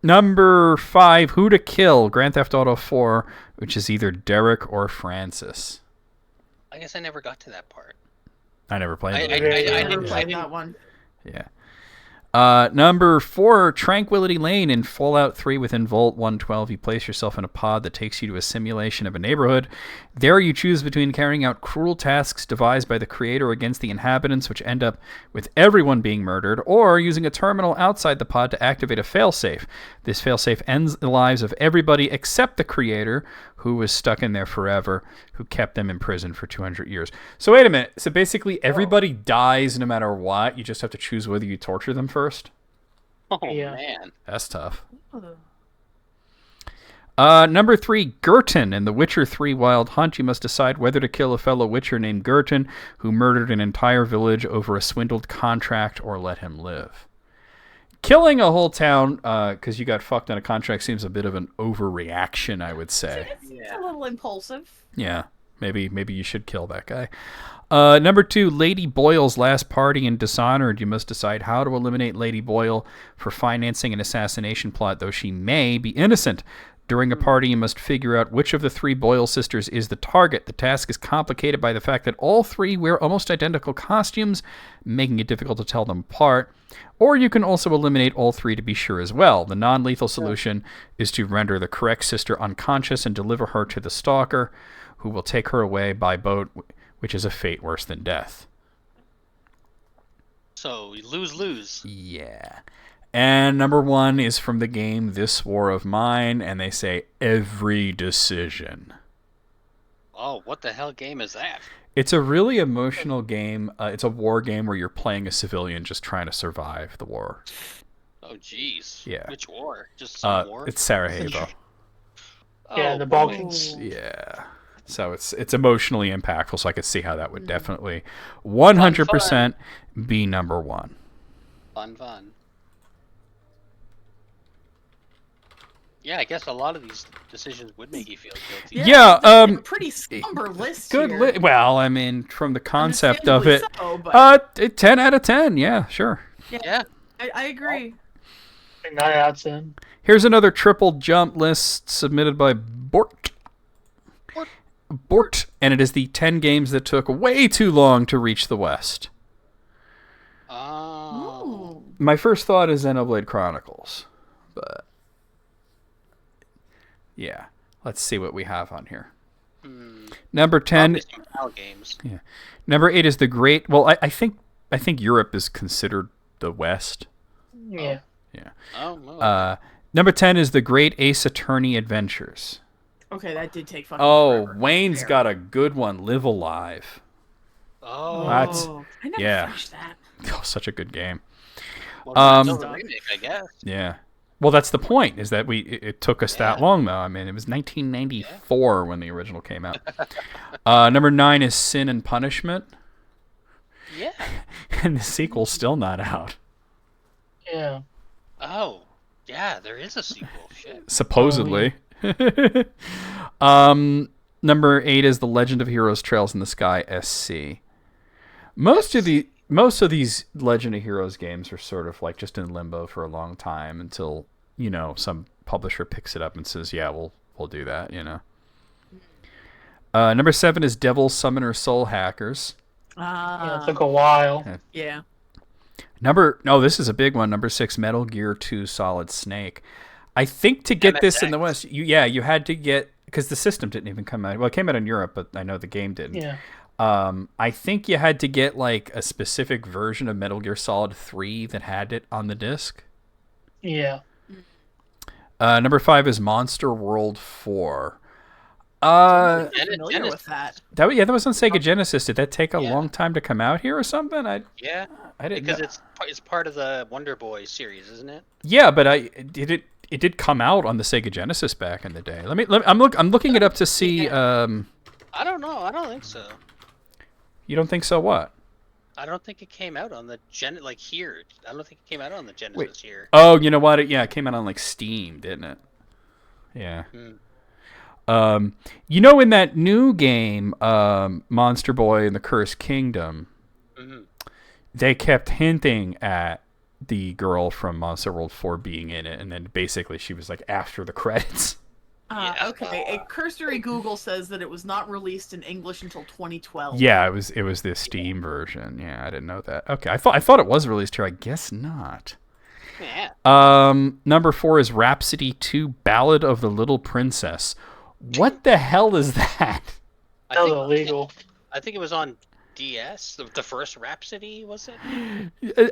Number 5, who to kill. Grand Theft Auto 4, which is either Derek or Francis. I guess I never got to that part. I never played I I never didn't played that one. Yeah. Number 4, Tranquility Lane. In Fallout 3 within Vault 112, you place yourself in a pod that takes you to a simulation of a neighborhood. There you choose between carrying out cruel tasks devised by the creator against the inhabitants, which end up with everyone being murdered, or using a terminal outside the pod to activate a failsafe. This failsafe ends the lives of everybody except the creator, who was stuck in there forever, who kept them in prison for 200 years. So wait a minute. So basically everybody dies no matter what. You just have to choose whether you torture them first? Oh, Yeah. man. That's tough. Number 3, Gerton. In The Witcher 3 Wild Hunt, you must decide whether to kill a fellow Witcher named Gerton, who murdered an entire village over a swindled contract, or let him live. Killing a whole town because you got fucked on a contract seems a bit of an overreaction, I would say. It's a little impulsive. Yeah, maybe you should kill that guy. Number 2, Lady Boyle's last party in Dishonored. You must decide how to eliminate Lady Boyle for financing an assassination plot, though she may be innocent. During a party, you must figure out which of the 3 Boyle sisters is the target. The task is complicated by the fact that all 3 wear almost identical costumes, making it difficult to tell them apart. Or you can also eliminate all 3 to be sure as well. The non-lethal solution is to render the correct sister unconscious and deliver her to the stalker, who will take her away by boat, which is a fate worse than death. So, you lose. Yeah. And number 1 is from the game This War of Mine, and they say every decision. Oh, what the hell game is that? It's a really emotional game. It's a war game where you're playing a civilian just trying to survive the war. Oh, jeez. Yeah. Which war? Just some war? It's Sarajevo. Yeah, the Balkans. Yeah. So it's emotionally impactful, so I could see how that would definitely 100% be number 1. Fun. Yeah, I guess a lot of these decisions would make you feel guilty. Yeah, a pretty somber list good. here. Well, I mean, from the concept of it, Understandably so, 10 out of 10. Yeah, sure. Yeah. I agree. 9 out of 10. Here's another triple jump list submitted by Bort, and it is the 10 games that took way too long to reach the West. Oh. My first thought is Xenoblade Chronicles, but yeah, let's see what we have on here. Number 10. Games. Yeah. Number 8 is the Great. Well, I think Europe is considered the West. Yeah. Yeah. Oh. Okay. Number 10 is the Great Ace Attorney Adventures. Okay, that did take fucking forever. Wayne's got a good one. Live Alive. Oh. That's I never finished that. Oh, such a good game. Well, it's a remake, I guess. Yeah. Well, that's the point, is that it took us that long, though. I mean, it was 1994 when the original came out. Number 9 is Sin and Punishment. Yeah. And the sequel's still not out. Yeah. Oh. Yeah, there is a sequel. Shit. Supposedly. Number 8 is The Legend of Heroes Trails in the Sky SC. Most of these Legend of Heroes games are sort of like just in limbo for a long time until, some publisher picks it up and says, yeah, we'll do that, Number 7 is Devil Summoner Soul Hackers. Yeah, it took a while. Yeah. This is a big one. Number 6, Metal Gear 2 Solid Snake. I think to get this in the West, you had to get, because the system didn't even come out. Well, it came out in Europe, but I know the game didn't. Yeah. I think you had to get like a specific version of Metal Gear Solid 3 that had it on the disc. Yeah. Number 5 is Monster World 4. I'm familiar with that. That was on Sega Genesis. Did that take a Yeah. long time to come out here or something? I didn't because know. it's part of the Wonder Boy series, isn't it? Yeah, but it did come out on the Sega Genesis back in the day. I'm looking it up to see. I don't know. I don't think so. You don't think so? What? I don't think it came out on the here. I don't think it came out on the Genesis here. Oh, you know what? It came out on like Steam, didn't it? Yeah. You know, in that new game, Monster Boy and the Cursed Kingdom, they kept hinting at the girl from Monster World 4 being in it, and then basically she was like after the credits. Okay, a cursory Google says that it was not released in English until 2012. Yeah, it was the Steam version. Yeah, I didn't know that. Okay, I thought it was released here. I guess not. Yeah. Number 4 is Rhapsody 2: Ballad of the Little Princess. What the hell is that? That was illegal. I think it was on DS. The first Rhapsody, was it?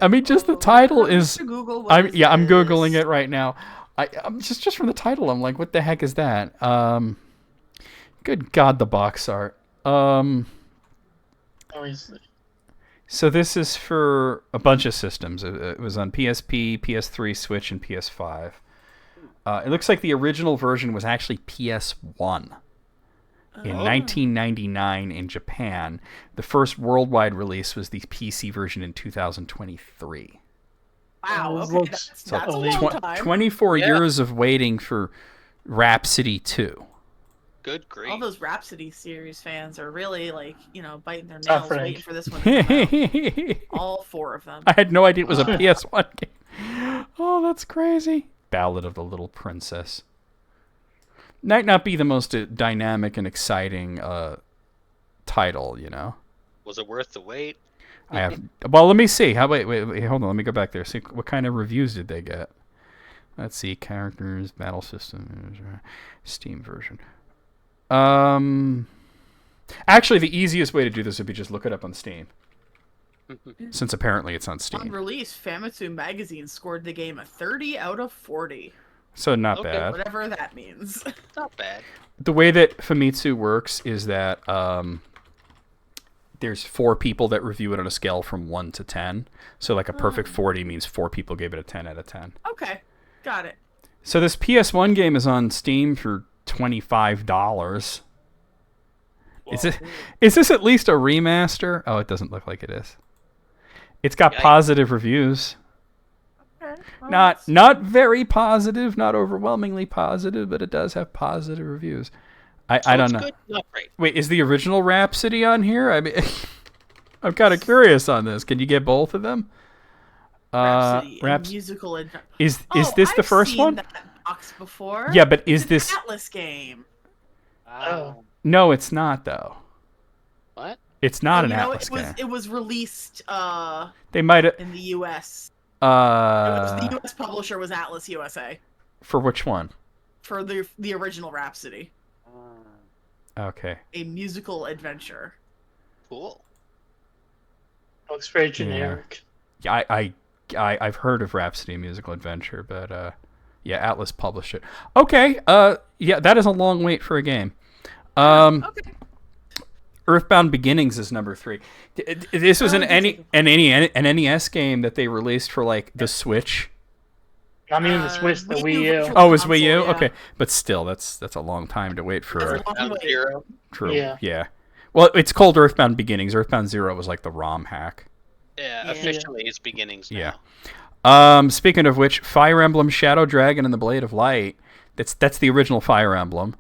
I mean, just the title is. Google, I'm googling it right now. I'm just from the title. I'm like, what the heck is that? Good God, the box art. So this is for a bunch of systems. It was on PSP, PS3, Switch, and PS5. It looks like the original version was actually PS1 in 1999 in Japan. The first worldwide release was the PC version in 2023. Wow, okay, that's a long time. 24 years of waiting for Rhapsody 2. Good grief. All those Rhapsody series fans are really, biting their nails waiting for this one to come out. All 4 of them. I had no idea it was a PS1 game. Oh, that's crazy. Ballad of the Little Princess. Might not be the most dynamic and exciting title, you know? Was it worth the wait? Well, let me see. Wait, hold on. Let me go back there. See what kind of reviews did they get. Let's see. Characters, battle system, Steam version. Actually, the easiest way to do this would be just look it up on Steam. Since apparently it's on Steam. On release, Famitsu Magazine scored the game a 30 out of 40. So not bad. Whatever that means. Not bad. The way that Famitsu works is that there's 4 people that review it on a scale from 1 to 10. So like a perfect 40 means 4 people gave it a 10 out of 10. Okay, got it. So this PS1 game is on Steam for $25. Is this at least a remaster? Oh, it doesn't look like it is. It's got positive reviews. Okay, well, Not very positive, not overwhelmingly positive, but it does have positive reviews. I don't know. Good, not great. Wait, is the original Rhapsody on here? I mean, I'm kind of curious on this. Can you get both of them? Rhapsody, musical. Is this the first one? I've seen that box before. Yeah, but is it's this an Atlas game? Oh. No, it's not though. What? It's not an Atlas game. It was released. They might have in the U.S. The U.S. publisher was Atlas USA. For which one? For the original Rhapsody. Okay. A musical adventure. Cool. Looks very generic. Yeah, I've heard of Rhapsody Musical Adventure, but yeah, Atlas published it. Okay. Yeah, that is a long wait for a game. Okay. Earthbound Beginnings is number 3. This was an NES game that they released for like the Switch. I mean, the Switch, the Wii U. Oh, it was Wii U? Yeah. Okay. But still, that's a long time to wait for. That's a long wait. Zero. True. Yeah. Yeah. Well, it's called Earthbound Beginnings. Earthbound Zero was like the ROM hack. Yeah, officially it's beginnings now. Yeah. Speaking of which, Fire Emblem Shadow Dragon and the Blade of Light. That's the original Fire Emblem,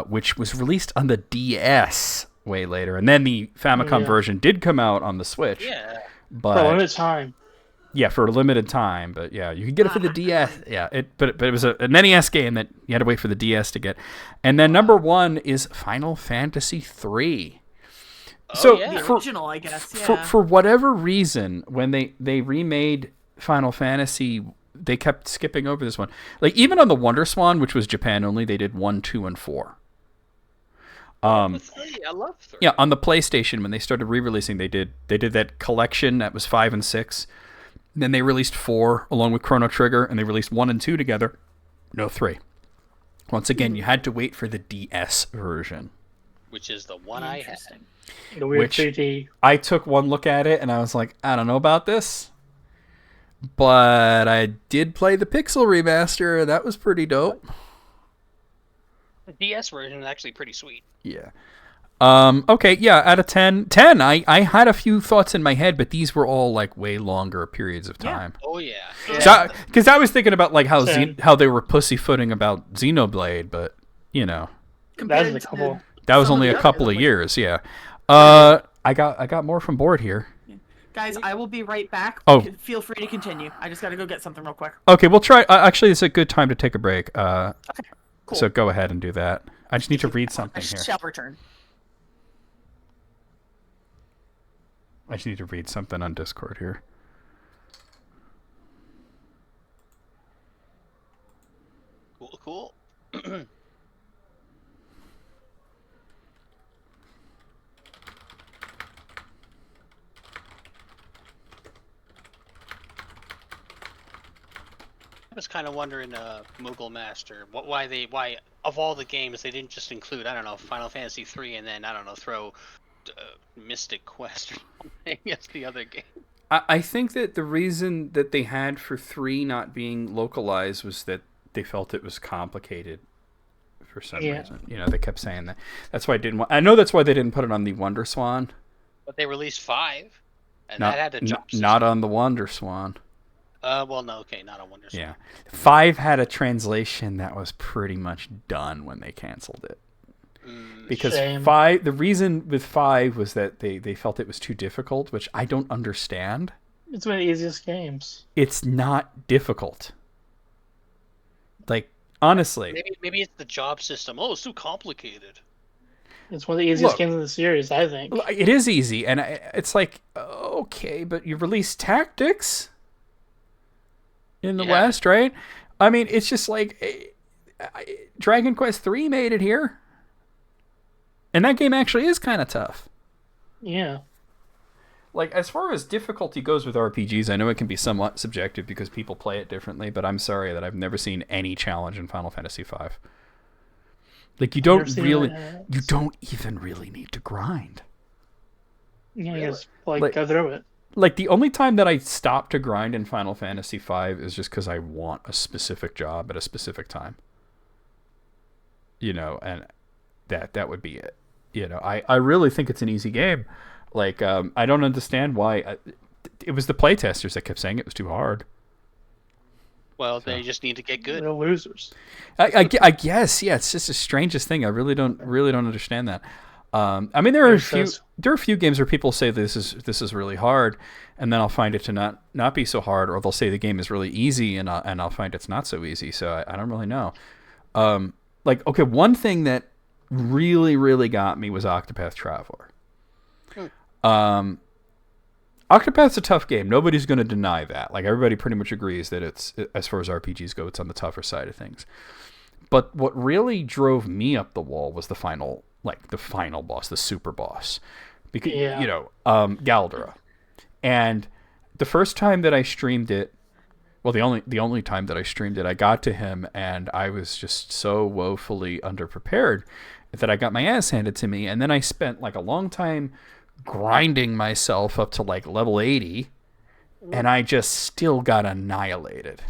which was released on the DS way later, and then the Famicom version did come out on the Switch. Yeah. For a limited time. Yeah, for a limited time, but yeah, you could get it for the DS. Yeah, but it was an NES game that you had to wait for the DS to get. And then number 1 is Final Fantasy III. So the original, I guess. Yeah. For whatever reason, when they remade Final Fantasy, they kept skipping over this one. Like even on the WonderSwan, which was Japan only, they did 1, 2, and 4. I love 3. Yeah, on the PlayStation when they started re-releasing, they did that collection that was 5 and 6. Then they released 4 along with Chrono Trigger, and they released 1 and 2 together. No 3. Once again, you had to wait for the DS version. Which is the one I had. The weird Which 3D. I took one look at it, and I was like, I don't know about this. But I did play the Pixel remaster, and that was pretty dope. The DS version is actually pretty sweet. Yeah. Okay, yeah, out of 10. 10, I had a few thoughts in my head, but these were all, like, way longer periods of time. Oh, yeah. Because I was thinking about, like, how 10. how they were pussyfooting about Xenoblade, but, you know. That was a couple. That was Some only of a the couple others, of like- years, yeah. I got more from board here. Guys, I will be right back. Oh. Feel free to continue. I just got to go get something real quick. Okay, we'll try. Actually, it's a good time to take a break. Okay, cool. So go ahead and do that. I just need to read something I here. shall return. I just need to read something on Discord here. Cool. I was kind of wondering, Moogle Master, why of all the games they didn't just include, I don't know, Final Fantasy 3 and then, I don't know, throw Mystic Quest or something as the other game. I think that the reason that they had for 3 not being localized was that they felt it was complicated for some reason. You know, they kept saying that. That's why I didn't want. I know that's why they didn't put it on the Wonder Swan. But they released 5, and Not, that had a jump system. not on the Wonder Swan. Well, no, okay, not on Wonder Swan. Yeah. 5 had a translation that was pretty much done when they canceled it. Because Shame. 5, the reason with 5 was that they felt it was too difficult, which I don't understand. It's one of the easiest games. It's not difficult. Like, honestly. Maybe it's the job system. Oh, it's too complicated. It's one of the easiest Look. games in the series, I think. It is easy, and it's like, okay, but you release Tactics in the West, right? I mean, it's just like Dragon Quest III made it here. And that game actually is kind of tough. Yeah. Like, as far as difficulty goes with RPGs, I know it can be somewhat subjective because people play it differently, but I'm sorry that I've never seen any challenge in Final Fantasy V. Like, you don't even really need to grind. Yeah, Really? you just go through it. Like, the only time that I stop to grind in Final Fantasy V is just because I want a specific job at a specific time. You know, and that would be it. You know, I really think it's an easy game. Like, I don't understand why. It was the playtesters that kept saying it was too hard. Well, they just need to get good. They're losers. I guess, yeah. It's just the strangest thing. I really don't understand that. I mean, there are a few games where people say this is really hard, and then I'll find it to not be so hard, or they'll say the game is really easy, and I'll find it's not so easy. So I don't really know. Like, okay, one thing that really, really got me was Octopath Traveler. Octopath's a tough game. Nobody's going to deny that. Like, everybody pretty much agrees that it's, as far as RPGs go, it's on the tougher side of things. But what really drove me up the wall was the final boss, the super boss. Because, you know, Galdera. And the first time that I streamed it, well, the only time that I streamed it, I got to him, and I was just so woefully underprepared that I got my ass handed to me. And then I spent, like, a long time grinding myself up to, like, level 80, and I just still got annihilated.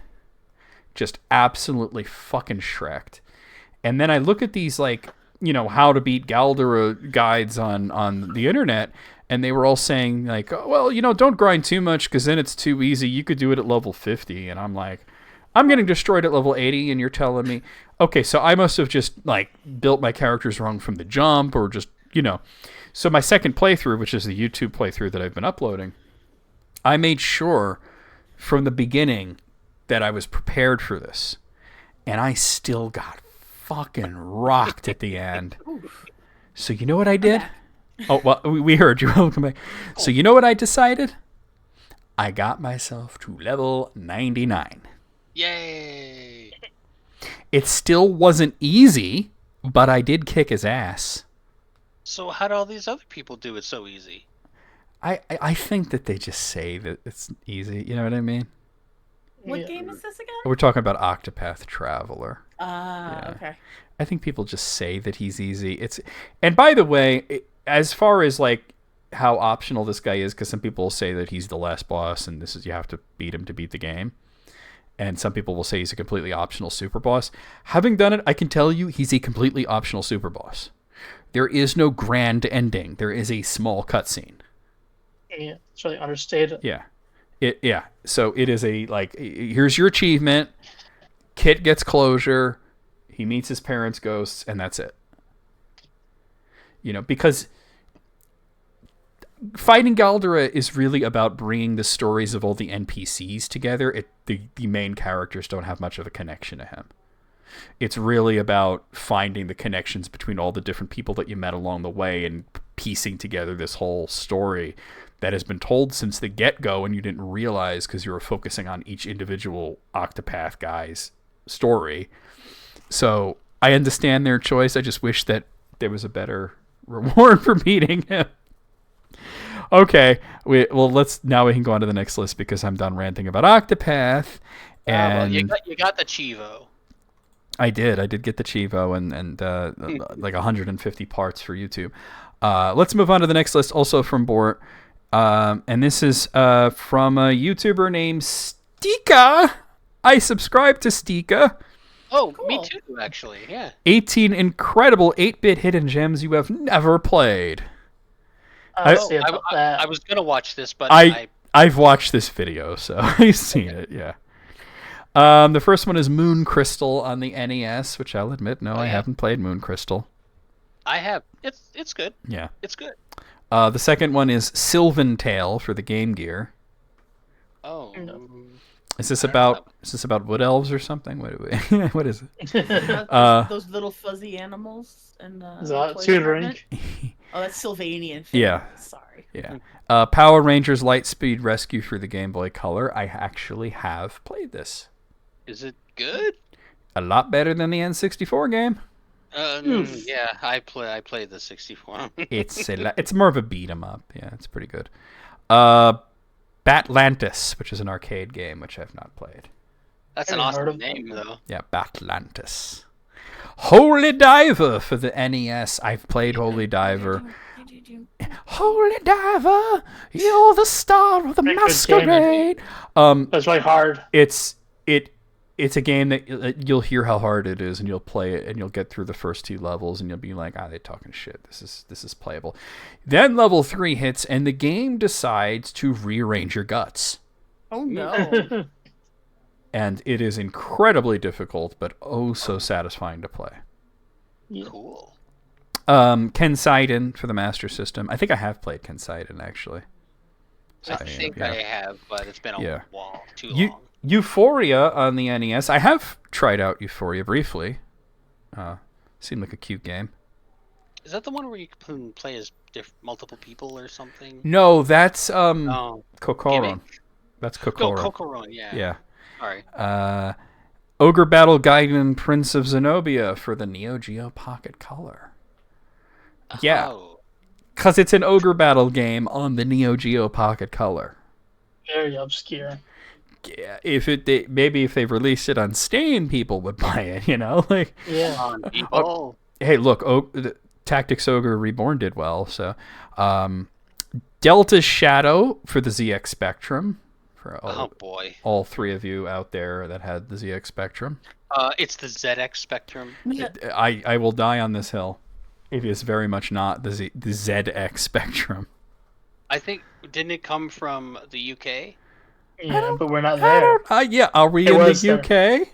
Just absolutely fucking shreked. And then I look at these, like, you know, how to beat Galdera guides on the internet, and they were all saying, like, oh, well, you know, don't grind too much because then it's too easy. You could do it at level 50. And I'm like, I'm getting destroyed at level 80, and you're telling me, okay, so I must have just, like, built my characters wrong from the jump, or just, you know. So my second playthrough, which is the YouTube playthrough that I've been uploading, I made sure from the beginning that I was prepared for this. And I still got fucking rocked at the end. So you know what I did? Oh, well, we heard you. Welcome back. So you know what I decided? I got myself to level 99. Yay! It still wasn't easy, but I did kick his ass. So how do all these other people do it so easy? I think that they just say that it's easy. You know what I mean? What game is this again? We're talking about Octopath Traveler. Okay. I think people just say that he's easy. And by the way, as far as like how optional this guy is, because some people will say that he's the last boss and you have to beat him to beat the game. And some people will say he's a completely optional super boss. Having done it, I can tell you he's a completely optional super boss. There is no grand ending. There is a small cutscene. Yeah, it's really understated. Yeah. So it is here's your achievement. Kit gets closure. He meets his parents' ghosts, and that's it. Because fighting Galdera is really about bringing the stories of all the NPCs together. The main characters don't have much of a connection to him. It's really about finding the connections between all the different people that you met along the way and piecing together this whole story that has been told since the get-go and you didn't realize because you were focusing on each individual Octopath guy's story. So I understand their choice. I just wish that there was a better reward for beating him. Okay, now we can go on to the next list because I'm done ranting about Octopath. And you got the Chivo. I did get the Chivo and like 150 parts for YouTube. Let's move on to the next list, also from Bort. And this is from a YouTuber named Stika. I subscribe to Stika. Oh, Cool. Me too, actually. Yeah. 18 incredible 8-bit hidden gems you have never played. I was gonna watch this, but I've watched this video, so I've seen it. Yeah. The first one is Moon Crystal on the NES, which I'll admit, I haven't played Moon Crystal. I have. It's good. Yeah. It's good. The second one is Sylvan Tale for the Game Gear. Oh. Is this about wood elves or something? What is it? Those little fuzzy animals and tutoring. Oh, that's Sylvanian. Yeah. Sorry. Yeah. Power Rangers Lightspeed Rescue for the Game Boy Color. I actually have played this. Is it good? A lot better than the N64 game. Yeah, I played the 64. It's more of a beat 'em up. Yeah, it's pretty good. Batlantis, which is an arcade game, which I've not played. That's an awesome name, though. Yeah, Batlantis. Holy Diver for the NES. I've played Holy Diver. Holy Diver, you're the star of the masquerade. That's really hard. It's a game that you'll hear how hard it is, and you'll play it, and you'll get through the first 2 levels, and you'll be like, they're talking shit. This is playable. Then level 3 hits, and the game decides to rearrange your guts. Oh no. And it is incredibly difficult, but oh so satisfying to play. Cool. Kenseiden for the Master System. I think I have played Kenseiden, actually. I think I have, but it's been a while. Too long. Euphoria on the NES. I have tried out Euphoria briefly. Seemed like a cute game. Is that the one where you can play as multiple people or something? No, that's Kokoron. That's Kokoron. Oh, Kokoron, yeah. Yeah. Sorry. Ogre Battle Gaiden Prince of Zenobia for the Neo Geo Pocket Color. Yeah. Because it's an Ogre Battle game on the Neo Geo Pocket Color. Very obscure. Yeah, if they released it on Steam, people would buy it, like. Yeah. Hey, look, Tactics Ogre Reborn did well, so Delta Shadow for the ZX Spectrum. For all 3 of you out there that had the ZX Spectrum. It's the ZX Spectrum. I will die on this hill. It is very much not the ZX Spectrum. I think, didn't it come from the UK? Yeah, but we're not there. Are we in the UK?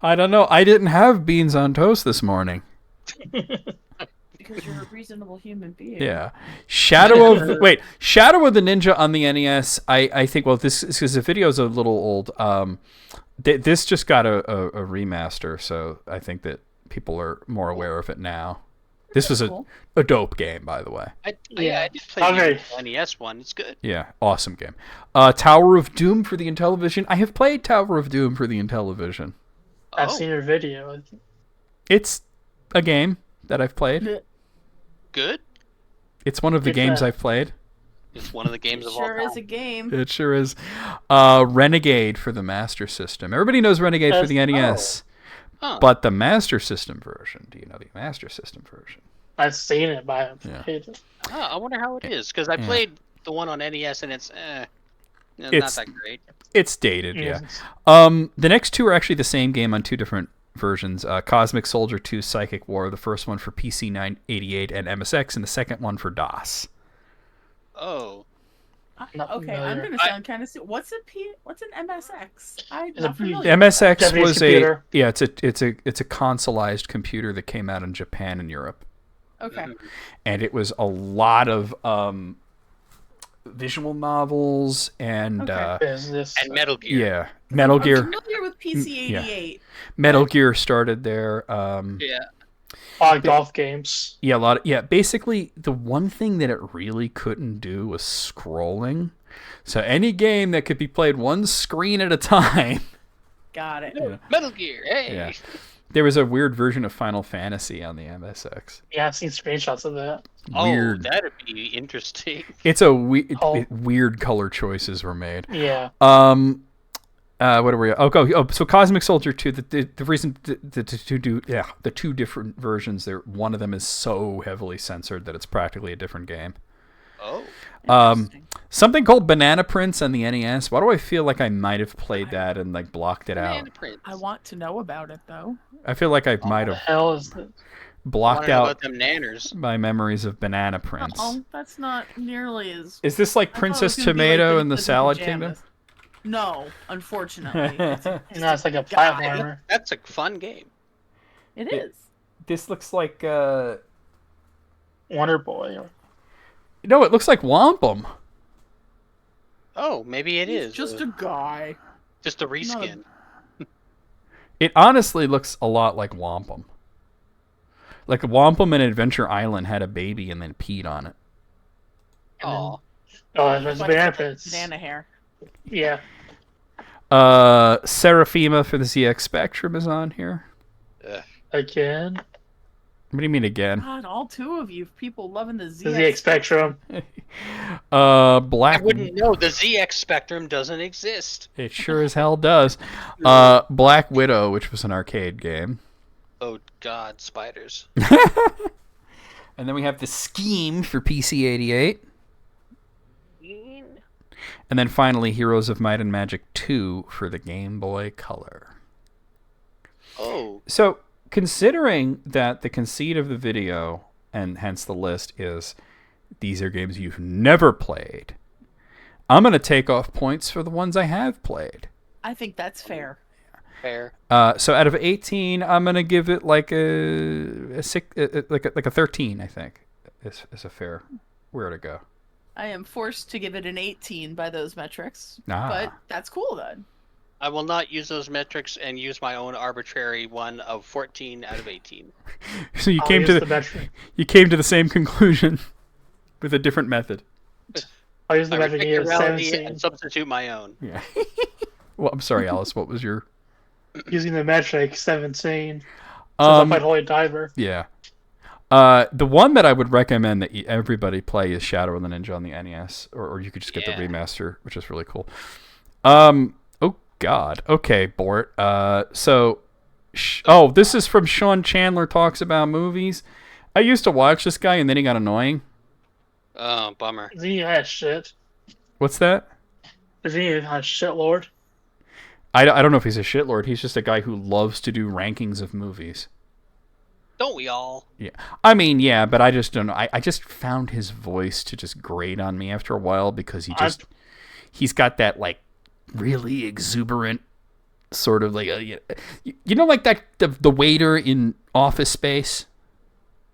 I don't know. I didn't have beans on toast this morning. Because you're a reasonable human being. Yeah. Shadow of the Ninja on the NES. I think, this is because the video's a little old. This just got a remaster, so I think that people are more aware of it now. This was a dope game, by the way. I did play the NES one. It's good. Yeah, awesome game. Tower of Doom for the Intellivision. I have played Tower of Doom for the Intellivision. I've seen your video. It's a game that I've played. Good? It's one of the games I've played. It's one of the games of all time. Sure is a game. It sure is. Renegade for the Master System. Everybody knows Renegade for the NES. Huh. But the Master System version, do you know the Master System version? I've seen it, but I haven't Yeah. played it. Oh, I wonder how it is, because I played the one on NES and it's not It's- that great. It's dated, yeah. Yes. The next two are actually the same game on two different versions. Cosmic Soldier 2 Psychic War, the first one for PC 988 and MSX, and the second one for DOS. Oh, Not Okay, I'm familiar. gonna sound kind of. What's an MSX? I'm It's a not familiar. MSX Japanese was computer. it's a consoleized computer that came out in Japan and Europe, Okay. and it was a lot of visual novels and Okay. Business. and Metal Gear. yeah, Metal I'm Gear. familiar with PC 88. Metal Gear started there. Yeah. Golf games. Yeah, basically, the one thing that it really couldn't do was scrolling. So any game that could be played one screen at a time. Got it. Yeah. Metal Gear. Hey. Yeah. There was a weird version of Final Fantasy on the MSX. Yeah, I've seen screenshots of that. Weird. Oh, that'd be interesting. It's a Oh. weird color choices were made. Yeah. What are we? So Cosmic Soldier 2. The reason the two different versions there. One of them is so heavily censored that it's practically a different game. Oh. Interesting. Something called Banana Prince on the NES. Why do I feel like I might have played that and like blocked it out? Banana Prince. I want to know about it though. I feel like I might What the have hell is this? blocked Wanna know out about them nanners. my memories of Banana Prince. Oh, that's not nearly as. Is this like I thought it Princess was gonna be like Tomato in the Princess Salad Pajamas. Kingdom? No, unfortunately. It's No, it's like a guy. platformer. That's a fun game. It is. This looks like Wonder Boy. no, it looks like Wampum. Oh, maybe it He's is. just a guy. just a reskin. It honestly looks a lot like Wampum. Like Wampum and Adventure Island had a baby and then peed on it. Oh. Oh, there's Like Banana the Prince. banana hair. Yeah. Seraphima for the ZX Spectrum is on here. Again. What do you mean again? God, all two of you people loving the The ZX Spectrum. Black. I wouldn't know. The ZX Spectrum doesn't exist. It sure as hell does. Black Widow, which was an arcade game. Oh, God, spiders. And then we have the Scheme for PC 88. And then finally, Heroes of Might and Magic 2 for the Game Boy Color. Oh. So, considering that the conceit of the video, and hence the list, is these are games you've never played, I'm going to take off points for the ones I have played. I think that's fair. Fair. So out of 18, I'm going to give it like a 13, I think, is a fair where to go. I am forced to give it an 18 by those metrics, Ah. but that's cool then. I will not use those metrics and use my own arbitrary one of 14 out of 18. So you I'll came use to the metric. you came to the same conclusion with a different method. I'll use the I metric reject here. reality 17. and substitute my own. Yeah. Well, I'm sorry, Alice. What was your? Using the metric 17. Since I played Holy Diver. Yeah. The one that I would recommend that everybody play is Shadow of the Ninja on the NES, or you could just get the remaster, which is really cool. Oh God. Okay, Bort. This is from Sean Chandler Talks About Movies. I used to watch this guy, and then he got annoying. Oh, bummer. He has shit. What's that? He has shit, Lord. I don't know if he's a shitlord. He's just a guy who loves to do rankings of movies. Don't we all? Yeah. I mean, yeah, but I just don't know. I just found his voice to just grate on me after a while because he's got that, like, really exuberant sort of like, like that, the waiter in Office Space?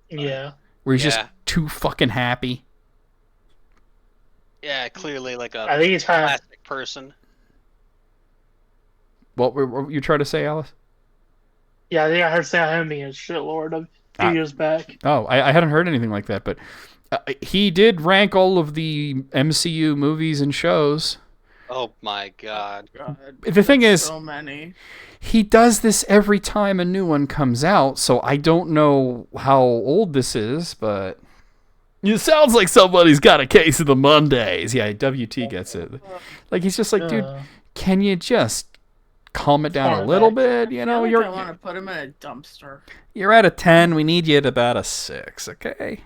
Yeah. Where he's just too fucking happy. Yeah, clearly like a I think he's trying to. plastic person. What were you trying to say, Alice? Yeah, I think I heard say him being a shit, Lord, a few years back. Oh, I hadn't heard anything like that, but he did rank all of the MCU movies and shows. Oh my God. The thing is, So many. he does this every time a new one comes out, so I don't know how old this is, but It sounds like somebody's got a case of the Mondays. Yeah, WT gets it. Like, he's just like, dude, can you just calm it down a little bit? You know, I want to put him in a dumpster. You're at a 10. We need you at about a 6, okay?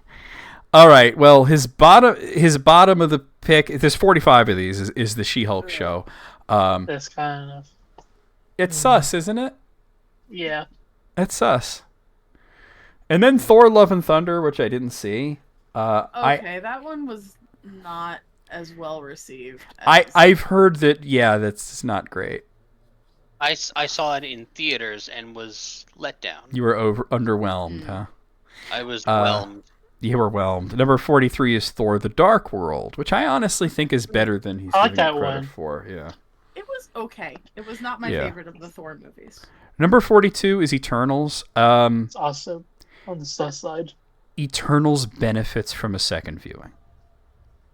All right. Well, his bottom of the pick, there's 45 of these, is the She-Hulk show. That's kind of... It's sus, isn't it? Yeah. It's sus. And then Thor: Love and Thunder, which I didn't see. That one was not as well received. I've heard that, that's not great. I saw it in theaters and was let down. You were underwhelmed, huh? I was whelmed. You were whelmed. Number 43 is Thor: The Dark World, which I honestly think is better than he's giving credit for. Yeah. It was okay. It was not my favorite of the Thor movies. Number 42 is Eternals. It's awesome on the sus side. Eternals benefits from a second viewing.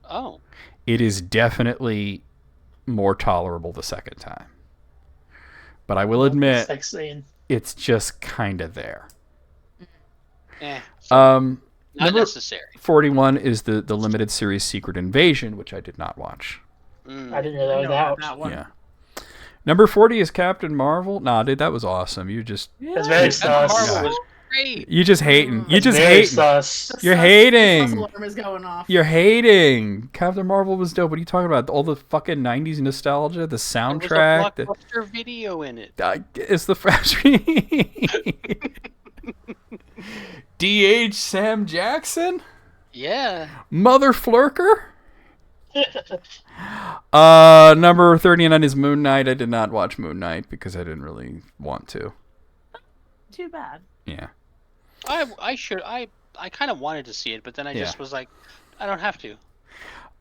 Oh. It is definitely more tolerable the second time. But I will admit, it's just kind of there. Not necessary. 41 is the limited series Secret Invasion, which I did not watch. I didn't know that was out. That one. Yeah. Number 40 is Captain Marvel. Nah, dude, that was awesome. You just... That's very sus. Marvel was great. You just hating. You just very hating. Sus. You're hating. The alarm is going off. You're hating. Captain Marvel was dope. What are you talking about? All the fucking 90s nostalgia, the soundtrack. There was a blockbuster video in it. It's the DH Sam Jackson? Yeah. Mother Flurker? Number 39 is Moon Knight. I did not watch Moon Knight because I didn't really want to. Too bad. Yeah. I kind of wanted to see it, but then I just was like, I don't have to.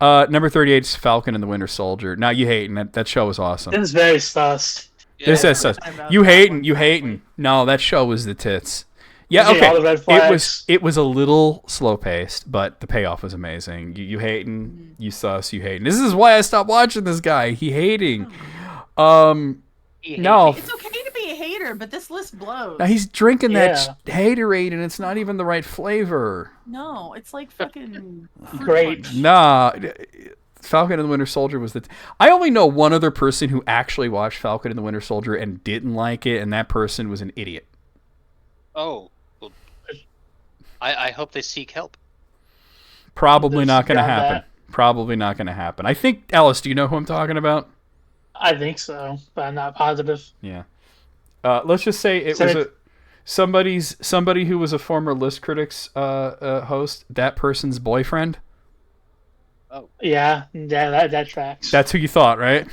Number 38 is Falcon and the Winter Soldier. Now you hating. That show was awesome. It was very sus. Yeah. This is sus. You hating. No, that show was the tits. Yeah, okay. All the red flags. It was a little slow paced, but the payoff was amazing. You hating, you sus, you hating. This is why I stopped watching this guy. He hating. No, it's okay to be a hater, but this list blows. now he's drinking that haterade, and it's not even the right flavor. No, it's like fucking Great. Nah, Falcon and the Winter Soldier was the. I only know one other person who actually watched Falcon and the Winter Soldier and didn't like it, and that person was an idiot. Oh. I hope they seek help. Probably not going to happen. Probably not going to happen. I think, Alice, do you know who I'm talking about? I think so, but I'm not positive. Yeah. Let's just say it was somebody who was a former List Critics host. That person's boyfriend. Oh. Yeah, that tracks. That's who you thought, right?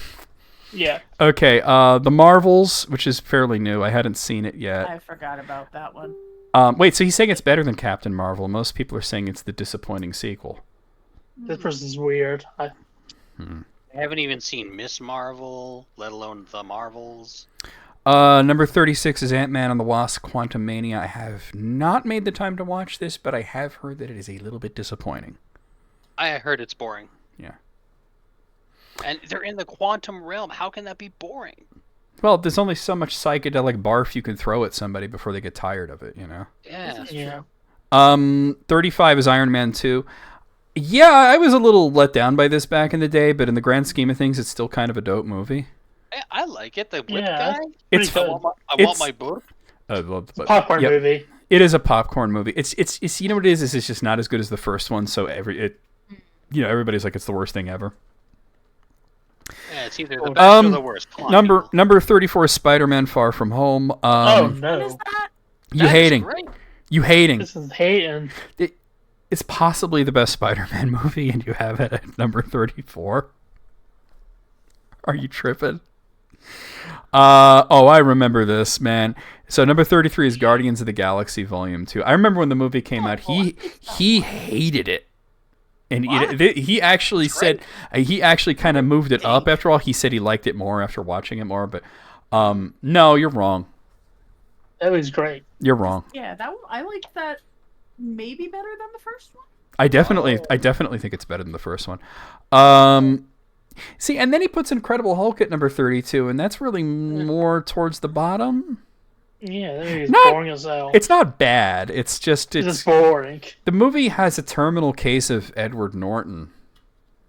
Yeah. Okay. The Marvels, which is fairly new. I hadn't seen it yet. I forgot about that one. Wait, so he's saying it's better than Captain Marvel. Most people are saying it's the disappointing sequel. This person's weird. I haven't even seen Miss Marvel, let alone The Marvels. Number 36 is Ant-Man and the Wasp: Quantumania. I have not made the time to watch this, but I have heard that it is a little bit disappointing. I heard it's boring. Yeah. And they're in the quantum realm. How can that be boring? Well, there's only so much psychedelic barf you can throw at somebody before they get tired of it, you know? Yeah. 35 is Iron Man 2. Yeah, I was a little let down by this back in the day, but in the grand scheme of things, it's still kind of a dope movie. I like it. The whip guy. It's I want my book. Popcorn movie. It is a popcorn movie. It's you know what it is? It's just not as good as the first one, so everybody's like it's the worst thing ever. Yeah, it's either the best or the worst. Number 34 is Spider-Man: Far From Home. Oh no! What is that? You hating? Great. You hating? This is hating. It's possibly the best Spider-Man movie, and you have it at number 34. Are you tripping? I remember this, man. So number 33 is Guardians of the Galaxy Volume 2. I remember when the movie came out. He hated it. And he actually said he actually kind of moved it up after all. He said he liked it more after watching it more, but no, you're wrong. That was great. You're wrong. Yeah, I like that. Maybe better than the first one. I definitely think it's better than the first one. See, and then he puts Incredible Hulk at number 32, and that's really more towards the bottom. Yeah, that movie's Not- boring as hell. It's not bad. It's just It's just boring. the movie has a terminal case of Edward Norton.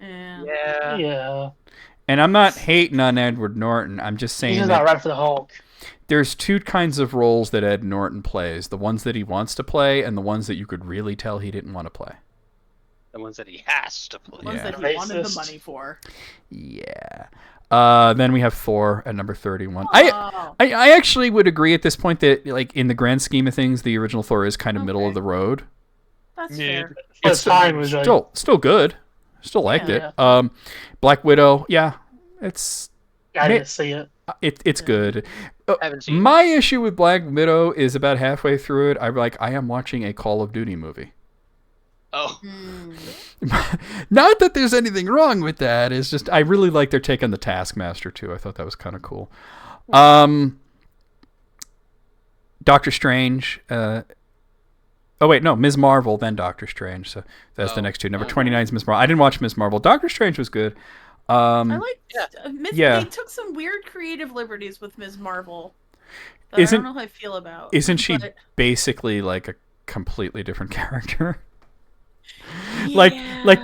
Yeah. Yeah. And I'm not hating on Edward Norton. I'm just He's saying just that not right for the Hulk. there's two kinds of roles that Ed Norton plays. The ones that he wants to play and the ones that you could really tell he didn't want to play. The ones that he has to play. Ones Yeah. that he wanted the Racist. money for. Yeah. Then we have Thor at number 31. Oh. I actually would agree at this point that, like, in the grand scheme of things, the original Thor is kind of middle of the road. That's Yeah. fair. But it's fine. Was like, Still good. Still liked Yeah. it. Black Widow, yeah, it's I didn't see it. it's good. Haven't seen My issue with Black Widow is about halfway through it. I am watching a Call of Duty movie. Oh, Not that there's anything wrong with that. It's just I really like their take on the Taskmaster too. I thought that was kind of cool. Doctor Strange. Oh wait, no, Ms. Marvel, then Doctor Strange. So that's the next two. Number 29 is Ms. Marvel. I didn't watch Ms. Marvel. Doctor Strange was good. I like. yeah. They took some weird creative liberties with Ms. Marvel. That Isn't- I don't know how I feel about. Isn't she but- basically like a completely different character? Like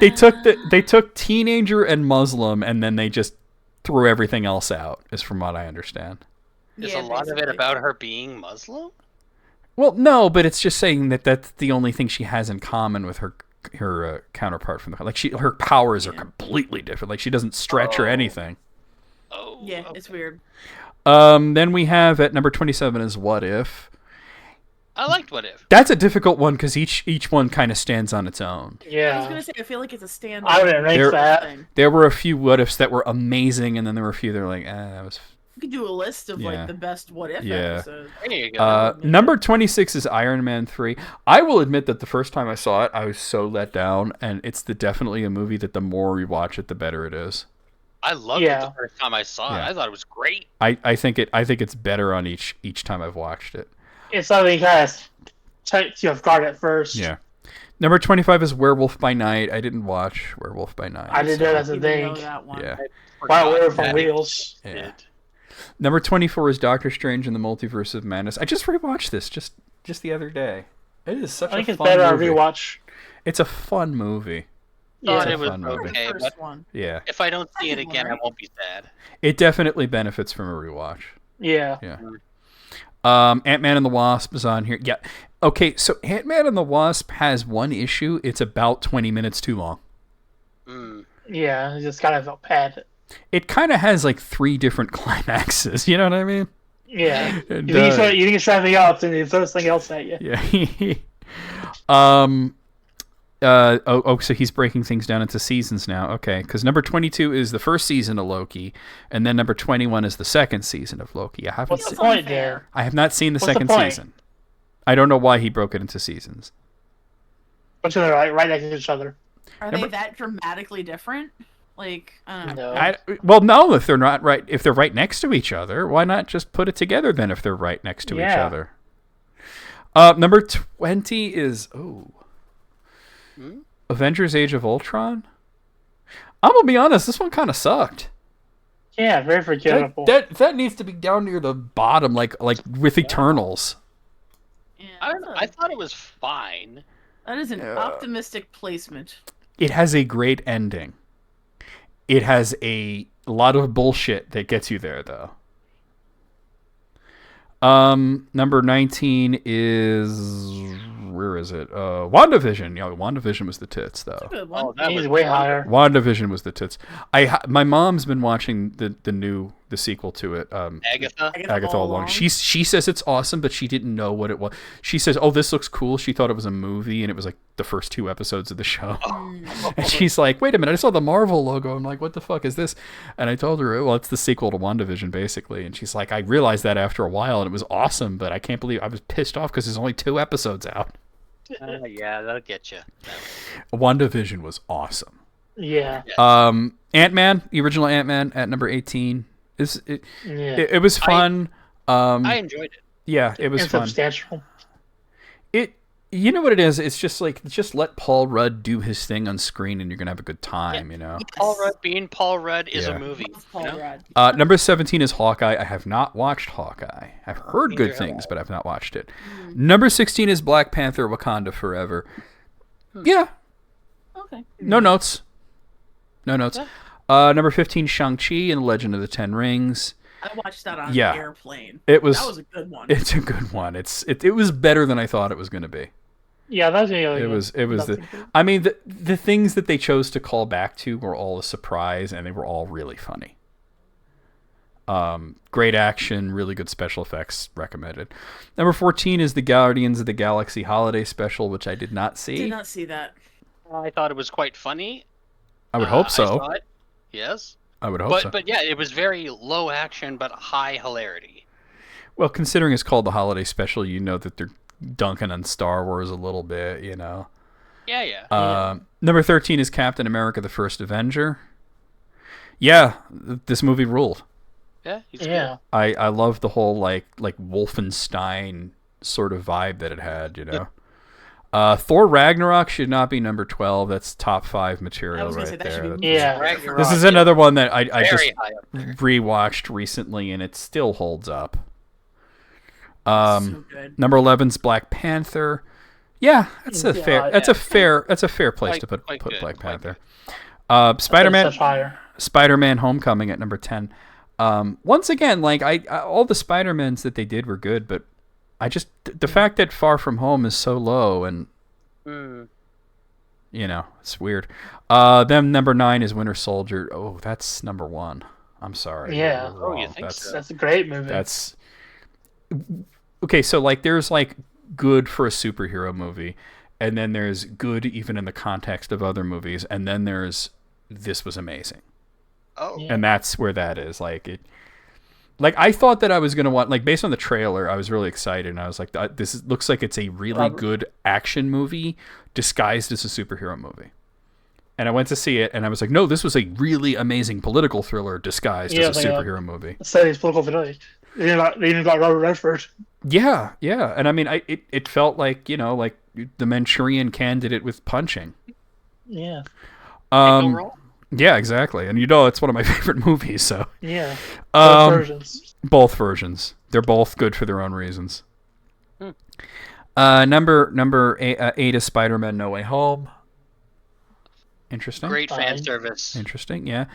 they took teenager and Muslim and then they just threw everything else out, is from what I understand. is Yeah, a lot of it basically. about her being Muslim? Well, no, but it's just saying that that's the only thing she has in common with her counterpart from the like her powers are completely different. Like she doesn't stretch or anything. Oh, Yeah, okay. it's weird. Then we have at number 27 is What If. I liked What If. That's a difficult one because each one kind of stands on its own. I was Yeah. gonna say I feel like it's a standalone. I wouldn't rank that. thing. There were a few What Ifs that were amazing, and then there were a few that were like, that was. You could do a list of Yeah. like the best What If Yeah. episodes. There you go. Number 26 is Iron Man 3. I will admit that the first time I saw it, I was so let down, and it's definitely a movie that the more we watch it, the better it is. I loved it the first time I saw it. Yeah. I thought it was great. I think it's better on each time I've watched it. It's something kind of takes you off guard at first. Yeah. Number 25 is Werewolf by Night. I didn't watch Werewolf by Night. I didn't know that's a Even know thing. that one. Yeah. Wow, we were Forgot from that Wheels. it Yeah. did. Number 24 is Doctor Strange in the Multiverse of Madness. I just rewatched this just the other day. It is such I think a it's fun better on movie. rewatch. It's a fun movie. Thought It's a it was fun movie. okay, The but first one. Yeah. if I don't see it Second again, one, I won't be sad. It definitely benefits from a rewatch. Yeah. Yeah. Ant-Man and the Wasp is on here. Yeah. Okay, so Ant-Man and the Wasp has one issue. It's about 20 minutes too long. Mm. Yeah, it just kind of felt bad. It kind of has like 3 different climaxes. You know what I mean? Yeah. And, You think it's something else, and he throws something else at you. Yeah. So he's breaking things down into seasons now. Okay, because number 22 is the first season of Loki, and then number 21 is the second season of Loki. What's the point there? I have not seen the What's the second point? season. I don't know why he broke it into seasons. But they're right next to each other. Are they that dramatically different? Like, I don't know. No. Well, no, if they're not right, if they're right next to each other, why not just put it together then? If they're right next to each Yeah. other. Number 20 is Avengers: Age of Ultron. I'm gonna be honest, this one kind of sucked. Yeah, very forgettable. That needs to be down near the bottom, like with Eternals. Yeah, I thought it was fine. that is an optimistic placement. It has a great ending. It has a lot of bullshit that gets you there, though. Number 19 is... Where is it? WandaVision. Yeah, WandaVision was the tits, though. Good one. Oh, that He's was way higher. WandaVision was the tits. My mom's been watching the sequel to it. Agatha. Agatha All Along. She says it's awesome, but she didn't know what it was. She says, "Oh, this looks cool." She thought it was a movie, and it was like the first 2 episodes of the show. And she's like, "Wait a minute! I saw the Marvel logo." I'm like, "What the fuck is this?" And I told her, "Well, it's the sequel to WandaVision, basically." And she's like, "I realized that after a while, and it was awesome, but I can't believe I was pissed off because there's only 2 episodes out." Yeah, that'll get you. WandaVision was awesome. Yeah. Ant-Man, the original Ant-Man at number 18. Yeah. It was fun. I enjoyed it. Yeah, it was fun. Substantial. You know what it is? It's just like, just let Paul Rudd do his thing on screen, and you're gonna have a good time. You know. Paul Rudd being Paul Rudd is Yeah. a movie. Love Paul you know? Rudd. Number 17 is Hawkeye. I have not watched Hawkeye. I've heard Neither good have things, I. but I've not watched it. Number 16 is Black Panther: Wakanda Forever. Yeah, Okay. no notes. No notes. Yeah. Number 15, Shang-Chi and the Legend of the Ten Rings. I watched that on Yeah. an airplane. It was. That was a good one. It's a good one. It was better than I thought it was going to be. Yeah, that's the other. It was the. nothing good. I mean, the things that they chose to call back to were all a surprise, and they were all really funny. Great action, really good special effects. Recommended. Number 14 is the Guardians of the Galaxy Holiday Special, which I did not see. Did not see that. I thought it was quite funny. I would hope I so. saw it. Yes. I would hope so. But yeah, it was very low action but high hilarity. Well, considering it's called the Holiday Special, you know that they're dunking on Star Wars a little bit, you know. Yeah. Number 13 is Captain America: The First Avenger. Yeah, this movie ruled. Yeah. He's Yeah. I love the whole like Wolfenstein sort of vibe that it had, you know. Thor Ragnarok should not be number 12. That's top 5 I material was gonna right say that there. should be Yeah. Ragnarok. This is another one that I Very just high up there. rewatched recently, and it still holds up. So good. Number 11's Black Panther. Yeah, that's a fair. That's a fair place to put Quite good, Black quite Panther. Such Spider-Man. higher. Spider-Man: Homecoming at number 10. Once again, like I all the Spider-Mans that they did were good, but I just the fact that Far From Home is so low, and you know, it's weird. Then number 9 is Winter Soldier. Oh, that's number 1. I'm sorry. Yeah. You're Oh, you wrong. think so? That's a great movie. That's okay. So like, there's like good for a superhero movie, and then there's good even in the context of other movies, and then there's this was amazing, Oh. Yeah. and that's where that is. Like it. Like I thought that I was gonna want, like based on the trailer, I was really excited, and I was like, looks like it's a really good action movie disguised as a superhero movie. And I went to see it, and I was like, no, this was a really amazing political thriller disguised as a superhero movie. Studies political fidelity. They even got Robert Redford. Yeah, yeah, and I mean, it felt like, you know, like the Manchurian Candidate with punching. Yeah. Go wrong. Yeah, exactly, and you know, it's one of my favorite movies. So Yeah. Both versions. both versions, they're both good for their own reasons. Number 8 is Spider-Man: No Way Home. Interesting. Great fan Fine. service. Interesting, yeah.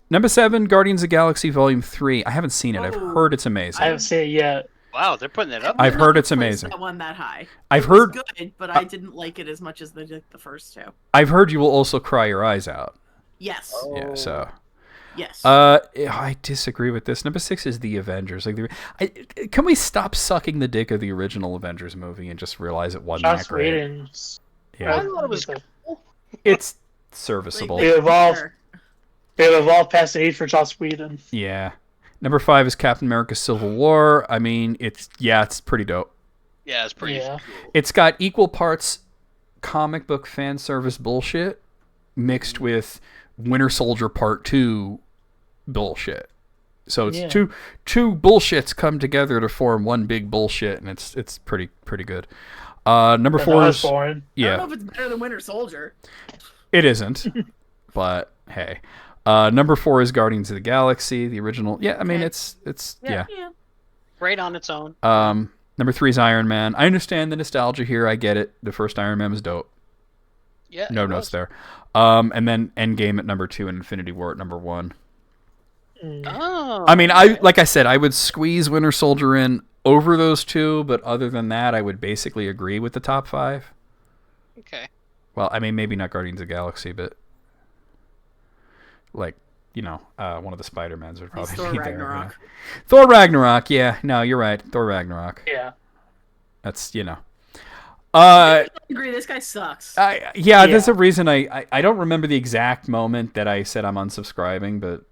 Number 7, Guardians of the Galaxy Volume 3. I haven't seen it. I've heard it's amazing. I haven't seen it yet. Wow, they're putting it up. I've Would heard not it's place amazing. That one that high. I've It was heard- good, but I didn't like it as much as the first two. I've heard you will also cry your eyes out. Yes. Yeah, so Yes. I disagree with this. Number 6 is the Avengers. Like, can we stop sucking the dick of the original Avengers movie and just realize it wasn't Joss that great? Whedon's. Yeah, I thought it was it's serviceable. They evolved. They've evolved past the need for Joss Whedon. Yeah. Number 5 is Captain America: Civil War. I mean, it's pretty dope. Yeah, it's pretty. Yeah. It's got equal parts comic book fan service bullshit mixed with Winter Soldier Part 2 bullshit. So it's Yeah. two bullshits come together to form one big bullshit, and it's pretty good. Number 4 is Boring. I yeah, don't know if it's better than Winter Soldier. it isn't, but hey. Number 4 is Guardians of the Galaxy, the original. Yeah, I mean Okay. it's yeah. Great on its own. Number 3 is Iron Man. I understand the nostalgia here. I get it. The first Iron Man was dope. Yeah. No it notes was. there. And then Endgame at number 2 and Infinity War at number 1. Oh. I mean, like I said, I would squeeze Winter Soldier in over those two, but other than that, I would basically agree with the top 5. Okay. Well, I mean, maybe not Guardians of the Galaxy, but like, you know, one of the Spider-Mans would probably Thor be there. Ragnarok. Yeah. Thor Ragnarok, yeah. No, you're right. Thor Ragnarok. Yeah. That's, you know. I agree. This guy sucks. Yeah, there's a reason I don't remember the exact moment that I said I'm unsubscribing, but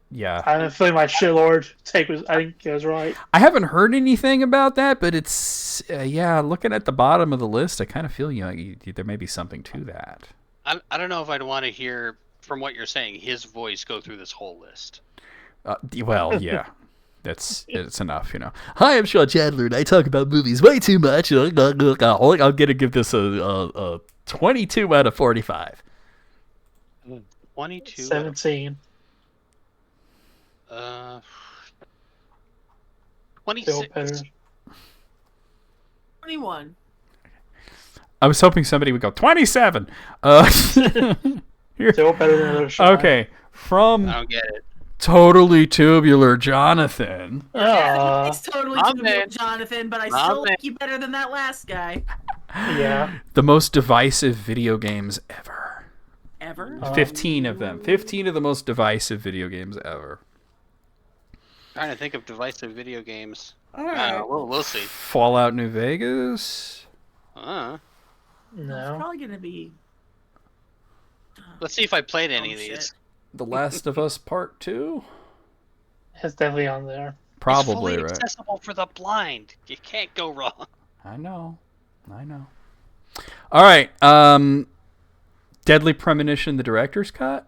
yeah. I have a feeling my shitlord take was. I think it was right. I haven't heard anything about that, but it's yeah. Looking at the bottom of the list, I kind of feel there may be something to that. I don't know if I'd want to hear from what you're saying his voice go through this whole list. Well, yeah, it's enough, you know. Hi, I'm Sean Chandler, and I talk about movies way too much. I'm gonna give this a 22 out of 45. 22. 17. 26. 21. I was hoping somebody would go 27. Here. Still better than another shot. Okay, from I don't get it. Totally Tubular Jonathan. Aw. It's totally I'm true, in. Jonathan, but I I'm still in. like you better than that last guy. Yeah. The most divisive video games ever. Ever? 15 of them. 15 of the most divisive video games ever. Trying to think of divisive video games. Alright. We'll see. Fallout New Vegas. It's No. probably gonna be. Let's see if I played any Oh, of these. shit. The Last of Us Part 2? It's definitely on there. Probably, it's fully right? accessible for the blind. You can't go wrong. I know. All right. Deadly Premonition, the director's cut?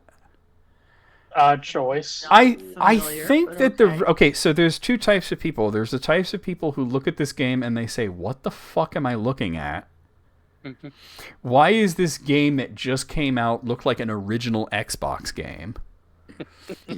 Odd choice. I Familiar, think but that okay. okay, so there's two types of people. There's the types of people who look at this game and they say, "What the fuck am I looking at? Why is this game that just came out look like an original Xbox game?"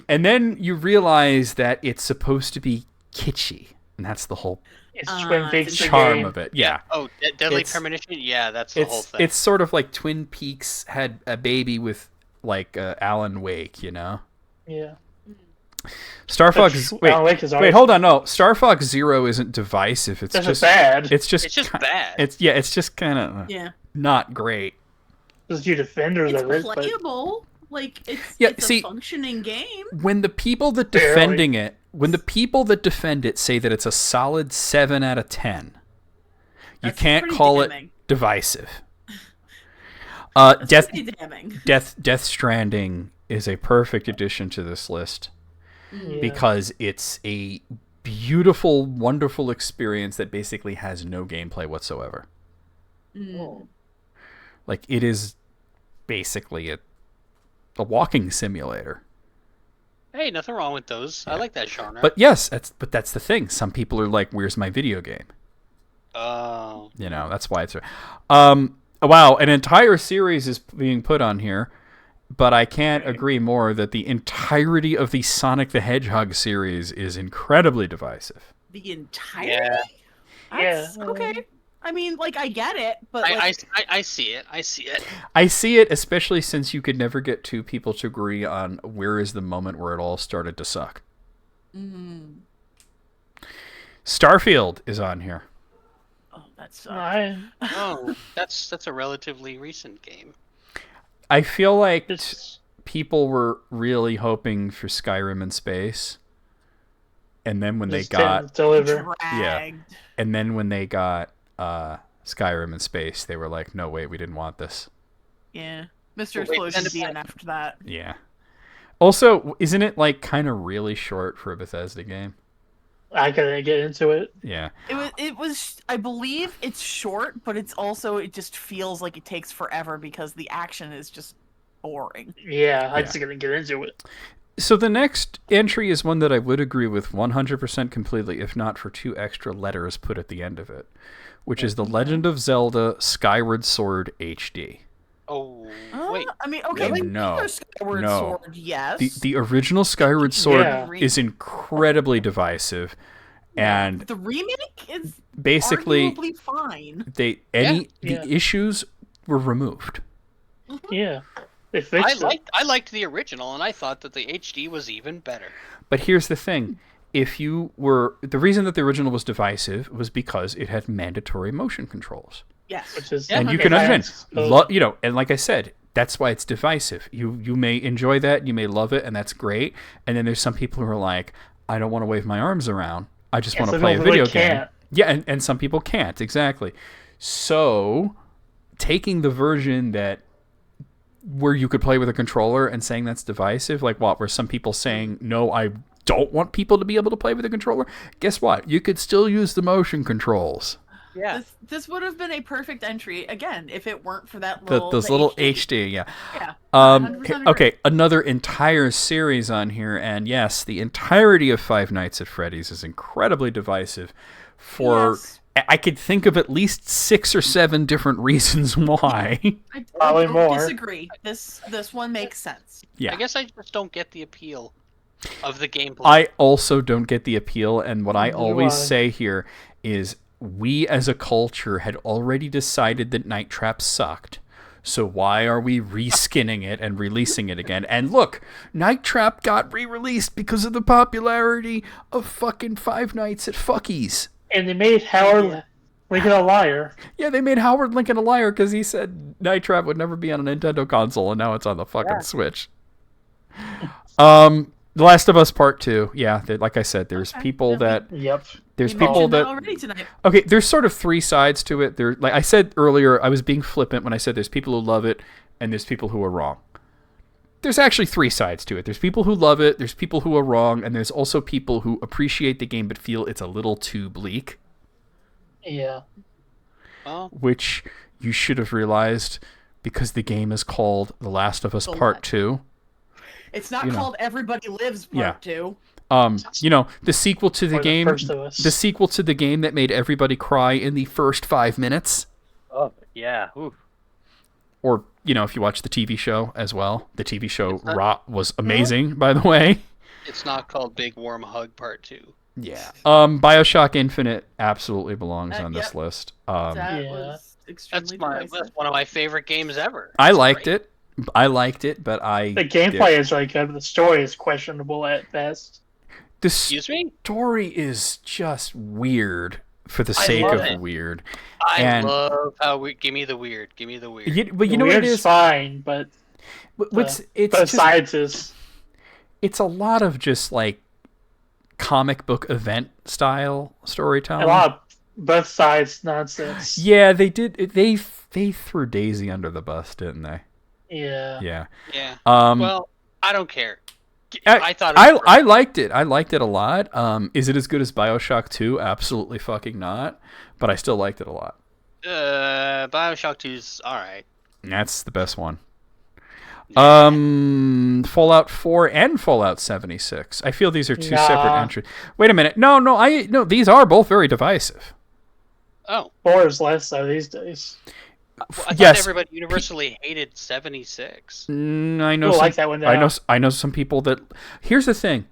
And then you realize that it's supposed to be kitschy, and that's the whole It's Twin Peaks the charm game. of it. Yeah. Oh, Deadly It's- Premonition? Yeah, that's the whole thing. It's sort of like Twin Peaks had a baby with like Alan Wake, you know? Yeah. Star Fox. Alan Wait, Wake is wait, always- hold on. No, Star Fox Zero isn't divisive. It's That's just bad. It's just bad. It's just kind of Yeah. not great. There's a few defenders It's of it, but playable. Like it's Yeah, it's see- a functioning game. When the people that Barely. defend it say that it's a solid 7 out of 10, you That's can't pretty call damning. it divisive. That's Death pretty damning. Death Stranding is a perfect addition to this list yeah. because it's a beautiful, wonderful experience that basically has no gameplay whatsoever. Mm. Like, it is basically a walking simulator. Hey, nothing wrong with those. I like that genre. But yes, that's the thing. Some people are like, "Where's my video game?" Oh. You know, that's why it's. Wow, an entire series is being put on here, but I can't agree more that the entirety of the Sonic the Hedgehog series is incredibly divisive. The entirety? Yeah. That's, Yeah. okay. I mean, like, I get it, but I like, see it. I see it. I see it, especially since you could never get two people to agree on where is the moment where it all started to suck. mm, Starfield is on here. oh, that's Oh, that's a relatively recent game. I feel like It's people were really hoping for Skyrim in space, and then when they just got didn't deliver. dragged. and then when they got Skyrim in space, they were like, "No, wait, we didn't want this." Yeah. Mr. Well, wait, Explosion and- DNF'd that. Yeah. Also, isn't it like kind of really short for a Bethesda game? I couldn't get into it. Yeah. It was I believe it's short, but it's also it just feels like it takes forever because the action is just boring. Yeah, I Yeah. just couldn't get into it. So the next entry is one that I would agree with 100% completely, if not for 2 extra letters put at the end of it, which is The Legend of Zelda Skyward Sword HD. Oh, wait. I mean, okay, No. there's Skyward No. Sword, yes. The original Skyward Sword Yeah. is incredibly divisive, and the remake is basically arguably fine. the Yeah. issues were removed. Yeah. They fixed it. I liked the original, and I thought that the HD was even better. But here's the thing. The reason that the original was divisive was because it had mandatory motion controls. Yes. Which is Yeah, And you can enhanced. understand, and like I said, that's why it's divisive. You may enjoy that, you may love it, and that's great. And then there's some people who are like, I don't want to wave my arms around. I just want to some play a people video really game. can't. Yeah, and some people can't, exactly. So, taking the version where you could play with a controller and saying that's divisive, like what, where some people saying, no, I don't want people to be able to play with a controller, guess what? You could still use the motion controls. Yeah. This would have been a perfect entry again if it weren't for that little Those the little HD. HD, yeah. Yeah. 100% agree. Okay, another entire series on here, and yes, the entirety of Five Nights at Freddy's is incredibly divisive. Yes. I could think of at least 6 or 7 different reasons why. I Probably don't more. disagree. This one makes sense. Yeah. I guess I just don't get the appeal of the gameplay. I also don't get the appeal, and what I Neither do always I. say here is we as a culture had already decided that Night Trap sucked. So why are we reskinning it and releasing it again? And look, Night Trap got re-released because of the popularity of fucking Five Nights at Fuckies. And they made Howard Lincoln a liar. Yeah, they made Howard Lincoln a liar because he said Night Trap would never be on a Nintendo console, and now it's on the fucking Switch. The Last of Us Part 2. Yeah, like I said, there's people that... Yep. There's We people mentioned that... already tonight. Okay, there's sort of 3 sides to it. There, like I said earlier, I was being flippant when I said there's people who love it, and there's people who are wrong. There's actually 3 sides to it. There's people who love it, there's people who are wrong, and there's also people who appreciate the game but feel it's a little too bleak. Yeah. Well, Which you should have realized because the game is called The Last of Us Part 2. It's not called Everybody Lives Part 2. The sequel to the Or The game, First of Us. the sequel to the game that made everybody cry in the first 5 minutes. Oh, yeah. Ooh. Or, if you watch the TV show as well. The TV show Rot was amazing, by the way. it's not called Big Warm Hug Part 2. Yeah. BioShock Infinite absolutely belongs on this yep. list. That Yeah. was extremely divisive. That's one of my favorite games ever. I It's liked great. it, but The gameplay is really good, but the story is questionable at best. the Excuse me? story is just weird for the I sake love of it. weird. I And- love how Give me the weird. Give me the weird. But you know what it Weird's is? fine, but It's both just, sides is... it's a lot of just like comic book event style storytelling. A lot of both sides nonsense. Yeah, they did. They threw Daisy under the bus, didn't they? Yeah. Yeah. Yeah. Um, Well, I don't care. I thought it was I liked it. I liked it a lot. Is it as good as BioShock 2? Absolutely fucking not. But I still liked it a lot. BioShock 2's alright. That's the best one. Fallout 4 and Fallout 76. I feel these are 2 separate Nah. entries. Wait a minute. No, these are both very divisive. Oh. 4 is less so these days. I thought Yes. everybody universally hated 76. I know People some, like that one I now. know some people that... Here's the thing.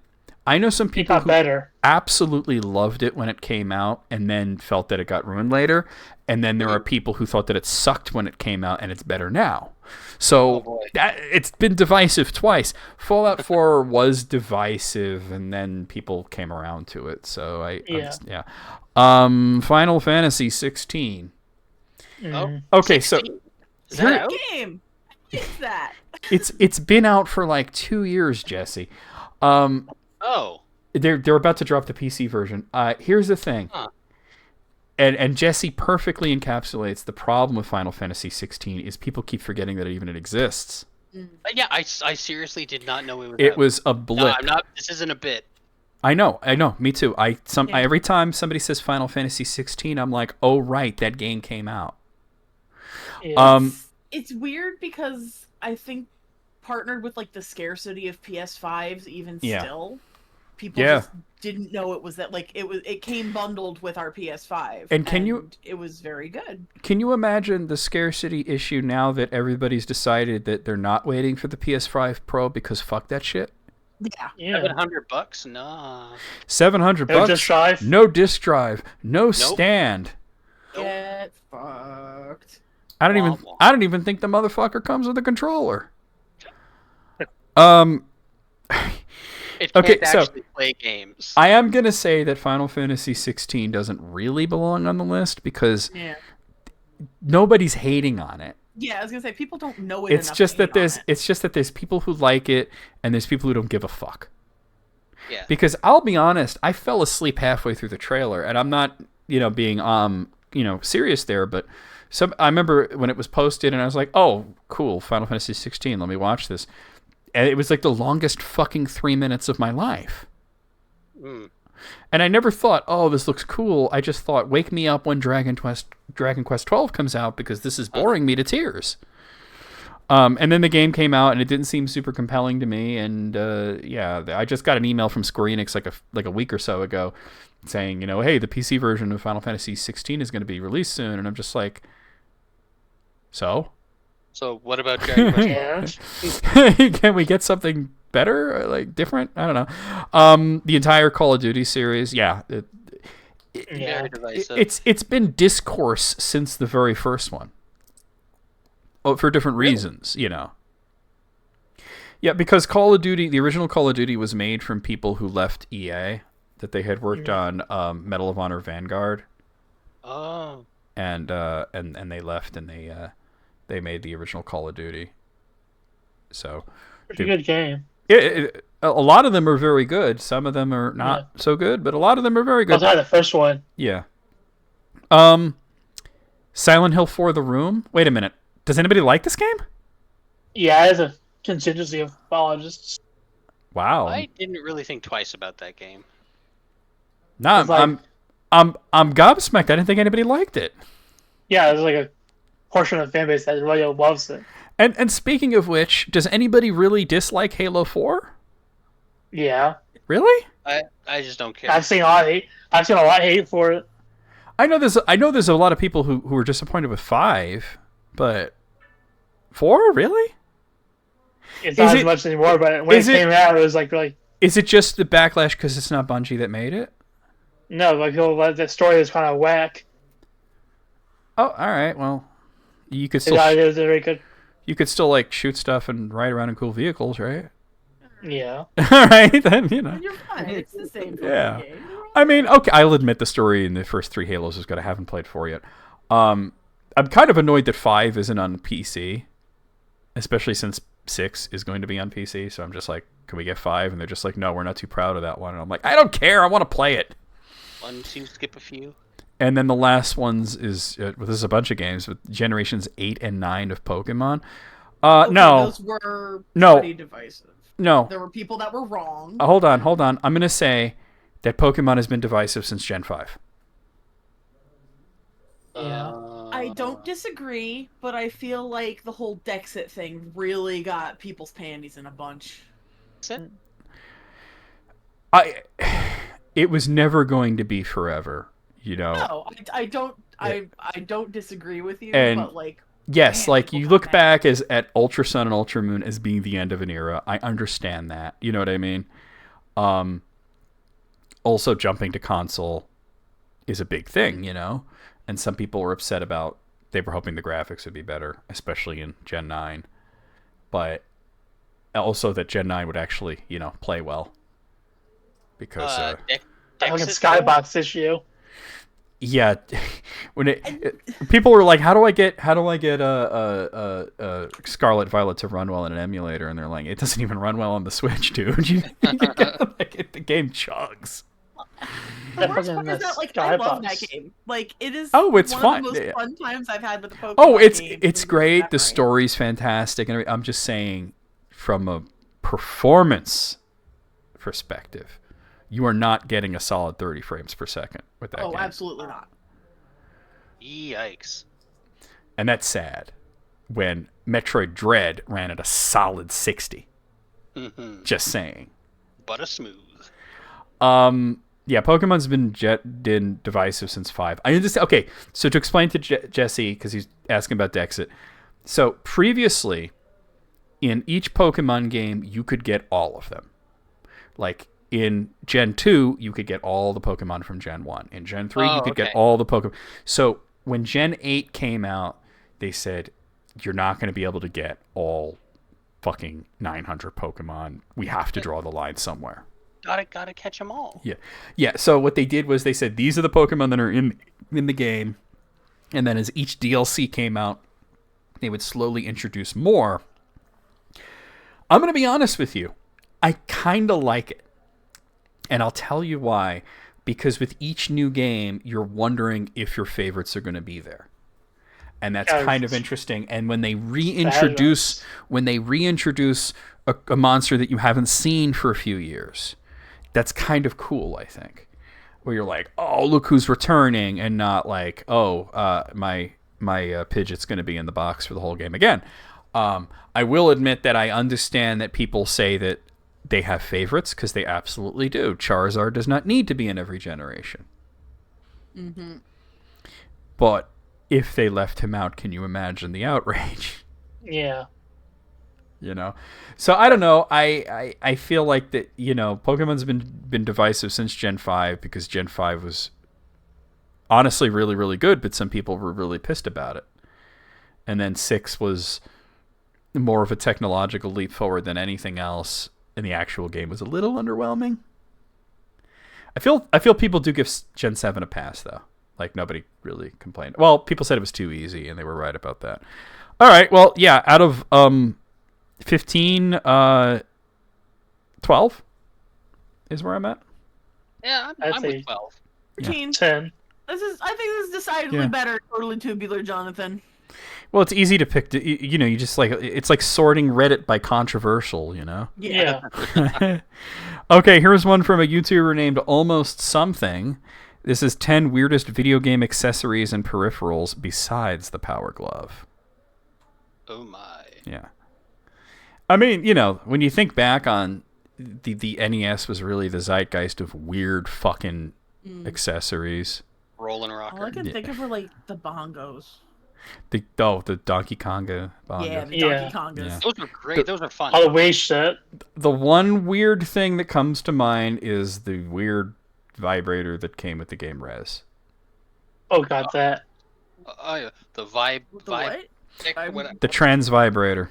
I know some It people got who better. absolutely loved it when it came out and then felt that it got ruined later. And then there are people who thought that it sucked when it came out and it's better now. So boy. it's been divisive twice. Fallout 4 was divisive and then people came around to it. So Final Fantasy 16. Oh. Okay, so 16. Is that here- out? Game. What is that? it's been out for like 2 years, Jesse. Oh. They're about to drop the PC version. Here's the thing. Huh. And Jesse perfectly encapsulates the problem with Final Fantasy 16 is people keep forgetting that it exists. Yeah, I seriously did not know it was It out. was a No, blip. I'm not. This isn't a bit. I know. Me too. Yeah. Every time somebody says Final Fantasy 16, I'm like, oh right, that game came out. Yeah. It's weird because I think partnered with like the scarcity of PS5s even Yeah. still, people Yeah. just didn't know it was that like it came bundled with our PS5. And can you- it was very good. Can you imagine the scarcity issue now that everybody's decided that they're not waiting for the PS5 Pro because fuck that shit? Yeah. Yeah. $700? Nah. $700 No disc drive. no disc drive, no stand. Nope. Get fucked. I don't even think the motherfucker comes with a controller. It can't Okay, so- actually play games. I am going to say that Final Fantasy 16 doesn't really belong on the list because Yeah. nobody's hating on it. Yeah, I was gonna say people don't know it. It's enough just to that hate on there's it. it's just that there's people who like it and there's people who don't give a fuck. Yeah. Because I'll be honest, I fell asleep halfway through the trailer, and I'm not, being serious there, but I remember when it was posted, and I was like, oh, cool, Final Fantasy 16, let me watch this, and it was like the longest fucking 3 minutes of my life. Mm. And I never thought, oh, this looks cool. I just thought, wake me up when Dragon Quest 12 comes out because this is boring me to tears. And then the game came out, and it didn't seem super compelling to me. And I just got an email from Square Enix like a week or so ago saying, hey, the PC version of Final Fantasy 16 is going to be released soon. And I'm just like, so? So what about Dragon Quest? Can we get something better, or like different? I don't know. The entire Call of Duty series, Very divisive. it's been discourse since the very first one. Oh, for different reasons, Yeah, because Call of Duty, the original Call of Duty, was made from people who left EA, that they had worked on Medal of Honor Vanguard. Oh. And they left, and they made the original Call of Duty. So, pretty good game. A lot of them are very good. Some of them are not so good, but a lot of them are very good. I'll try the first one. Yeah. Silent Hill 4: The Room. Wait a minute. Does anybody like this game? Yeah, as a contingency of apologists. Wow. I didn't really think twice about that game. No, like, I'm gobsmacked. I didn't think anybody liked it. Yeah, there's like a portion of the fan base that really loves it. And speaking of which, does anybody really dislike Halo 4? Yeah. Really? I just don't care. I've seen a lot of hate. I've seen a lot of hate for it. I know there's a lot of people who are disappointed with 5, but 4, really? It's not as much anymore, but when it came out, it was like really. Is it just the backlash because it's not Bungie that made it? No, like the story is kind of whack. Oh, all right. Well, you could still. It was very good. You could still like shoot stuff and ride around in cool vehicles, right? Yeah. All right, then You're fine. It's the same. Yeah. Game. I mean, okay, I'll admit the story in the first 3 Halos is good. I haven't played 4 yet. I'm kind of annoyed that 5 isn't on PC, especially since 6 is going to be on PC. So I'm just like, can we get 5? And they're just like, no, we're not too proud of that one. And I'm like, I don't care. I want to play it. 1, 2, skip a few. And then the last ones is this is a bunch of games with generations 8 and 9 of Pokemon. No, those were no, pretty divisive. No, there were people that were wrong. Hold on. I'm gonna say that Pokemon has been divisive since Gen 5. Yeah. I don't disagree, but I feel like the whole Dexit thing really got people's panties in a bunch. It was never going to be forever, No, I don't disagree with you, but like. Yes, like you look back at Ultra Sun and Ultra Moon as being the end of an era. I understand that. You know what I mean? Also, jumping to console is a big thing, And some people were upset about, they were hoping the graphics would be better, especially in Gen 9. But also that Gen 9 would actually, play well. Because... like a Skybox issue. Yeah, when people were like, "How do I get Scarlet Violet to run well in an emulator?" And they're like, "It doesn't even run well on the Switch, dude. The game chugs." The worst part is that, like, I love that game. Like, it is. It's fun. One of the most fun times I've had with the Pokemon. It's great. The story's fantastic, and I'm just saying, from a performance perspective, you are not getting a solid 30 frames per second with that game. Oh, absolutely not. Yikes. And that's sad when Metroid Dread ran at a solid 60. Mm-hmm. Just saying. But smooth. Yeah, Pokemon's been divisive since 5. I understand. Okay, so to explain to Jesse, because he's asking about Dexit. So previously, in each Pokemon game, you could get all of them. Like, in Gen 2, you could get all the Pokemon from Gen 1. In Gen 3, you could get all the Pokemon. So when Gen 8 came out, they said, you're not going to be able to get all fucking 900 Pokemon. We have to draw the line somewhere. Gotta catch them all. Yeah. So what they did was they said, these are the Pokemon that are in the game. And then as each DLC came out, they would slowly introduce more. I'm going to be honest with you. I kind of like it. And I'll tell you why. Because with each new game, you're wondering if your favorites are going to be there. And that's kind of interesting. And when they reintroduce a monster that you haven't seen for a few years, that's kind of cool, I think. Where you're like, oh, look who's returning, and not like, oh, my Pidgeot's going to be in the box for the whole game again. I will admit that I understand that people say that they have favorites, because they absolutely do. Charizard does not need to be in every generation. Mm-hmm. But if they left him out, can you imagine the outrage? Yeah. You know? So I don't know. I feel like that, you know, Pokemon's been divisive since Gen 5, because Gen 5 was honestly really, really good, but some people were really pissed about it. And then 6 was more of a technological leap forward than anything else, and the actual game was a little underwhelming. I feel people do give Gen 7 a pass, though. Like, nobody really complained. Well, people said it was too easy, and they were right about that. All right, well, yeah, out of 15, 12 is where I'm at. Yeah, I'd I'm say with 12. 13. 10. I think this is decidedly better. Totally tubular, Jonathan. Well, it's easy to pick. You know, you just like, it's like sorting Reddit by controversial. You know. Yeah. Okay, here's one from a YouTuber named Almost Something. This is 10 weirdest video game accessories and peripherals besides the Power Glove. Oh my. Yeah. I mean, you know, when you think back on the NES was really the zeitgeist of weird fucking accessories. Rolling All I rocker. can think of are like the bongos. The Donkey Konga bongos. Yeah, the Yeah. Donkey Kongas. Yeah. Those are great. Those are fun. All the waste shit. The one weird thing that comes to mind is the weird vibrator that came with the game Res. Oh, got that. Yeah. The vibe. The what? Stick, whatever. The trans vibrator.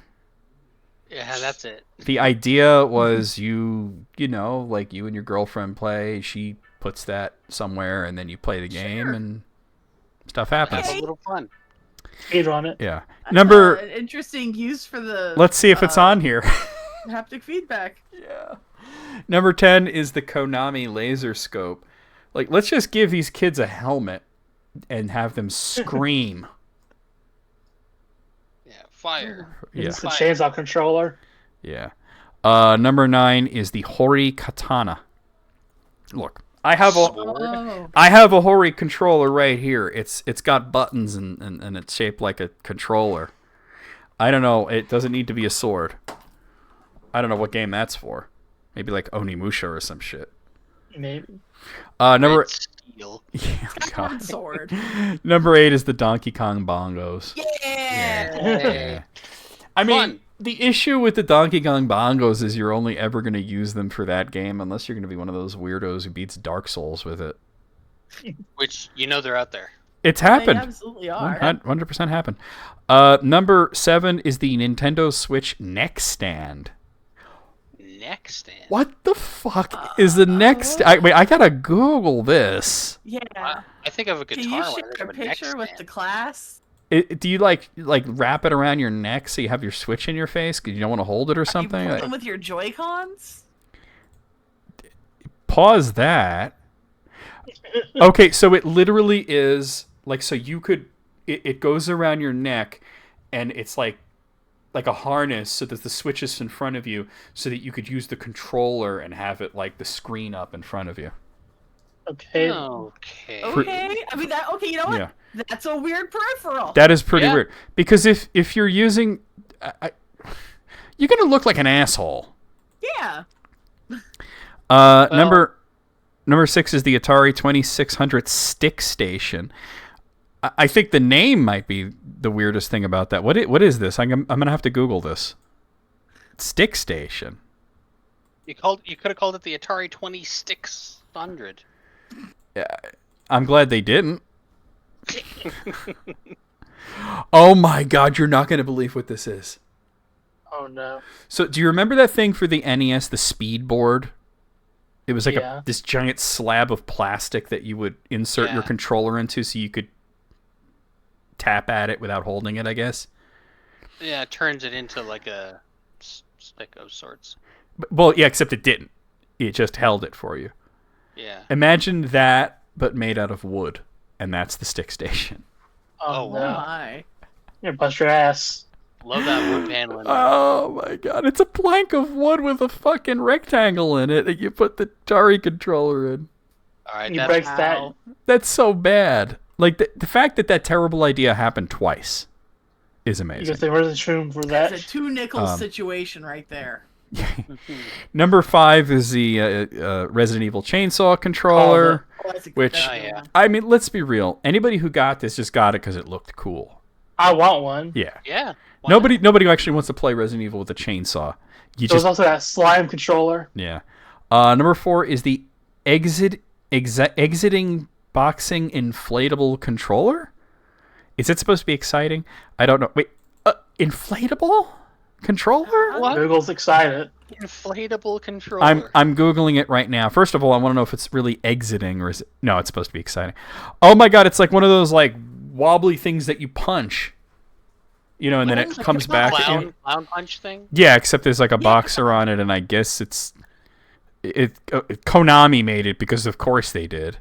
Yeah, that's it. The idea was you know, like you and your girlfriend play, she puts that somewhere, and then you play the game, and stuff happens. Have a little fun. Speed on it. Yeah. Number. An interesting use for the. Let's see if it's on here. Haptic feedback. Yeah. Number 10 is the Konami laser scope. Like, let's just give these kids a helmet and have them scream. Yeah, fire. Yeah. It's the chainsaw controller. Yeah. Number 9 is the Hori Katana. Look, I have a Hori controller right here. It's got buttons and it's shaped like a controller. I don't know. It doesn't need to be a sword. I don't know what game that's for. Maybe like Onimusha or some shit. Maybe. Number Red steel. Yeah, God. Sword. Number 8 is the Donkey Kong bongos. Yeah. I mean, Fun. the issue with the Donkey Kong bongos is you're only ever going to use them for that game unless you're going to be one of those weirdos who beats Dark Souls with it. Which, you know, they're out there. It's They happened. absolutely are. 100% happened. Number 7 is the Nintendo Switch neck stand. Neck stand. What the fuck is the neck stand? Wait, I gotta Google this. Yeah. I think of a guitar. Can you when share I think a of a neck picture with stand. the class? Do you like wrap it around your neck so you have your Switch in your face because you don't want to hold it or something? Are you playing with your Joy-Cons? Pause that. Okay, so it literally is like, so you could, it goes around your neck and it's like a harness so that the Switch is in front of you so that you could use the controller and have it like the screen up in front of you. Okay. Okay. Okay. I mean, you know what? Yeah. That's a weird peripheral. That is pretty Yeah. weird. Because if you're using, you're going to look like an asshole. Yeah. Number 6 is the Atari 2600 Stick Station. I think the name might be the weirdest thing about that. What is this? I'm going to have to Google this. Stick Station. You could have called it the Atari 2600. Yeah, I'm glad they didn't. Oh my God, you're not going to believe what this is. Oh no. So, do you remember that thing for the NES, the speed board? It was like this giant slab of plastic that you would insert your controller into so you could tap at it without holding it, I guess. Yeah, it turns it into like a stick of sorts. Well, yeah, except it didn't. It just held it for you. Yeah. Imagine that, but made out of wood, and that's the Stick Station. Oh, Oh, wow. no. My. You bust your ass. Love that wood paneling. Oh my god, it's a plank of wood with a fucking rectangle in it that you put the Atari controller in. All right, He that's breaks that. That's so bad. Like, the fact that terrible idea happened twice is You amazing. can say, where's the room for that? It's a two nickels situation right there. Number 5 is the Resident Evil chainsaw controller, Oh, that's a good which, yeah. I mean, let's be real. Anybody who got this just got it because it looked cool. I want one. Yeah. Yeah. why Nobody actually wants to play Resident Evil with a chainsaw. You There's just, also that slime controller. yeah. Number 4 is the exiting boxing inflatable controller. Is it supposed to be exciting? I don't know. Wait, inflatable controller? What? Google's excited. Inflatable controller. I'm googling it right now. First of all, I want to know if it's really exiting or is it... No, it's supposed to be exciting. Oh my god, it's like one of those like wobbly things that you punch. You know, and then it comes back. Clown punch thing. Yeah, except there's like a boxer on it, and I guess Konami made it because of course they did.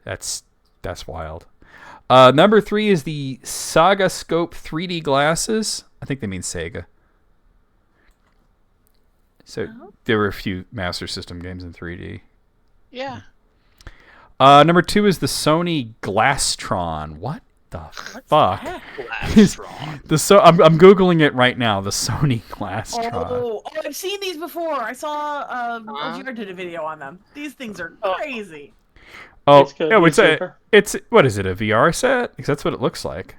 That's wild. Number 3 is the Saga Scope 3D glasses. I think they mean Sega. So there were a few Master System games in 3D. Yeah. Number 2 is the Sony Glastron. What the fuck? I'm googling it right now. The Sony Glastron. Oh, I've seen these before. I saw LGR did a video on them. These things are crazy. Oh, It's good. no, YouTuber. it's what is it? A VR set? Because that's what it looks like.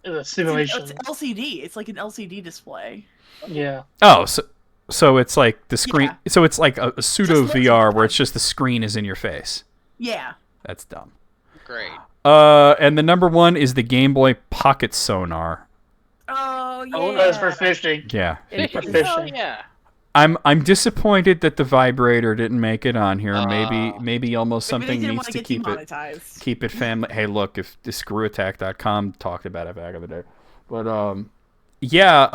It's a simulation. It's LCD. It's like an LCD display. Yeah. Oh, so it's like the screen. Yeah. So it's like a pseudo looks VR like where it's just the screen is in your face. Yeah. That's dumb. Great. And the number 1 is the Game Boy Pocket Sonar. Oh yeah. Oh, that's for fishing. Yeah. For Oh, fishing. yeah. I'm disappointed that the vibrator didn't make it on here. Maybe almost Maybe they something didn't needs want to get keep it demonetized. keep it family. Hey, look, if the screwattack.com talked about it back in the day. But yeah,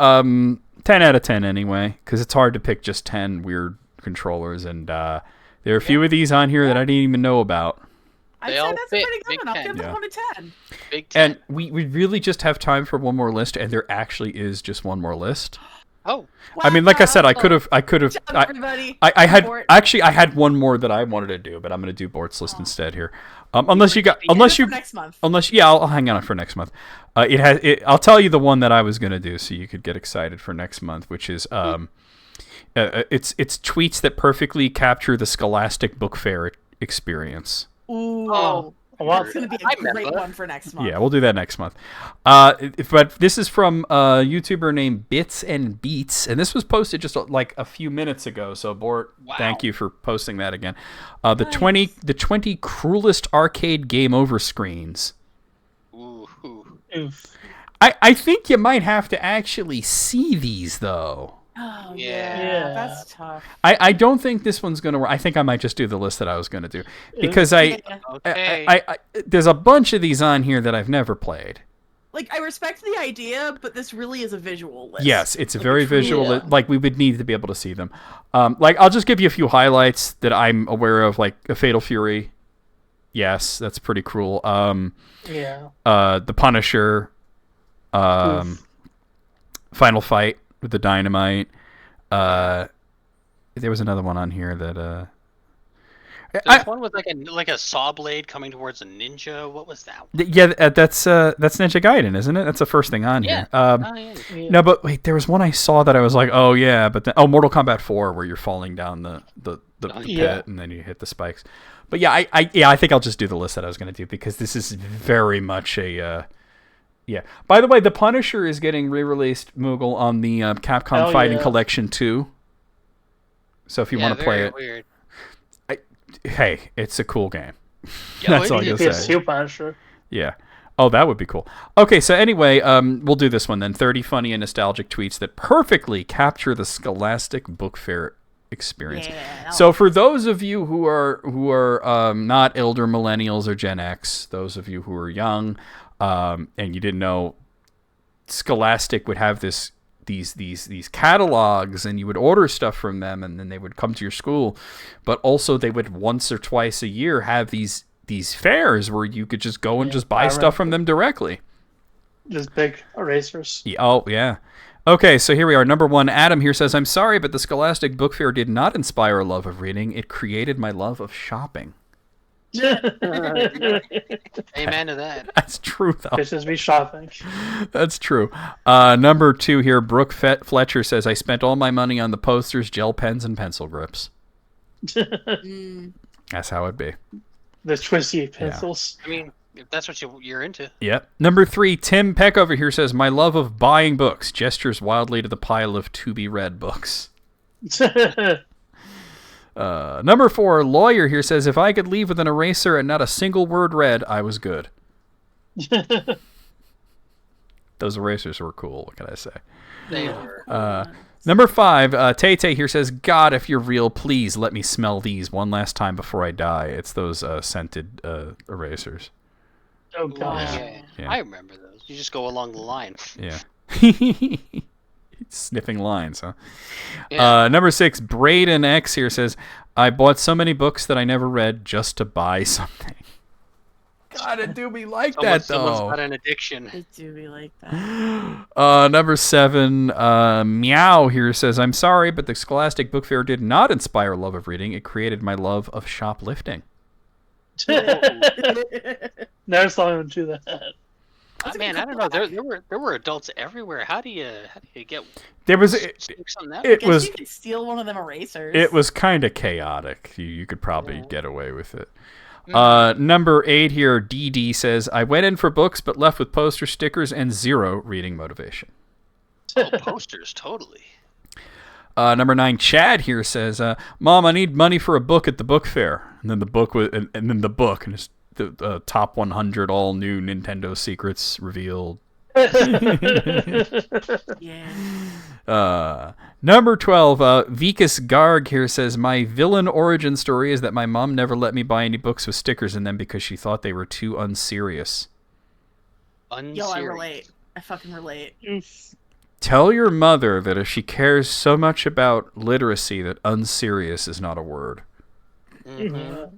10 out of 10 anyway, cuz it's hard to pick just 10 weird controllers, and there are a few of these on here that I didn't even know about. I'd They say all that's fit. a pretty good Big one. I'll 10. give them Yeah. 1 to 10. Big 10. And we really just have time for one more list, and there actually is just one more list. Oh. I mean, like I said, I could have Good job, everybody. I had Bort. actually I had one more that I wanted to do, but I'm going to do Bort's list instead here. Unless you Next month. I'll hang on for next month. I'll tell you the one that I was going to do so you could get excited for next month, which is it's tweets that perfectly capture the Scholastic Book Fair experience. Ooh. Oh. That's going to be I a great remember. one for next month. Yeah, we'll do that next month. But this is from a YouTuber named Bits and Beats, and this was posted just like a few minutes ago. So, Bort, thank you for posting that again. The 20 cruelest arcade game over screens. Ooh. Oof. I think you might have to actually see these though. Oh, Yeah. Yeah. That's tough. I don't think this one's gonna work. I think I might just do the list that I was gonna do because Okay. I there's a bunch of these on here that I've never played. Like, I respect the idea, but this really is a visual list. Yes, it's a Like, very truly visual. Yeah. Like we would need to be able to see them. Like I'll just give you a few highlights that I'm aware of, like a Fatal Fury. Yes, that's pretty cruel. Yeah. The Punisher. Oof. Final Fight with the dynamite. There was another one on here that. There's one with like a saw blade coming towards a ninja. What was that one? Yeah, that's Ninja Gaiden, isn't it? That's the first thing on here. Oh, yeah. Yeah. No, but wait, there was one I saw that I was like, oh yeah, but then, Mortal Kombat 4, where you're falling down the pit Yeah. and then you hit the spikes. But yeah, I think I'll just do the list that I was going to do because this is very much a. Yeah. By the way, The Punisher is getting re-released, Moogle, on the Capcom Hell Fighting yeah. Collection 2. So if you want to play it, Weird. hey, it's a cool game. Yeah, That's all I You gotta could say. PS2 Punisher. Yeah. Oh, that would be cool. Okay, so anyway, we'll do this one then. 30 funny and nostalgic tweets that perfectly capture the Scholastic Book Fair experience. Yeah. So for those of you who are not elder millennials or Gen X, those of you who are young, and you didn't know, Scholastic would have these catalogs, and you would order stuff from them, and then they would come to your school. But also they would once or twice a year have these fairs where you could just go and just buy stuff from them directly. Just big erasers. Oh, yeah. Okay, so here we are. Number 1, Adam here says, I'm sorry, but the Scholastic Book Fair did not inspire a love of reading. It created my love of shopping. Amen to that. That's true, though. This is me shopping. That's true. Number 2 here, Brooke Fletcher says, I spent all my money on the posters, gel pens, and pencil grips. That's how it'd be. The twisty pencils. I mean, if that's what you're into. Yep. Number 3, Tim Peck over here says, my love of buying books gestures wildly to the pile of to-be-read books. Number 4, Lawyer here says, if I could leave with an eraser and not a single word read, I was good. Those erasers were cool, what can I say? They were. Number 5, Tay here says, God, if you're real, please let me smell these one last time before I die. It's those scented erasers. Oh, God. Yeah. I remember those. You just go along the line. Yeah. Sniffing lines, huh? Yeah. Number 6, Braden X here says, I bought so many books that I never read just to buy something. God, it do be like that, though. Someone's got an addiction. It do be like that. Number 7, Meow here says, I'm sorry, but the Scholastic Book Fair did not inspire love of reading. It created my love of shoplifting. Never saw him do that. Man, I don't know. There were adults everywhere. How do you get? There was Something out? it Guess was you could steal one of them erasers. it was kind of chaotic. You could probably get away with it. Number 8 here, DD says, I went in for books but left with poster stickers and 0 reading motivation. Oh, posters, totally. Number 9, Chad here says, Mom, I need money for a book at the book fair. And then the book and then the book and it's the top 100 all new Nintendo secrets revealed. Yeah. Number 12, Vikas Garg here says, my villain origin story is that my mom never let me buy any books with stickers in them because she thought they were too unserious. Yo, I relate. I fucking relate. Tell your mother that if she cares so much about literacy that unserious is not a word. Mm-hmm.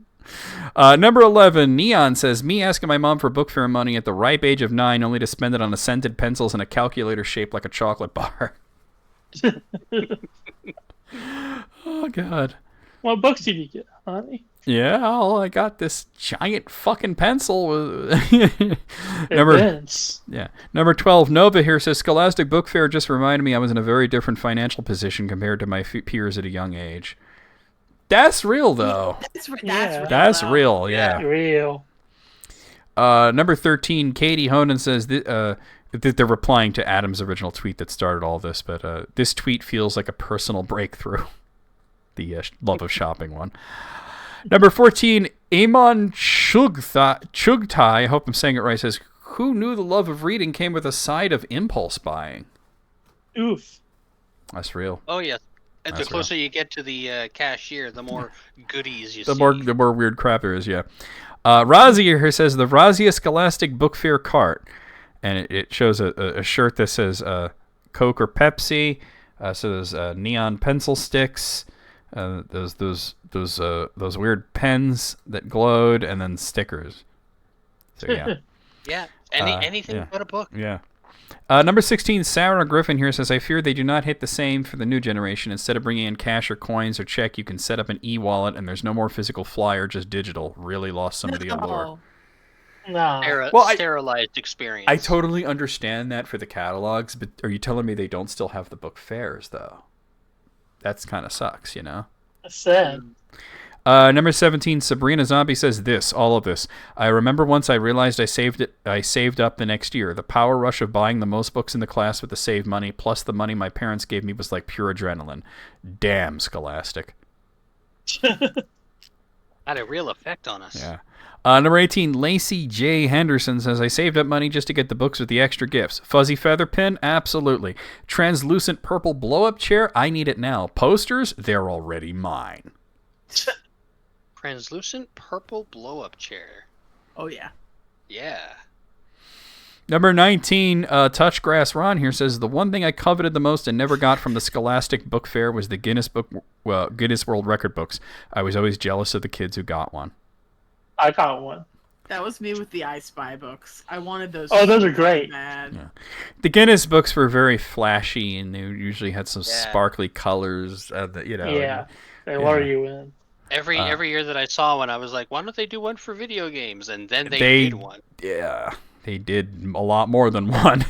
Number 11, Neon says, me asking my mom for book fair money at the ripe age of 9 only to spend it on scented pencils and a calculator shaped like a chocolate bar. Oh, God. What books did you get, honey? Yeah, I got this giant fucking pencil. Number 12, Nova here says, Scholastic Book Fair just reminded me I was in a very different financial position compared to my peers at a young age. That's real, though. That's real, yeah. Real. Number 13, Katie Honan says that they're replying to Adam's original tweet that started all this, but this tweet feels like a personal breakthrough. The love of shopping one. Number 14, Amon Chugtai, I hope I'm saying it right, says, who knew the love of reading came with a side of impulse buying? Oof. That's real. Oh, yes. And That's the closer you get to the cashier, the more goodies you see. The more weird crap there is, yeah. Razia here says, the Razia Scholastic Book Fair cart. And it shows a shirt that says Coke or Pepsi. So there's neon pencil sticks. Those weird pens that glowed, and then stickers. So yeah. Yeah. Anything but a book. Yeah. Number 16, Sarah Griffin here says, I fear they do not hit the same for the new generation. Instead of bringing in cash or coins or check, you can set up an e-wallet, and there's no more physical flyer, just digital. Really lost some of the allure. No. Sterilized experience. I totally understand that for the catalogs, but are you telling me they don't still have the book fairs, though? That's kind of sucks, you know? That's sad. Number 17, Sabrina Zombie says all of this. I remember once I realized I saved up the next year. The power rush of buying the most books in the class with the saved money, plus the money my parents gave me was like pure adrenaline. Damn, Scholastic. Had a real effect on us. Yeah. Number 18, Lacey J. Henderson says, I saved up money just to get the books with the extra gifts. Fuzzy feather pin? Absolutely. Translucent purple blow-up chair? I need it now. Posters? They're already mine. Translucent purple blow-up chair. Oh, yeah. Yeah. Number 19, Touchgrass Ron here says, the one thing I coveted the most and never got from the Scholastic Book Fair was the Guinness World Record books. I was always jealous of the kids who got one. I got one. That was me with the I Spy books. I wanted those. Oh, those are great. Bad. Yeah. The Guinness books were very flashy, and they usually had some sparkly colors. Yeah, they lure you in. Every year that I saw one, I was like, why don't they do one for video games? And then they did one. Yeah, they did a lot more than one.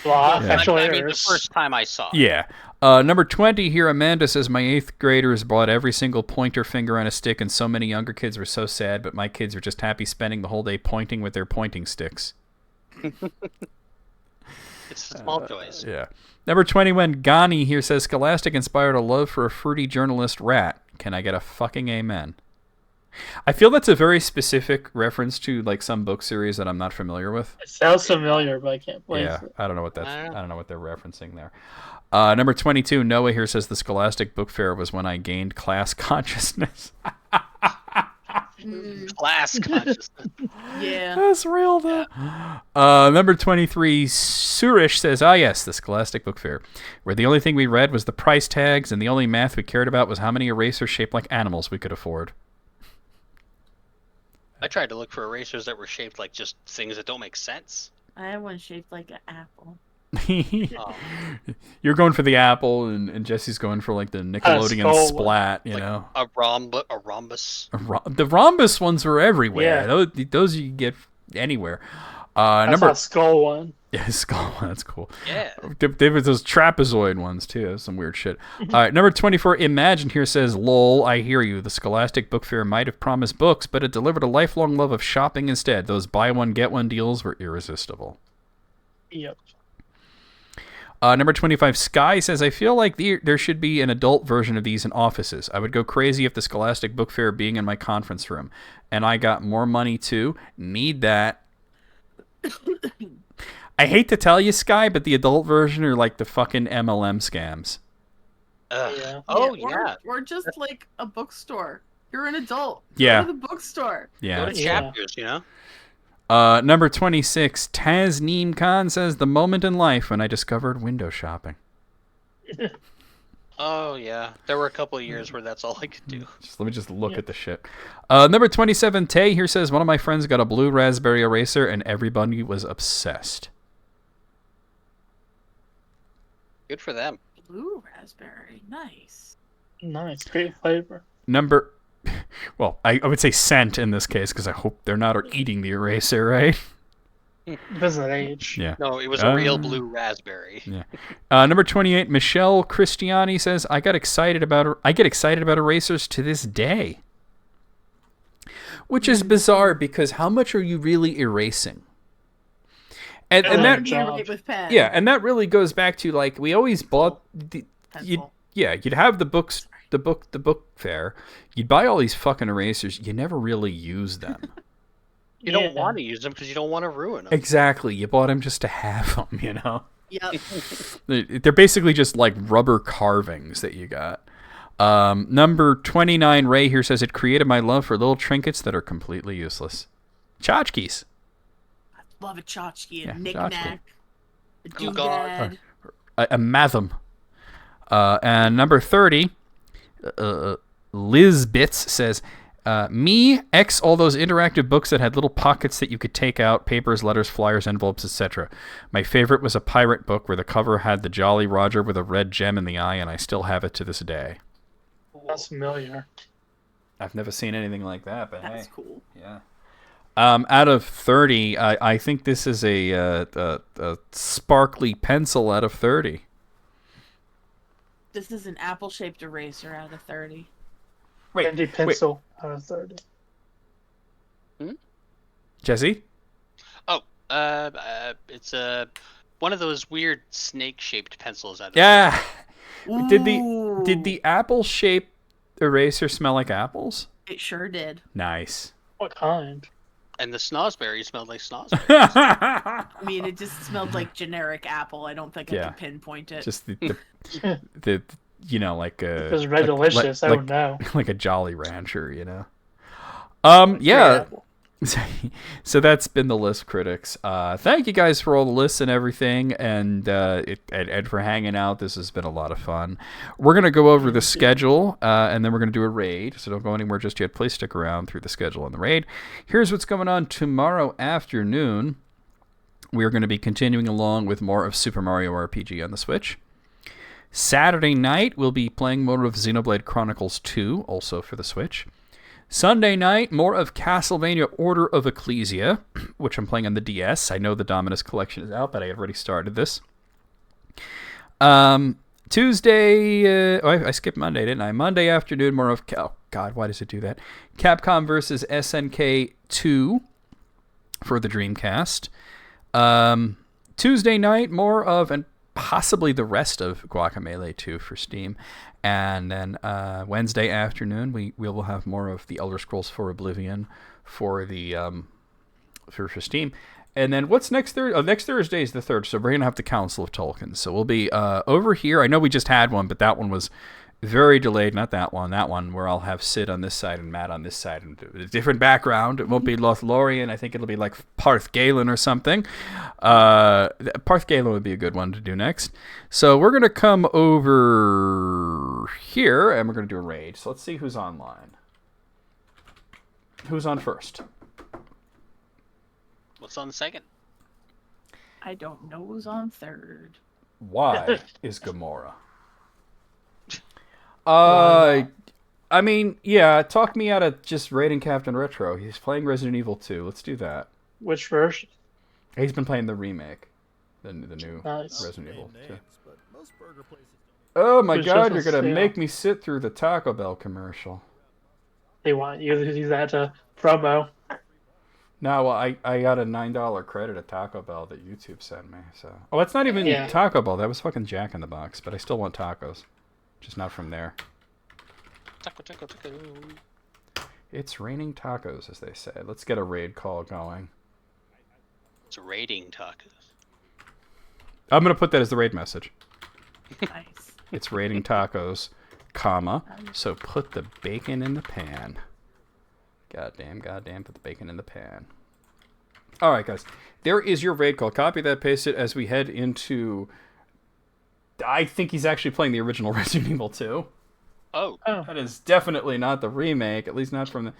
Well, actually, I mean, the first time I saw it. Yeah. Number 20 here, Amanda says, my 8th graders bought every single pointer finger on a stick, and so many younger kids were so sad, but my kids were just happy spending the whole day pointing with their pointing sticks. It's the small joys. Yeah. Number 21, Ghani here says, Scholastic inspired a love for a fruity journalist rat. Can I get a fucking amen? I feel that's a very specific reference to like some book series that I'm not familiar with. It sounds familiar, but I can't place it. I don't know what I don't know what they're referencing there. Number 22, Noah here says the Scholastic Book Fair was when I gained class consciousness. Class consciousness. Yeah. That's real, though. Number 23, Surish says, yes, the Scholastic Book Fair, where the only thing we read was the price tags, and the only math we cared about was how many erasers shaped like animals we could afford. I tried to look for erasers that were shaped like just things that don't make sense. I have one shaped like an apple. You're going for the apple, and Jesse's going for like the Nickelodeon splat, you know. A rhombus. The rhombus ones were everywhere. Yeah. Those you can get anywhere. That's a skull one. Yeah, skull one. That's cool. Yeah. There was those trapezoid ones too. That's some weird shit. All right, number 24. Imagine here says, "Lol, I hear you. The Scholastic Book Fair might have promised books, but it delivered a lifelong love of shopping instead. Those buy one get one deals were irresistible." Yep. Number 25, Sky says, I feel like there should be an adult version of these in offices. I would go crazy if the Scholastic Book Fair being in my conference room. And I got more money too. Need that. I hate to tell you, Sky, but the adult version are like the fucking MLM scams. Yeah. Oh, yeah. Or just like a bookstore. You're an adult. Yeah. Go to the bookstore. Yeah. Go to chapters, you know? Number 26, Tasneem Khan says, the moment in life when I discovered window shopping. Oh, yeah. There were a couple of years where that's all I could do. Let me just look at the shit. Number 27, Tay here says, one of my friends got a blue raspberry eraser and everybody was obsessed. Good for them. Blue raspberry. Nice. Nice. Great flavor. Well, I would say scent in this case because I hope they're not eating the eraser, right? Doesn't age. Yeah. No, it was a real blue raspberry. Yeah. Number 28, Michelle Christiani says, I get excited about erasers to this day. Which is bizarre because how much are you really erasing? And that with pen. Yeah, and that really goes back to like we always bought you'd have the books, the book fair. You'd buy all these fucking erasers. You never really use them. You don't want to use them because you don't want to ruin them. Exactly. You bought them just to have them, you know? Yep. They're basically just like rubber carvings that you got. Number 29, Ray here says, it created my love for little trinkets that are completely useless. Tchotchkes. I love a tchotchke, a Yeah, knick-knack, a Glue doodad. A matham. And number 30, Liz Bits says, me, X, all those interactive books that had little pockets that you could take out, papers, letters, flyers, envelopes, etc. My favorite was a pirate book where the cover had the Jolly Roger with a red gem in the eye, and I still have it to this day. That's familiar. I've never seen anything like that, but That's hey. cool. Yeah. Out of 30, I think this is a sparkly pencil out of 30. This is an apple-shaped eraser out of 30. Candy pencil out of 30. Jesse? Oh, it's one of those weird snake-shaped pencils out of Yeah. Ooh. Did the apple-shaped eraser smell like apples? It sure did. Nice. What kind? And the snozberry smelled like snozberry. I mean, it just smelled like generic apple. I don't think I could pinpoint it. Just the you know, like a... It was red delicious, I don't know. Like a Jolly Rancher, you know? Yeah. So that's been the List Critics. Thank you guys for all the lists and everything, and for hanging out. This has been a lot of fun. We're going to go over the schedule, and then we're going to do a raid, so don't go anywhere just yet. Please stick around through the schedule and the raid. Here's what's going on tomorrow afternoon. we are going to be continuing along with more of Super Mario RPG on the Switch. Saturday night, we'll be playing more of Xenoblade Chronicles 2, also for the Switch. Sunday night, more of Castlevania Order of Ecclesia, which I'm playing on the DS. I know the Dominus Collection is out, but I have already started this. Tuesday, I skipped Monday, didn't I? Monday afternoon, more of... Oh, God, why does it do that? Capcom vs. SNK 2 for the Dreamcast. Tuesday night, more of... and possibly the rest of Guacamelee 2 for Steam. And then Wednesday afternoon, we will have more of the Elder Scrolls 4 Oblivion for the for Steam. And then what's next Thursday? Next Thursday is the 3rd, so we're going to have the Council of Tolkien. So we'll be over here. I know we just had one, but that one was very delayed. Not that one. That one where I'll have Sid on this side and Matt on this side. And a different background. It won't be Lothlorien. I think it'll be like Parth Galen or something. Parth Galen would be a good one to do next. So we're going to come over here, and we're going to do a raid. So let's see who's online. Who's on first? What's on second? I don't know who's on third. Why is Gamora? I mean, yeah, talk me out of just raiding Captain Retro. He's playing Resident Evil 2. Let's do that. Which version? He's been playing the remake, the new Nice. Resident Evil 2. Oh my Which God, you're doesn't gonna say- make me sit through the Taco Bell commercial. They want you to use that to promo. No, well, I got a $9 credit at Taco Bell that YouTube sent me. So, oh, it's not even Yeah. Taco Bell. That was fucking Jack in the Box. But I still want tacos, just not from there. Taco, taco, taco. It's raining tacos, as they say. Let's get a raid call going. It's raiding tacos. I'm gonna put that as the raid message. Nice. It's raining tacos, comma. So put the bacon in the pan. Goddamn, put the bacon in the pan. All right, guys. There is your raid call. Copy that, paste it as we head into... I think he's actually playing the original Resident Evil 2. Oh, That is definitely not the remake, at least not from the...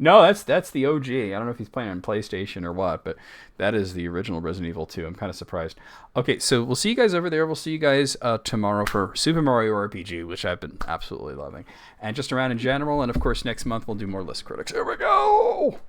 No, that's the OG. I don't know if he's playing on PlayStation or what, but that is the original Resident Evil 2. I'm kind of surprised. Okay, so we'll see you guys over there. We'll see you guys tomorrow for Super Mario RPG, which I've been absolutely loving. And just around in general, and of course next month we'll do more List Critics. Here we go!